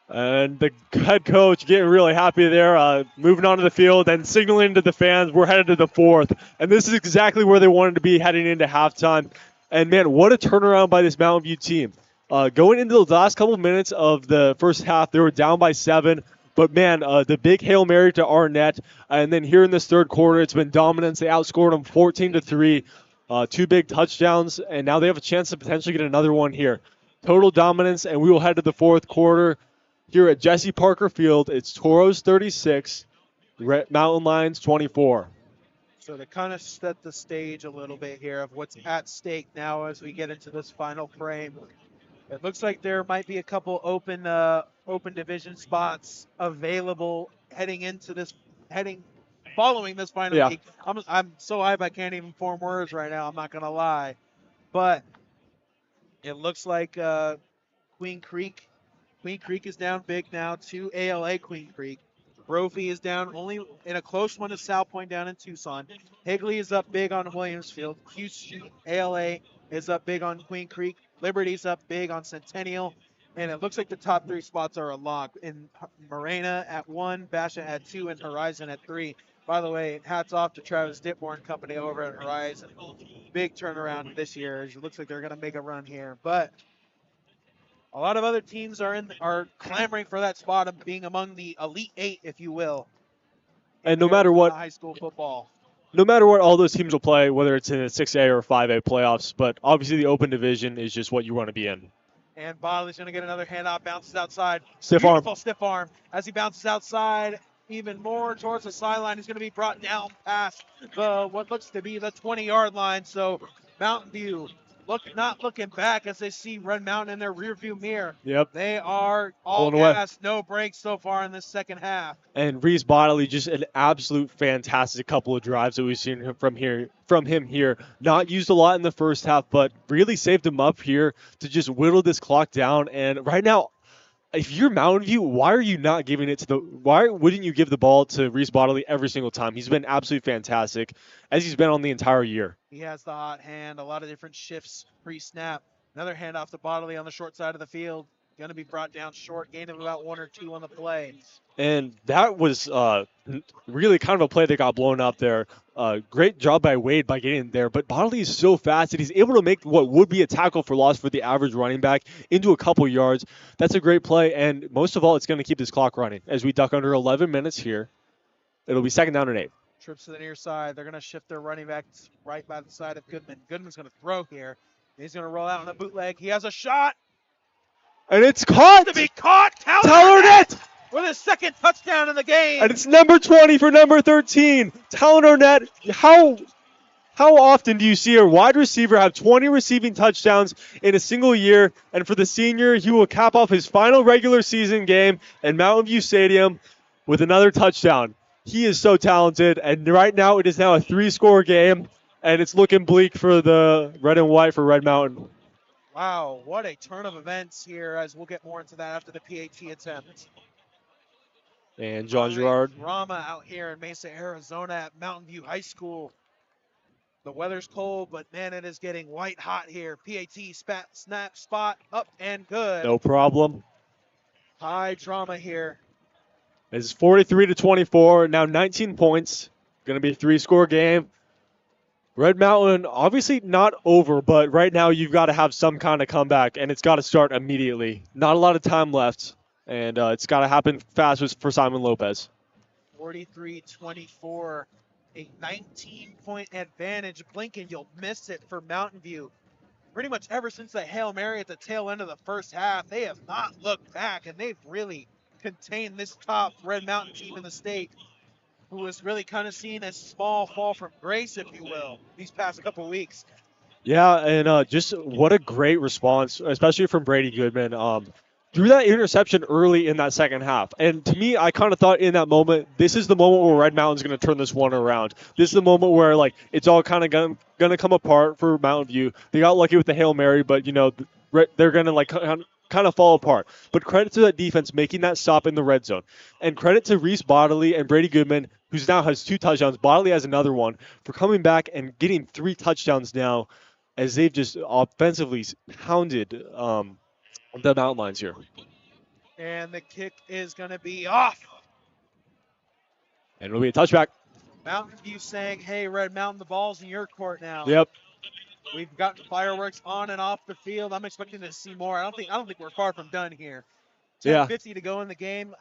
And the head coach getting really happy there, moving onto the field and signaling to the fans, we're headed to the fourth. And this is exactly where they wanted to be heading into halftime. And, man, what a turnaround by this Mountain View team. Going into the last couple minutes of the first half, they were down by 7. But, man, the big Hail Mary to Arnett. And then here in this third quarter, it's been dominance. They outscored them 14-3. 2 big touchdowns, and now they have a chance to potentially get another one here. Total dominance, and we will head to the fourth quarter here at Jesse Parker Field. It's Toros 36, Mountain Lions 24. So to kind of set the stage a little bit here of what's at stake now as we get into this final frame. It looks like there might be a couple open division spots available following this final week. I'm so hyped I can't even form words right now. I'm not gonna lie, but it looks like Queen Creek is down big now to ALA Queen Creek. Brophy is down only in a close one to South Point down in Tucson. Higley is up big on Williamsfield. Houston ALA is up big on Queen Creek. Liberty's up big on Centennial. And it looks like the top 3 spots are a lock. In Morena at 1, Basha at 2, and Horizon at 3. By the way, hats off to Travis Ditmore and company over at Horizon. Big turnaround this year. It looks like they're going to make a run here. But a lot of other teams are clamoring for that spot of being among the Elite 8, if you will. And no matter what, high school football. No matter what, all those teams will play, whether it's in a 6A or 5A playoffs. But obviously, the open division is just what you want to be in. And Bodley's going to get another handoff, bounces outside. Stiff arm. As he bounces outside, even more towards the sideline, he's going to be brought down past what looks to be the 20-yard line. So Mountain View not looking back as they see Red Mountain in their rearview mirror. Yep. They are all gas, no brakes so far in this second half. And Reese Bodley, just an absolute fantastic couple of drives that we've seen from him here. Not used a lot in the first half, but really saved him up here to just whittle this clock down. And right now, if you're Mountain View, why wouldn't you give the ball to Reese Bodley every single time? He's been absolutely fantastic, as he's been on the entire year. He has the hot hand, a lot of different shifts pre-snap. Another handoff to Bodley on the short side of the field. Going to be brought down short, gain of about 1 or 2 on the play. And that was really kind of a play that got blown up there. Great job by Wade by getting there, but Bodley is so fast that he's able to make what would be a tackle for loss for the average running back into a couple yards. That's a great play, and most of all, it's going to keep this clock running. As we duck under 11 minutes here, it'll be 2nd down and 8. Trips to the near side. They're going to shift their running backs right by the side of Goodman. Goodman's going to throw here. He's going to roll out on a bootleg. He has a shot. And it's caught! To be caught! Talon Arnett! With his 2nd touchdown in the game. And it's number 20 for number 13. Talon Arnett. How often do you see a wide receiver have 20 receiving touchdowns in a single year? And for the senior, he will cap off his final regular season game at Mountain View Stadium with another touchdown. He is so talented, and right now it is now a 3-score game, and it's looking bleak for the red and white for Red Mountain. Wow, what a turn of events here, as we'll get more into that after the PAT attempt. And John Gerard. Drama out here in Mesa, Arizona at Mountain View High School. The weather's cold, but man, it is getting white hot here. PAT snap spot up and good. No problem. High drama here. It's 43-24, now 19 points. Going to be a 3-score game. Red Mountain, obviously not over, but right now you've got to have some kind of comeback, and it's got to start immediately. Not a lot of time left, and it's got to happen fast for Simon Lopez. 43-24, a 19-point advantage. Blinking, you'll miss it for Mountain View. Pretty much ever since the Hail Mary at the tail end of the first half, they have not looked back, and they've really contained this top Red Mountain team in the state, who is really kind of seen as small fall from grace, if you will, these past couple weeks. Yeah, and just what a great response, especially from Brady Goodman. Threw that interception early in that second half. And to me, I kind of thought in that moment, this is the moment where Red Mountain's going to turn this one around. This is the moment where, like, it's all kind of going to come apart for Mountain View. They got lucky with the Hail Mary, but, you know, they're going to, like, kind of fall apart. But credit to that defense making that stop in the red zone. And credit to Reese Bodley and Brady Goodman, who now has 2 touchdowns. Bodley has another one, for coming back and getting 3 touchdowns now, as they've just offensively pounded the mountain lions here. And the kick is going to be off. And it'll be a touchback. Mountain View saying, hey, Red Mountain, the ball's in your court now. Yep. We've gotten fireworks on and off the field. I'm expecting to see more. I don't think we're far from done here. 10:50 to go in the game.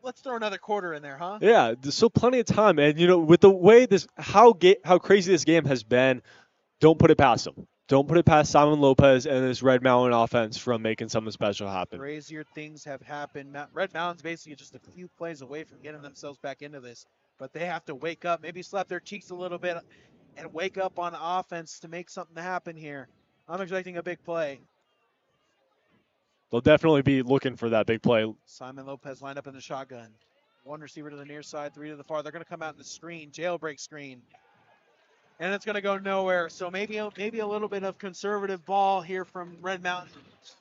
Let's throw another quarter in there, huh? Yeah, there's still plenty of time. And, you know, with the way how crazy this game has been, don't put it past them. Don't put it past Simon Lopez and this Red Mountain offense from making something special happen. Crazier things have happened. Red Mountain's basically just a few plays away from getting themselves back into this. But they have to wake up, maybe slap their cheeks a little bit, and wake up on offense to make something happen here. I'm expecting a big play. They'll definitely be looking for that big play. Simon Lopez lined up in the shotgun. 1 receiver to the near side, 3 to the far. They're going to come out in the screen, jailbreak screen. And it's going to go nowhere. So maybe a little bit of conservative ball here from Red Mountain,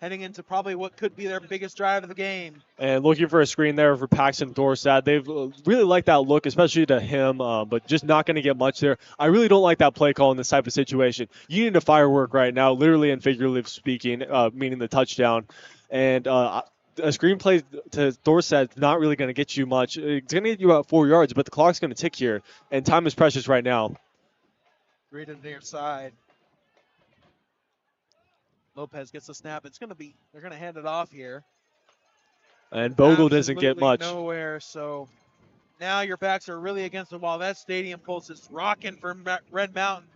heading into probably what could be their biggest drive of the game. And looking for a screen there for Paxton Dorsad. They've really liked that look, especially to him, but just not going to get much there. I really don't like that play call in this type of situation. You need a firework right now, literally and figuratively speaking, meaning the touchdown. And a screenplay to Dorsad is not really going to get you much. It's going to get you about 4 yards, but the clock's going to tick here, and time is precious right now. 3 to the near side. Lopez gets the snap. They're going to hand it off here. And Bogle doesn't get much. Nowhere, so now your backs are really against the wall. That stadium pulse is rocking for Red Mountain.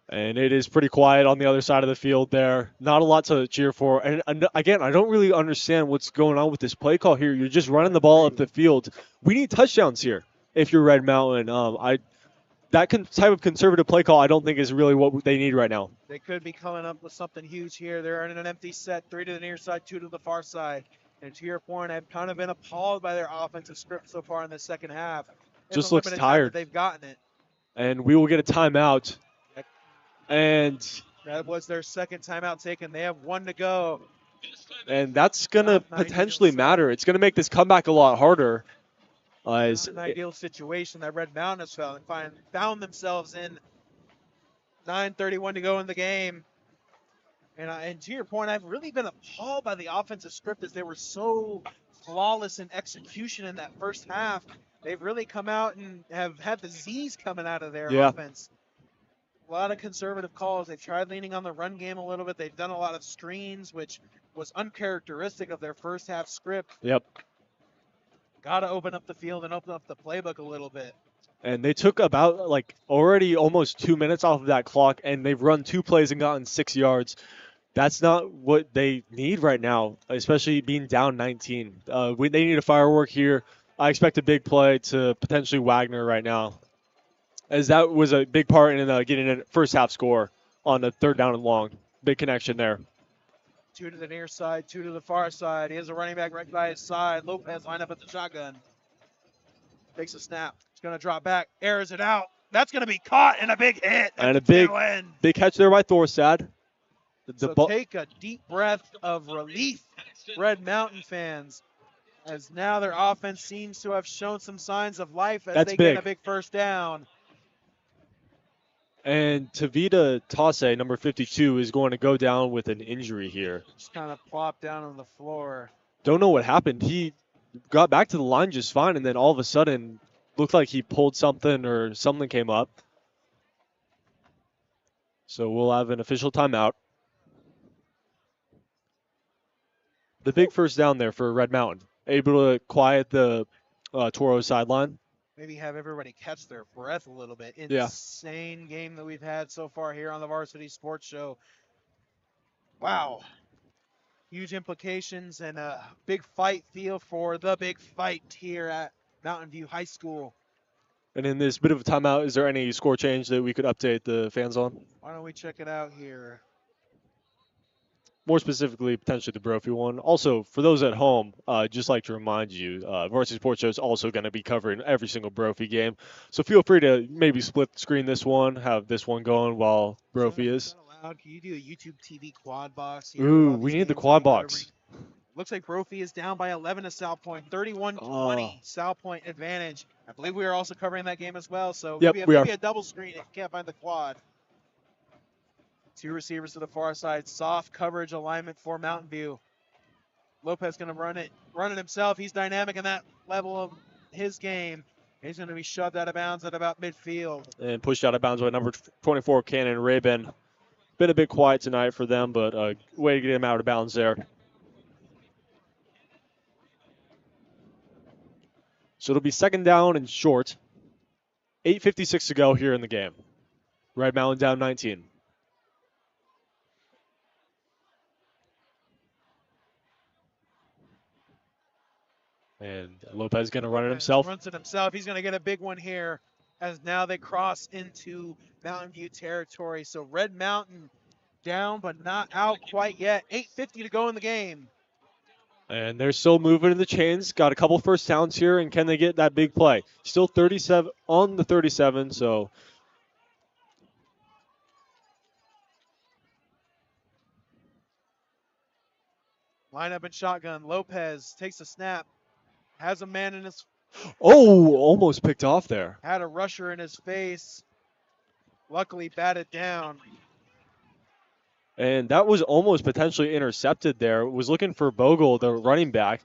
And it is pretty quiet on the other side of the field there. Not a lot to cheer for. And again, I don't really understand what's going on with this play call here. You're just running the ball up the field. We need touchdowns here if you're Red Mountain. That type of conservative play call I don't think is really what they need right now. They could be coming up with something huge here. They're in an empty set, 3 to the near side, 2 to the far side. And to your point, I've kind of been appalled by their offensive script so far in the second half. Just looks tired. They've gotten it. And we will get a timeout. And that was their second timeout taken. They have 1 to go. And that's going to potentially matter. It's going to make this comeback a lot harder. It's an ideal situation that Red Mountain has found themselves in. 9:31 to go in the game. And to your point, I've really been appalled by the offensive script as they were so flawless in execution in that first half. They've really come out and have had the Z's coming out of their offense. A lot of conservative calls. They've tried leaning on the run game a little bit. They've done a lot of screens, which was uncharacteristic of their first half script. Yep. Got to open up the field and open up the playbook a little bit. And they took about already almost 2 minutes off of that clock, and they've run 2 plays and gotten 6 yards. That's not what they need right now, especially being down 19. They need a firework here. I expect a big play to potentially Wagner right now, as that was a big part in getting a first half score on a 3rd down and long. Big connection there. 2 to the near side, 2 to the far side. He has a running back right by his side. Lopez lined up at the shotgun. Takes a snap. It's going to drop back. Airs it out. That's going to be caught and a big hit at And the a big, tail end. big catch there by Thorstad. So take a deep breath of relief, Red Mountain fans, as now their offense seems to have shown some signs of life as they get a big first down. And Tavita Tase, number 52, is going to go down with an injury here. Just kind of plopped down on the floor. Don't know what happened. He got back to the line just fine, and then all of a sudden looked like he pulled something or something came up. So we'll have an official timeout. The big first down there for Red Mountain. Able to quiet the Toro sideline. Maybe have everybody catch their breath a little bit. Insane game that we've had so far here on the Varsity Sports Show. Wow. Huge implications and a big fight feel for the big fight here at Mountain View High School. And in this bit of a timeout, is there any score change that we could update the fans on? Why don't we check it out here? More specifically, potentially the Brophy one. Also, for those at home, just like to remind you, Varsity Sports Show is also going to be covering every single Brophy game. So feel free to maybe split screen this one, have this one going while Brophy is. Allowed? Can you do a YouTube TV quad box here? Ooh, we need the quad box. Looks like Brophy is down by 11 to South Point, 31-20 South Point advantage. I believe we are also covering that game as well, so yep, maybe a double screen if you can't find the quad. Two receivers to the far side. Soft coverage alignment for Mountain View. Lopez going to run it himself. He's dynamic in that level of his game. He's going to be shoved out of bounds at about midfield. And pushed out of bounds by number 24, Cannon Rabin. Been a bit quiet tonight for them, but way to get him out of bounds there. So it'll be second down and short. 8:56 to go here in the game. Red Mountain down 19. And Lopez going to run it himself. Runs it himself. He's going to get a big one here as now they cross into Mountain View territory. So Red Mountain down but not out quite yet. 8:50 to go in the game. And they're still moving in the chains. Got a couple first downs here, and can they get that big play? Still 37 on the 37, so. Line up in shotgun. Lopez takes a snap. Has a man in his... Oh, almost picked off there. Had a rusher in his face. Luckily batted down. And that was almost potentially intercepted there. Was looking for Bogle, the running back.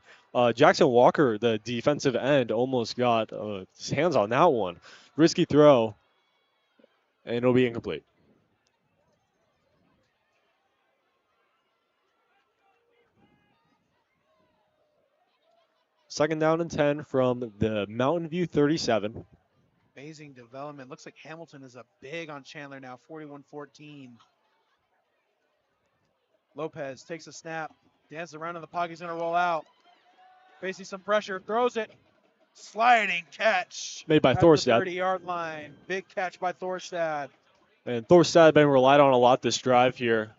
Jackson Walker, the defensive end, almost got his hands on that one. Risky throw, and it'll be incomplete. Second down and 10 from the Mountain View 37. Amazing development. Looks like Hamilton is up big on Chandler now, 41-14. Lopez takes a snap, dances around in the pocket, he's going to roll out. Facing some pressure, throws it. Sliding catch. Made by Thorstad. 30-yard line. Big catch by Thorstad. And Thorstad been relied on a lot this drive here.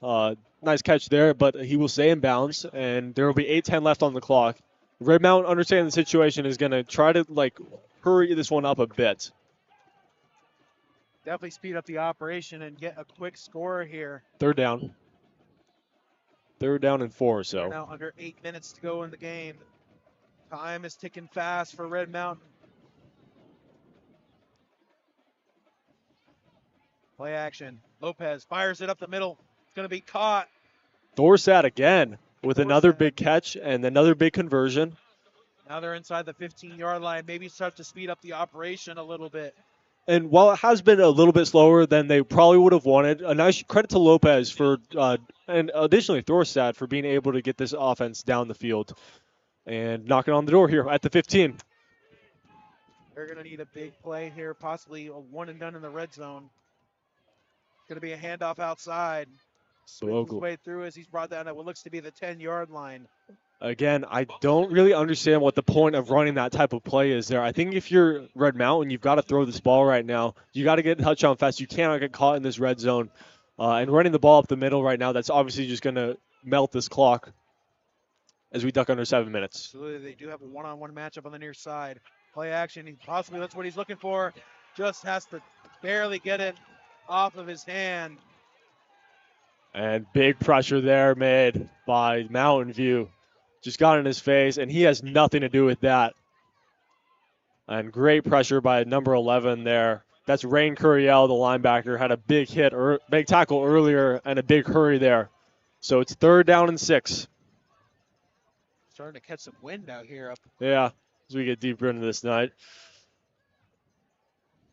Nice catch there, but he will stay in bounds, and there will be 8:10 left on the clock. Red Mountain, understanding the situation, is going to try to hurry this one up a bit. Definitely speed up the operation and get a quick score here. Third down. Third down and 4, so. We're now under 8 minutes to go in the game. Time is ticking fast for Red Mountain. Play action. Lopez fires it up the middle. It's going to be caught. Thorstad again with another big catch and another big conversion. Now they're inside the 15-yard line. Maybe start to speed up the operation a little bit. And while it has been a little bit slower than they probably would have wanted, a nice credit to Lopez for, and additionally Thorstad for being able to get this offense down the field and knocking on the door here at the 15. They're going to need a big play here, possibly a one and done in the red zone. It's going to be a handoff outside. Swings his way through as he's brought down at what looks to be the 10-yard line. Again, I don't really understand what the point of running that type of play is there. I think if you're Red Mountain, you've got to throw this ball right now. You got to get a touchdown fast. You cannot get caught in this red zone. And running the ball up the middle right now, that's obviously just going to melt this clock as we duck under 7 minutes. Absolutely. They do have a one-on-one matchup on the near side. Play action. Possibly that's what he's looking for. Just has to barely get it off of his hand. And big pressure there made by Mountain View. Just got in his face, and he has nothing to do with that. And great pressure by number 11 there. That's Rain Curiel, the linebacker, had a big hit, or big tackle earlier, and a big hurry there. So it's 3rd down and 6. Starting to catch some wind out here. Yeah, as we get deeper into this night.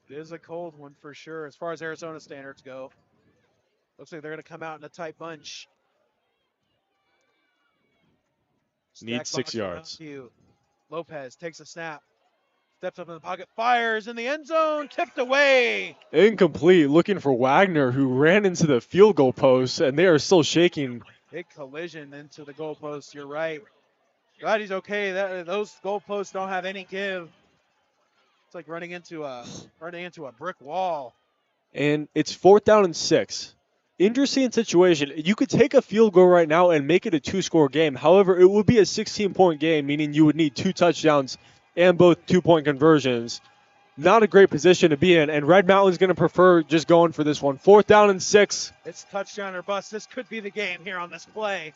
It is a cold one for sure as far as Arizona standards go. Looks like they're going to come out in a tight bunch. Need 6 yards. Lopez takes a snap. Steps up in the pocket, fires in the end zone, tipped away. Incomplete, looking for Wagner, who ran into the field goal post, and they are still shaking. Big collision into the goalpost, you're right. Glad he's okay. Those goalposts don't have any give. It's like running into a brick wall. And it's 4th down and 6. Interesting situation. You could take a field goal right now and make it a 2-score game. However, it would be a 16-point game, meaning you would need 2 touchdowns and both 2-point conversions. Not a great position to be in, and Red Mountain's going to prefer just going for this one. 4th down and 6. It's touchdown or bust. This could be the game here on this play.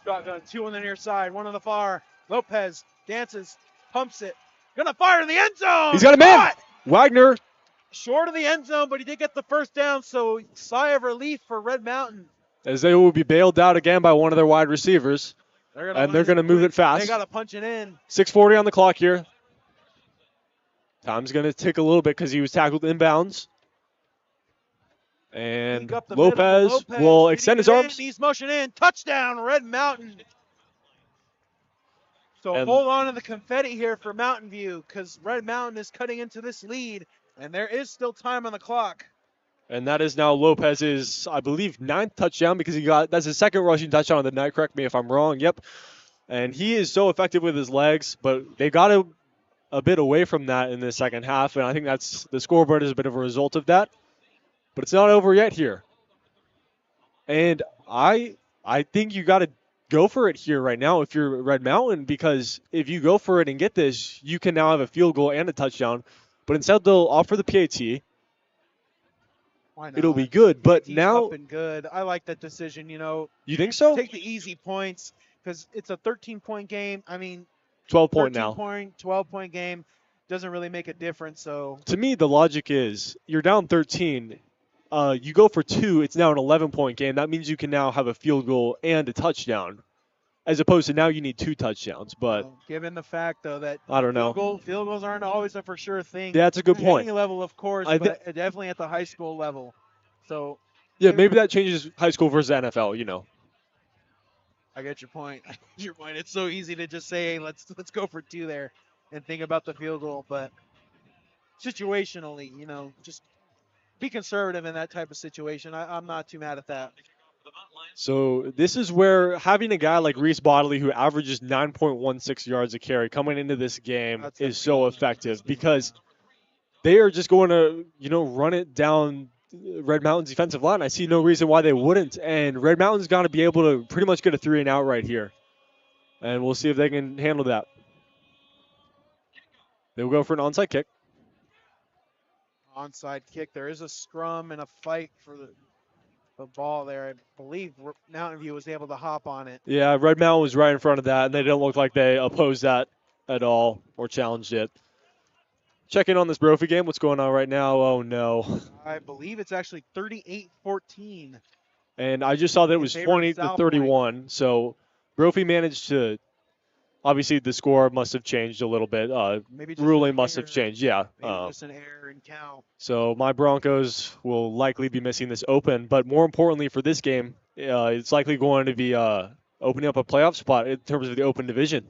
Shotgun, 2 on the near side, 1 on the far. Lopez dances, pumps it. Gonna fire in the end zone. He's got a man. Wagner. Short of the end zone, but he did get the first down, so sigh of relief for Red Mountain. As they will be bailed out again by one of their wide receivers. They're going to move it fast. They got to punch it in. 6:40 on the clock here. Time's going to tick a little bit because he was tackled inbounds. And Lopez will extend his arms. He's motioning in. Touchdown, Red Mountain. So hold on to the confetti here for Mountain View because Red Mountain is cutting into this lead, and there is still time on the clock. And that is now Lopez's, I believe, 9th touchdown because that's his 2nd rushing touchdown of the night. Correct me if I'm wrong. Yep. And he is so effective with his legs, but they got a bit away from that in the second half, and I think that's the scoreboard is a bit of a result of that. But it's not over yet here. And I think you got to go for it here right now if you're Red Mountain, because if you go for it and get this, you can now have a field goal and a touchdown. But instead they'll offer the PAT. Why not? It'll be good, but PAT's now up and good. I like that decision. You think so? Take the easy points because it's a 13-point game. I mean, 12-point now. 12-point game doesn't really make a difference. So to me, the logic is you're down 13. You go for 2. It's now an 11-point game. That means you can now have a field goal and a touchdown, as opposed to now you need 2 touchdowns. But given the fact, though, that I don't know, field goals aren't always a for sure thing. Yeah, that's a good point. Any level, of course, but definitely at the high school level. So yeah, maybe that changes high school versus NFL. I get your point. It's so easy to just say, hey, let's go for 2 there and think about the field goal, but situationally, just be conservative in that type of situation. I'm not too mad at that. So this is where having a guy like Reese Bodley, who averages 9.16 yards a carry coming into this game, is so effective because they are just going to, run it down Red Mountain's defensive line. I see no reason why they wouldn't. And Red Mountain's got to be able to pretty much get a 3-and-out right here. And we'll see if they can handle that. They'll go for an onside kick. Onside kick. There is a scrum and a fight for the ball there. I believe Mountain View was able to hop on it. Yeah, Red Mountain was right in front of that, and they didn't look like they opposed that at all or challenged it. Checking on this Brophy game. What's going on right now? Oh, no. I believe it's actually 38-14. And I just saw that it was 28-31. So Brophy managed to – obviously, the score must have changed a little bit. Ruling must have changed, yeah. Maybe just an error in count. So my Broncos will likely be missing this open. But more importantly for this game, it's likely going to be opening up a playoff spot in terms of the open division.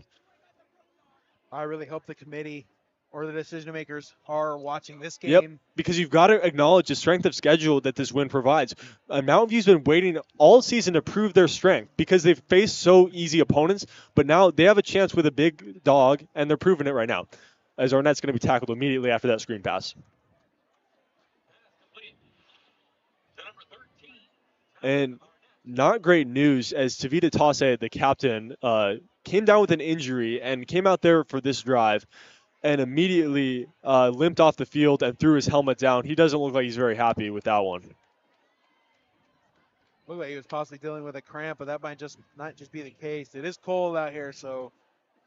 I really hope the committee or the decision makers are watching this game. Yep, because you've got to acknowledge the strength of schedule that this win provides. Mountain View's been waiting all season to prove their strength because they've faced so easy opponents, but now they have a chance with a big dog, and they're proving it right now, as Arnett's going to be tackled immediately after that screen pass. And not great news as Tavita Tase, the captain, came down with an injury and came out there for this drive and immediately limped off the field and threw his helmet down. He doesn't look like he's very happy with that one. Looked like he was possibly dealing with a cramp, but that might just not just be the case. It is cold out here, so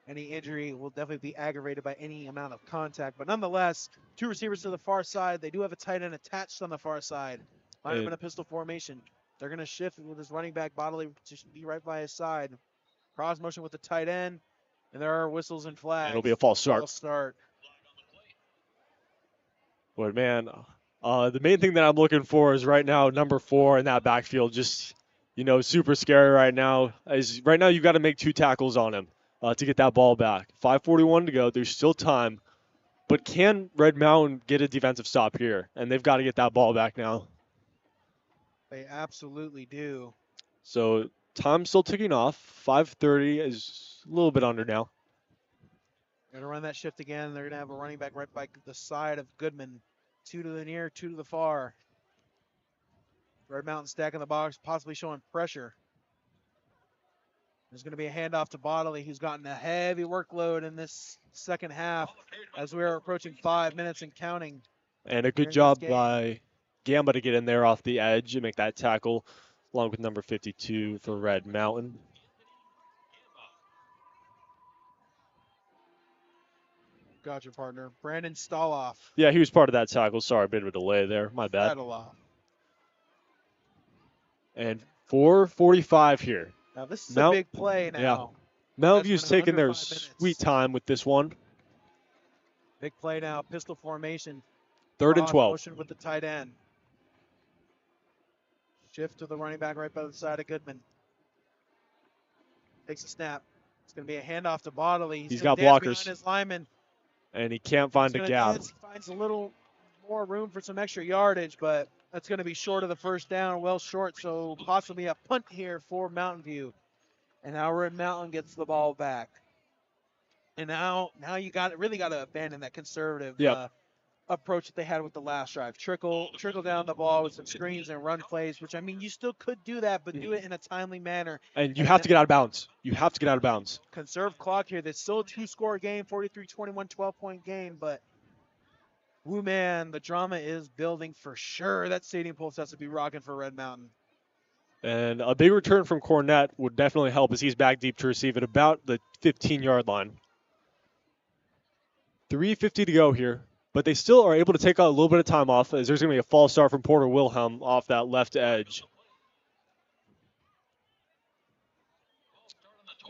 any injury will definitely be aggravated by any amount of contact. But nonetheless, two receivers to the far side. They do have a tight end attached on the far side. Line up in a pistol formation. They're going to shift with his running back bodily to be right by his side. Cross motion with the tight end, and there are whistles and flags. It'll be a false start. False start. But man, the main thing that I'm looking for is right now number 4 in that backfield. Just, super scary right now. Right now you've got to make 2 tackles on him to get that ball back. 5:41 to go. There's still time. But can Red Mountain get a defensive stop here? And they've got to get that ball back now. They absolutely do. So time's still ticking off. 5:30 is a little bit under now. Going to run that shift again. They're going to have a running back right by the side of Goodman. 2 to the near, 2 to the far. Red Mountain stacking the box, possibly showing pressure. There's going to be a handoff to Bodley, who's gotten a heavy workload in this second half as we're approaching 5 minutes and counting. And a good job by Gamba to get in there off the edge and make that tackle, along with number 52 for Red Mountain. Got your partner, Brandon Staloff. Yeah, he was part of that tackle. Sorry, a bit of a delay there. My bad. And 4:45 here. Now this is a big play now. Yeah. Mountain View's taking their sweet time with this one. Big play now, pistol formation. 3rd and 12. Motion with the tight end. Shift to the running back right by the side of Goodman. Takes a snap. It's going to be a handoff to Bodley. He's got blockers. Behind his lineman. And he can't find a gap. He finds a little more room for some extra yardage, but that's going to be short of the first down, well short, so possibly a punt here for Mountain View. And now Red Mountain gets the ball back. And now you really got to abandon that conservative approach that they had with the last drive. Trickle down the ball with some screens and run plays, which, I mean, you still could do that, but do it in a timely manner. And you have to get out of bounds. You have to get out of bounds. Conserve clock here. There's still a 2-score game, 43-21, 12-point game, but woo, man, the drama is building for sure. That stadium pulse has to be rocking for Red Mountain. And a big return from Cornett would definitely help as he's back deep to receive at about the 15-yard line. 3:50 to go here. But they still are able to take a little bit of time off as there's going to be a false start from Porter Wilhelm off that left edge.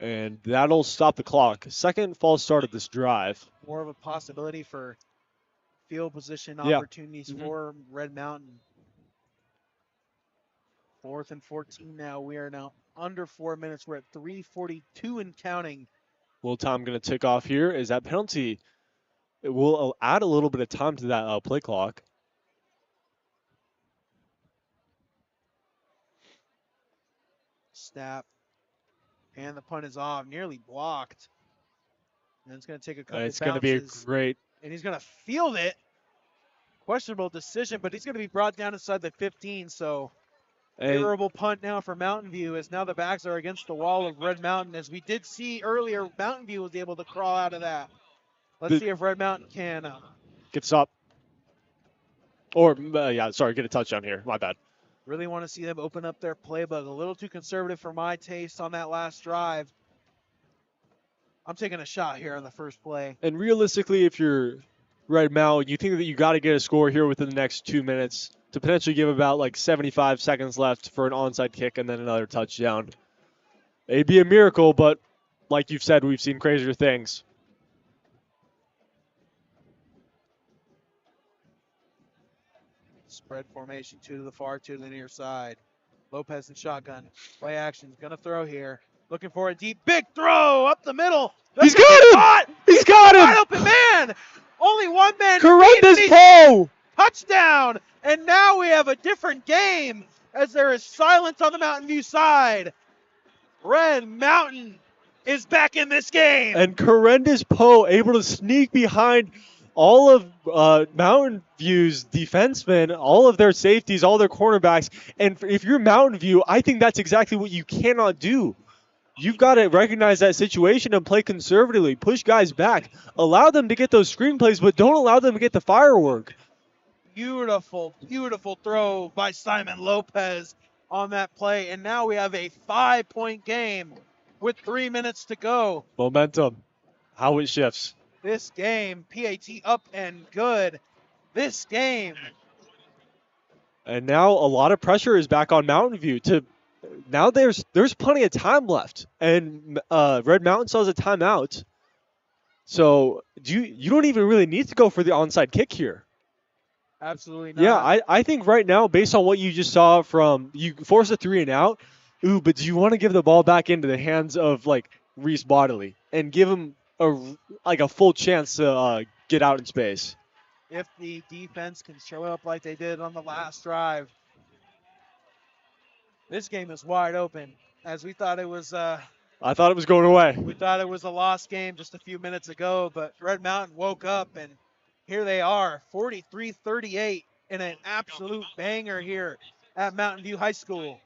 And that'll stop the clock. Second false start of this drive. More of a possibility for field position opportunities for Red Mountain. 4th and 14 now. We are now under 4 minutes. We're at 3:42 and counting. Little time going to tick off here. Is that penalty? It will add a little bit of time to that play clock. Snap. And the punt is off. Nearly blocked. And it's going to take a couple It's going to be a great. And he's going to field it. Questionable decision, but he's going to be brought down inside the 15. So favorable punt now for Mountain View as now the backs are against the wall of Red Mountain. As we did see earlier, Mountain View was able to crawl out of that. Let's see if Red Mountain can get stop. Or, get a touchdown here. My bad. Really want to see them open up their playbook. A little too conservative for my taste on that last drive. I'm taking a shot here on the first play. And realistically, if you're Red Mountain, you think that you got to get a score here within the next 2 minutes to potentially give about like 75 seconds left for an onside kick and then another touchdown. It'd be a miracle, but like you've said, we've seen crazier things. Spread formation, 2 to the far, 2 to the near side. Lopez in shotgun. Play action. Going to throw here. Looking for a deep, big throw up the middle. He's got him! He's got him! Wide open man! Only one man. Horrendous Poe! Touchdown! And now we have a different game as there is silence on the Mountain View side. Red Mountain is back in this game. And Correndus Poe able to sneak behind all of Mountain View's defensemen, all of their safeties, all their cornerbacks. And if you're Mountain View, I think that's exactly what you cannot do. You've got to recognize that situation and play conservatively. Push guys back. Allow them to get those screenplays, but don't allow them to get the firework. Beautiful, beautiful throw by Simon Lopez on that play. And now we have a 5-point game with 3 minutes to go. Momentum. How it shifts. This game, PAT up and good. This game. And now a lot of pressure is back on Mountain View. Now there's plenty of time left, and Red Mountain still has a timeout. So you don't even really need to go for the onside kick here. Absolutely not. Yeah, I think right now, based on what you just saw from you force a 3 and out. Ooh, but do you want to give the ball back into the hands of like Reese Bodley and give him a full chance to get out in space? If the defense can show up like they did on the last drive, this game is wide open. As we thought it was, I thought it was going away. we thought it was a lost game just a few minutes ago, but Red Mountain woke up and here they are, 43-38 in an absolute banger here at Mountain View High School.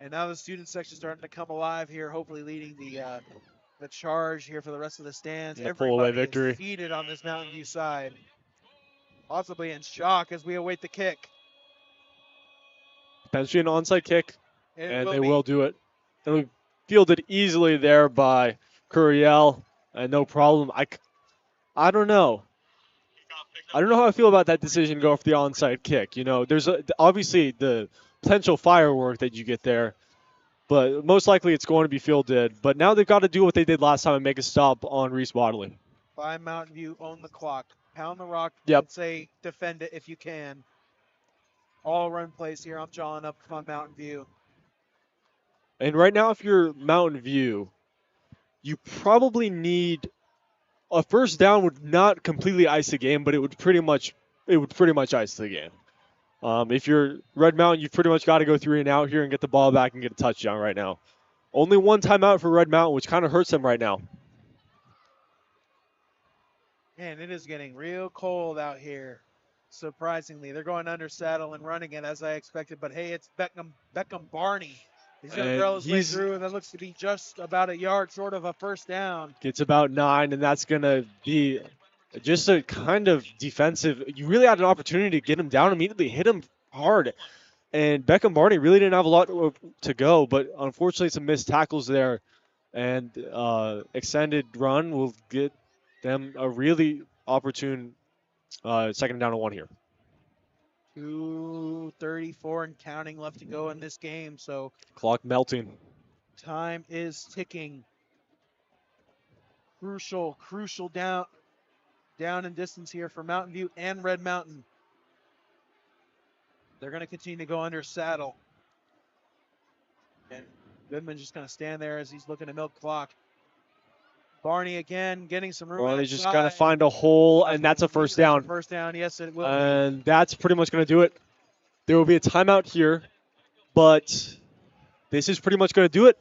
And now the student section starting to come alive here, hopefully leading the charge here for the rest of the stands. Yeah, pull away Everybody victory. is seated on this Mountain View side, possibly in shock as we await the kick. Potentially an onside kick, And they will do it. And we fielded easily there by Curiel, and no problem. I don't know. I don't know how I feel about that decision to go for the onside kick. You know, there's obviously the potential firework that you get there, but most likely it's going to be fielded. But now they've got to do what they did last time and make a stop on Reese Bodley. By Mountain View, own the clock. Pound the rock Yep. and say defend it if you can. All run plays here. I'm jawing up on Mountain View. And right now, if you're Mountain View, you probably need a first down. Would not completely ice the game, but it would pretty much ice the game. If you're Red Mountain, you've pretty much got to go 3 and out here and get the ball back and get a touchdown right now. Only one timeout for Red Mountain, which kind of hurts them right now. Man, it is getting real cold out here. Surprisingly, they're going under saddle and running it as I expected. But hey, it's Beckham Barney. He's going to throw his way through, and that looks to be just about a yard short of a first down. Gets about 9, and that's going to be just a kind of defensive. You really had an opportunity to get him down immediately, hit him hard. And Beckham Barney really didn't have a lot to go, but unfortunately some missed tackles there. And extended run will get them a really opportune second down and 1 here. 2:34 and counting left to go in this game, so Clock melting. time is ticking. Crucial down in distance here for Mountain View and Red Mountain. They're going to continue to go under saddle. And Goodman's just going to stand there as he's looking to milk clock. Barney again getting some room. Barney's just got to find a hole, and that's a first down. First down, yes, it will. And that's pretty much going to do it. There will be a timeout here, but this is pretty much going to do it.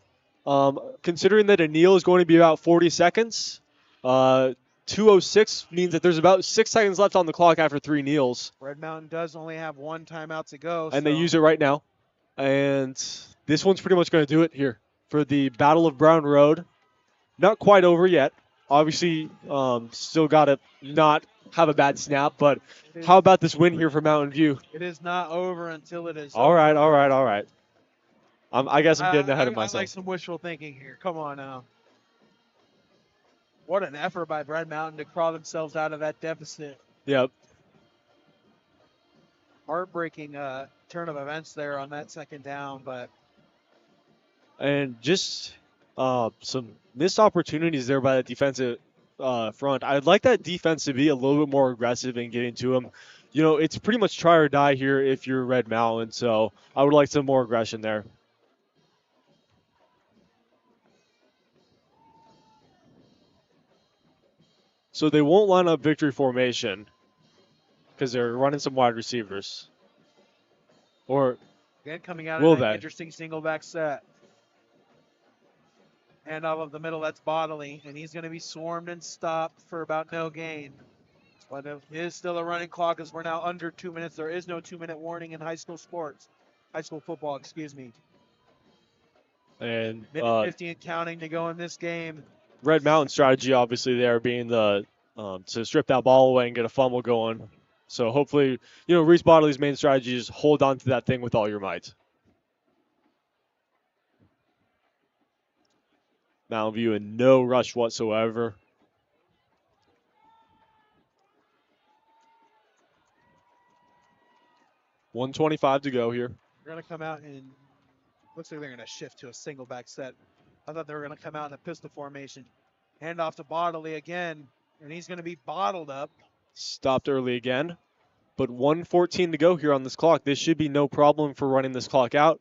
Considering that a kneel is going to be about 40 seconds, 2:06 means that there's about 6 seconds left on the clock after 3 kneels. Red Mountain does only have 1 timeout to go. And they use it right now. And this one's pretty much going to do it here for the Battle of Brown Road. Not quite over yet. Obviously, still got to not have a bad snap, but how about this win here for Mountain View? It is not over until it is All over. right. I guess I'm getting ahead of I myself. like some wishful thinking here. Come on now. What an effort by Red Mountain to crawl themselves out of that deficit. Yep. Heartbreaking turn of events there on that second down, but And just some missed opportunities there by the defensive front. I'd like that defense to be a little bit more aggressive in getting to him. You know, it's pretty much try or die here if you're Red Mountain, so I would like some more aggression there. So they won't line up victory formation because they're running some wide receivers. Or again coming out will of that they? interesting single back set. Handoff of the middle, that's Bodley, and he's going to be swarmed and stopped for about no gain. But it is still a running clock as we're now under 2 minutes. There is no 2-minute warning in high school football, excuse me. And Minute 50 and counting to go in this game. Red Mountain strategy, obviously, there being the to strip that ball away and get a fumble going. So hopefully, Reese Bodley's main strategy is hold on to that thing with all your might. Mountain View in no rush whatsoever. $1:25 to go here. They're going to come out and looks like they're going to shift to a single back set. I thought they were going to come out in a pistol formation. Hand off to Bodley again, and he's going to be bottled up. Stopped early again, but 1:14 to go here on this clock. This should be no problem for running this clock out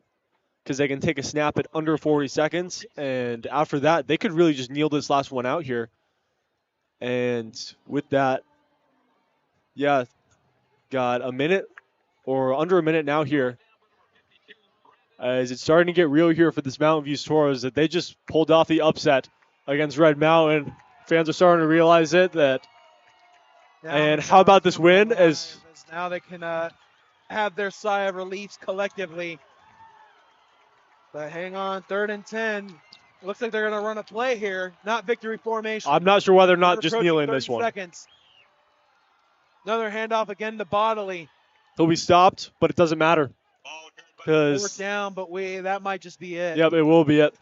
because they can take a snap at under 40 seconds, and after that, they could really just kneel this last one out here. And with that, yeah, got a minute or under a minute now here. As it's starting to get real here for this Mountain View Toros that they just pulled off the upset against Red Mountain. Fans are starting to realize it. And how about this win? As now they can have their sigh of relief collectively. But hang on, 3rd and 10. Looks like they're going to run a play here, not victory formation. I'm not sure why they're not just kneeling this one. Seconds. Another handoff again to Bodley. He'll be stopped, but it doesn't matter. We're down, but that might just be it. Yep, it will be it.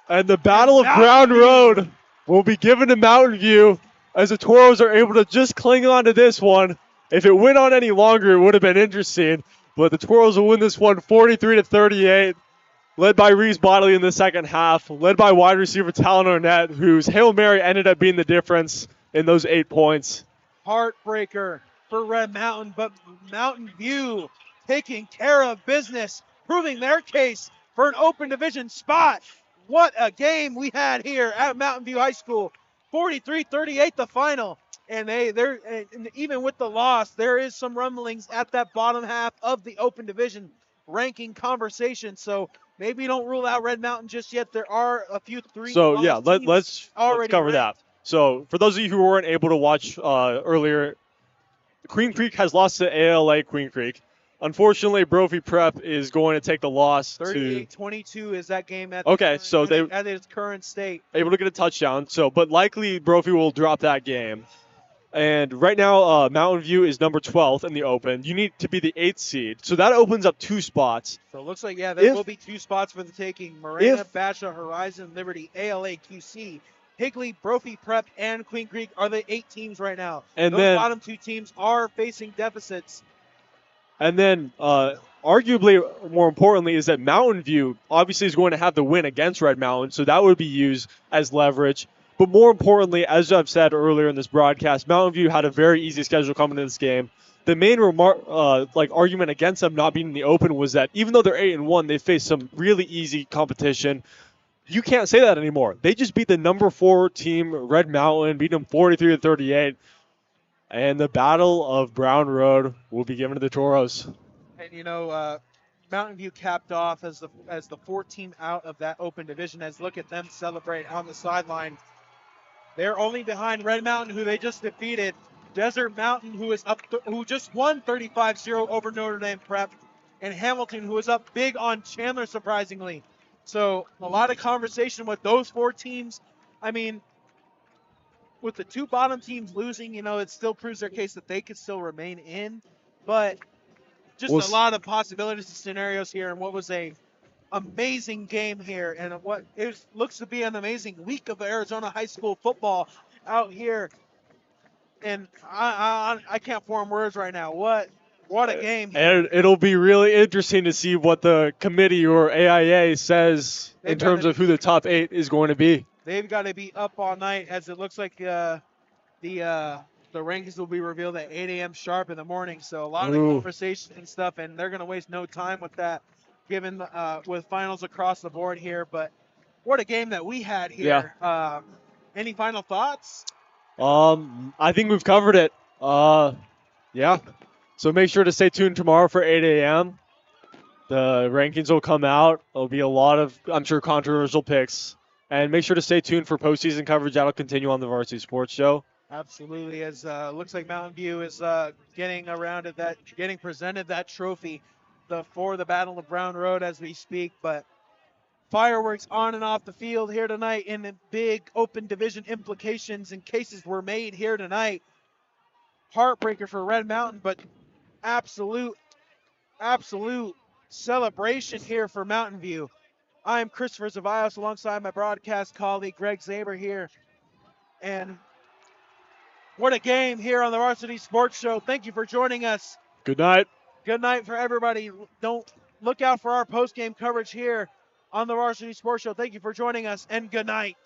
And the Battle of Brown Road will be given to Mountain View as the Toros are able to just cling on to this one. If it went on any longer, it would have been interesting. But the Toros will win this one 43-38, led by Reese Bodley in the second half, led by wide receiver Talon Arnett, whose Hail Mary ended up being the difference in those 8 points. Heartbreaker for Red Mountain, but Mountain View taking care of business, proving their case for an open division spot. What a game we had here at Mountain View High School. 43-38 the final. And even with the loss, there is some rumblings at that bottom half of the open division ranking conversation. So maybe don't rule out Red Mountain just yet. There are a few three. So yeah, let's cover that. So for those of you who weren't able to watch earlier, Queen Creek has lost to ALA Queen Creek. Unfortunately, Brophy Prep is going to take the loss. 38-22 is that game at at its current state. Able to get a touchdown. But likely Brophy will drop that game. And right now, Mountain View is number 12th in the open. You need to be the 8th seed. So that opens up 2 spots. So it looks like, there will be 2 spots for the taking. Morena, Basha, Horizon, Liberty, ALA, QC, Higley, Brophy Prep, and Queen Creek are the 8 teams right now. And those bottom 2 teams are facing deficits. And then, arguably, more importantly, is that Mountain View obviously is going to have the win against Red Mountain, so that would be used as leverage. But more importantly, as I've said earlier in this broadcast, Mountain View had a very easy schedule coming into this game. The main argument against them not being in the open was that even though they're 8-1, they faced some really easy competition. You can't say that anymore. They just beat the number 4 team, Red Mountain, beat them 43-38. And the Battle of Brown Road will be given to the Toros. And Mountain View capped off as the 4th team out of that open division. As look at them celebrate on the sideline. They're only behind Red Mountain, who they just defeated. Desert Mountain, who just won 35-0 over Notre Dame Prep, and Hamilton, who was up big on Chandler, surprisingly. So a lot of conversation with those 4 teams. I mean, with the 2 bottom teams losing, it still proves their case that they could still remain in. But just a lot of possibilities and scenarios here, and what was a amazing game here, and what looks to be an amazing week of Arizona high school football out here. And I can't form words right now. What a game here. And it'll be really interesting to see what the committee or AIA says in terms of who the top 8 is going to be. They've got to be up all night, as it looks like the rankings will be revealed at 8 a.m. sharp in the morning. So a lot of conversation and stuff, and they're going to waste no time with that, given with finals across the board here. But what a game that we had here. Yeah. Any final thoughts? I think we've covered it. Yeah. So make sure to stay tuned tomorrow for 8 a.m. The rankings will come out. There'll be a lot of, I'm sure, controversial picks. And make sure to stay tuned for postseason coverage. That'll continue on the Varsity Sports Show. Absolutely, as looks like Mountain View is getting presented that trophy for the Battle of Brown Road as we speak. But fireworks on and off the field here tonight, in the big open division implications and cases were made here tonight. Heartbreaker for Red Mountain, but absolute celebration here for Mountain View. I'm Christopher Zavios alongside my broadcast colleague Greg Zaber here. And what a game here on the Varsity Sports Show. Thank you for joining us. Good night. Good night for everybody. Don't look out for our post-game coverage here on the Varsity Sports Show. Thank you for joining us, and good night.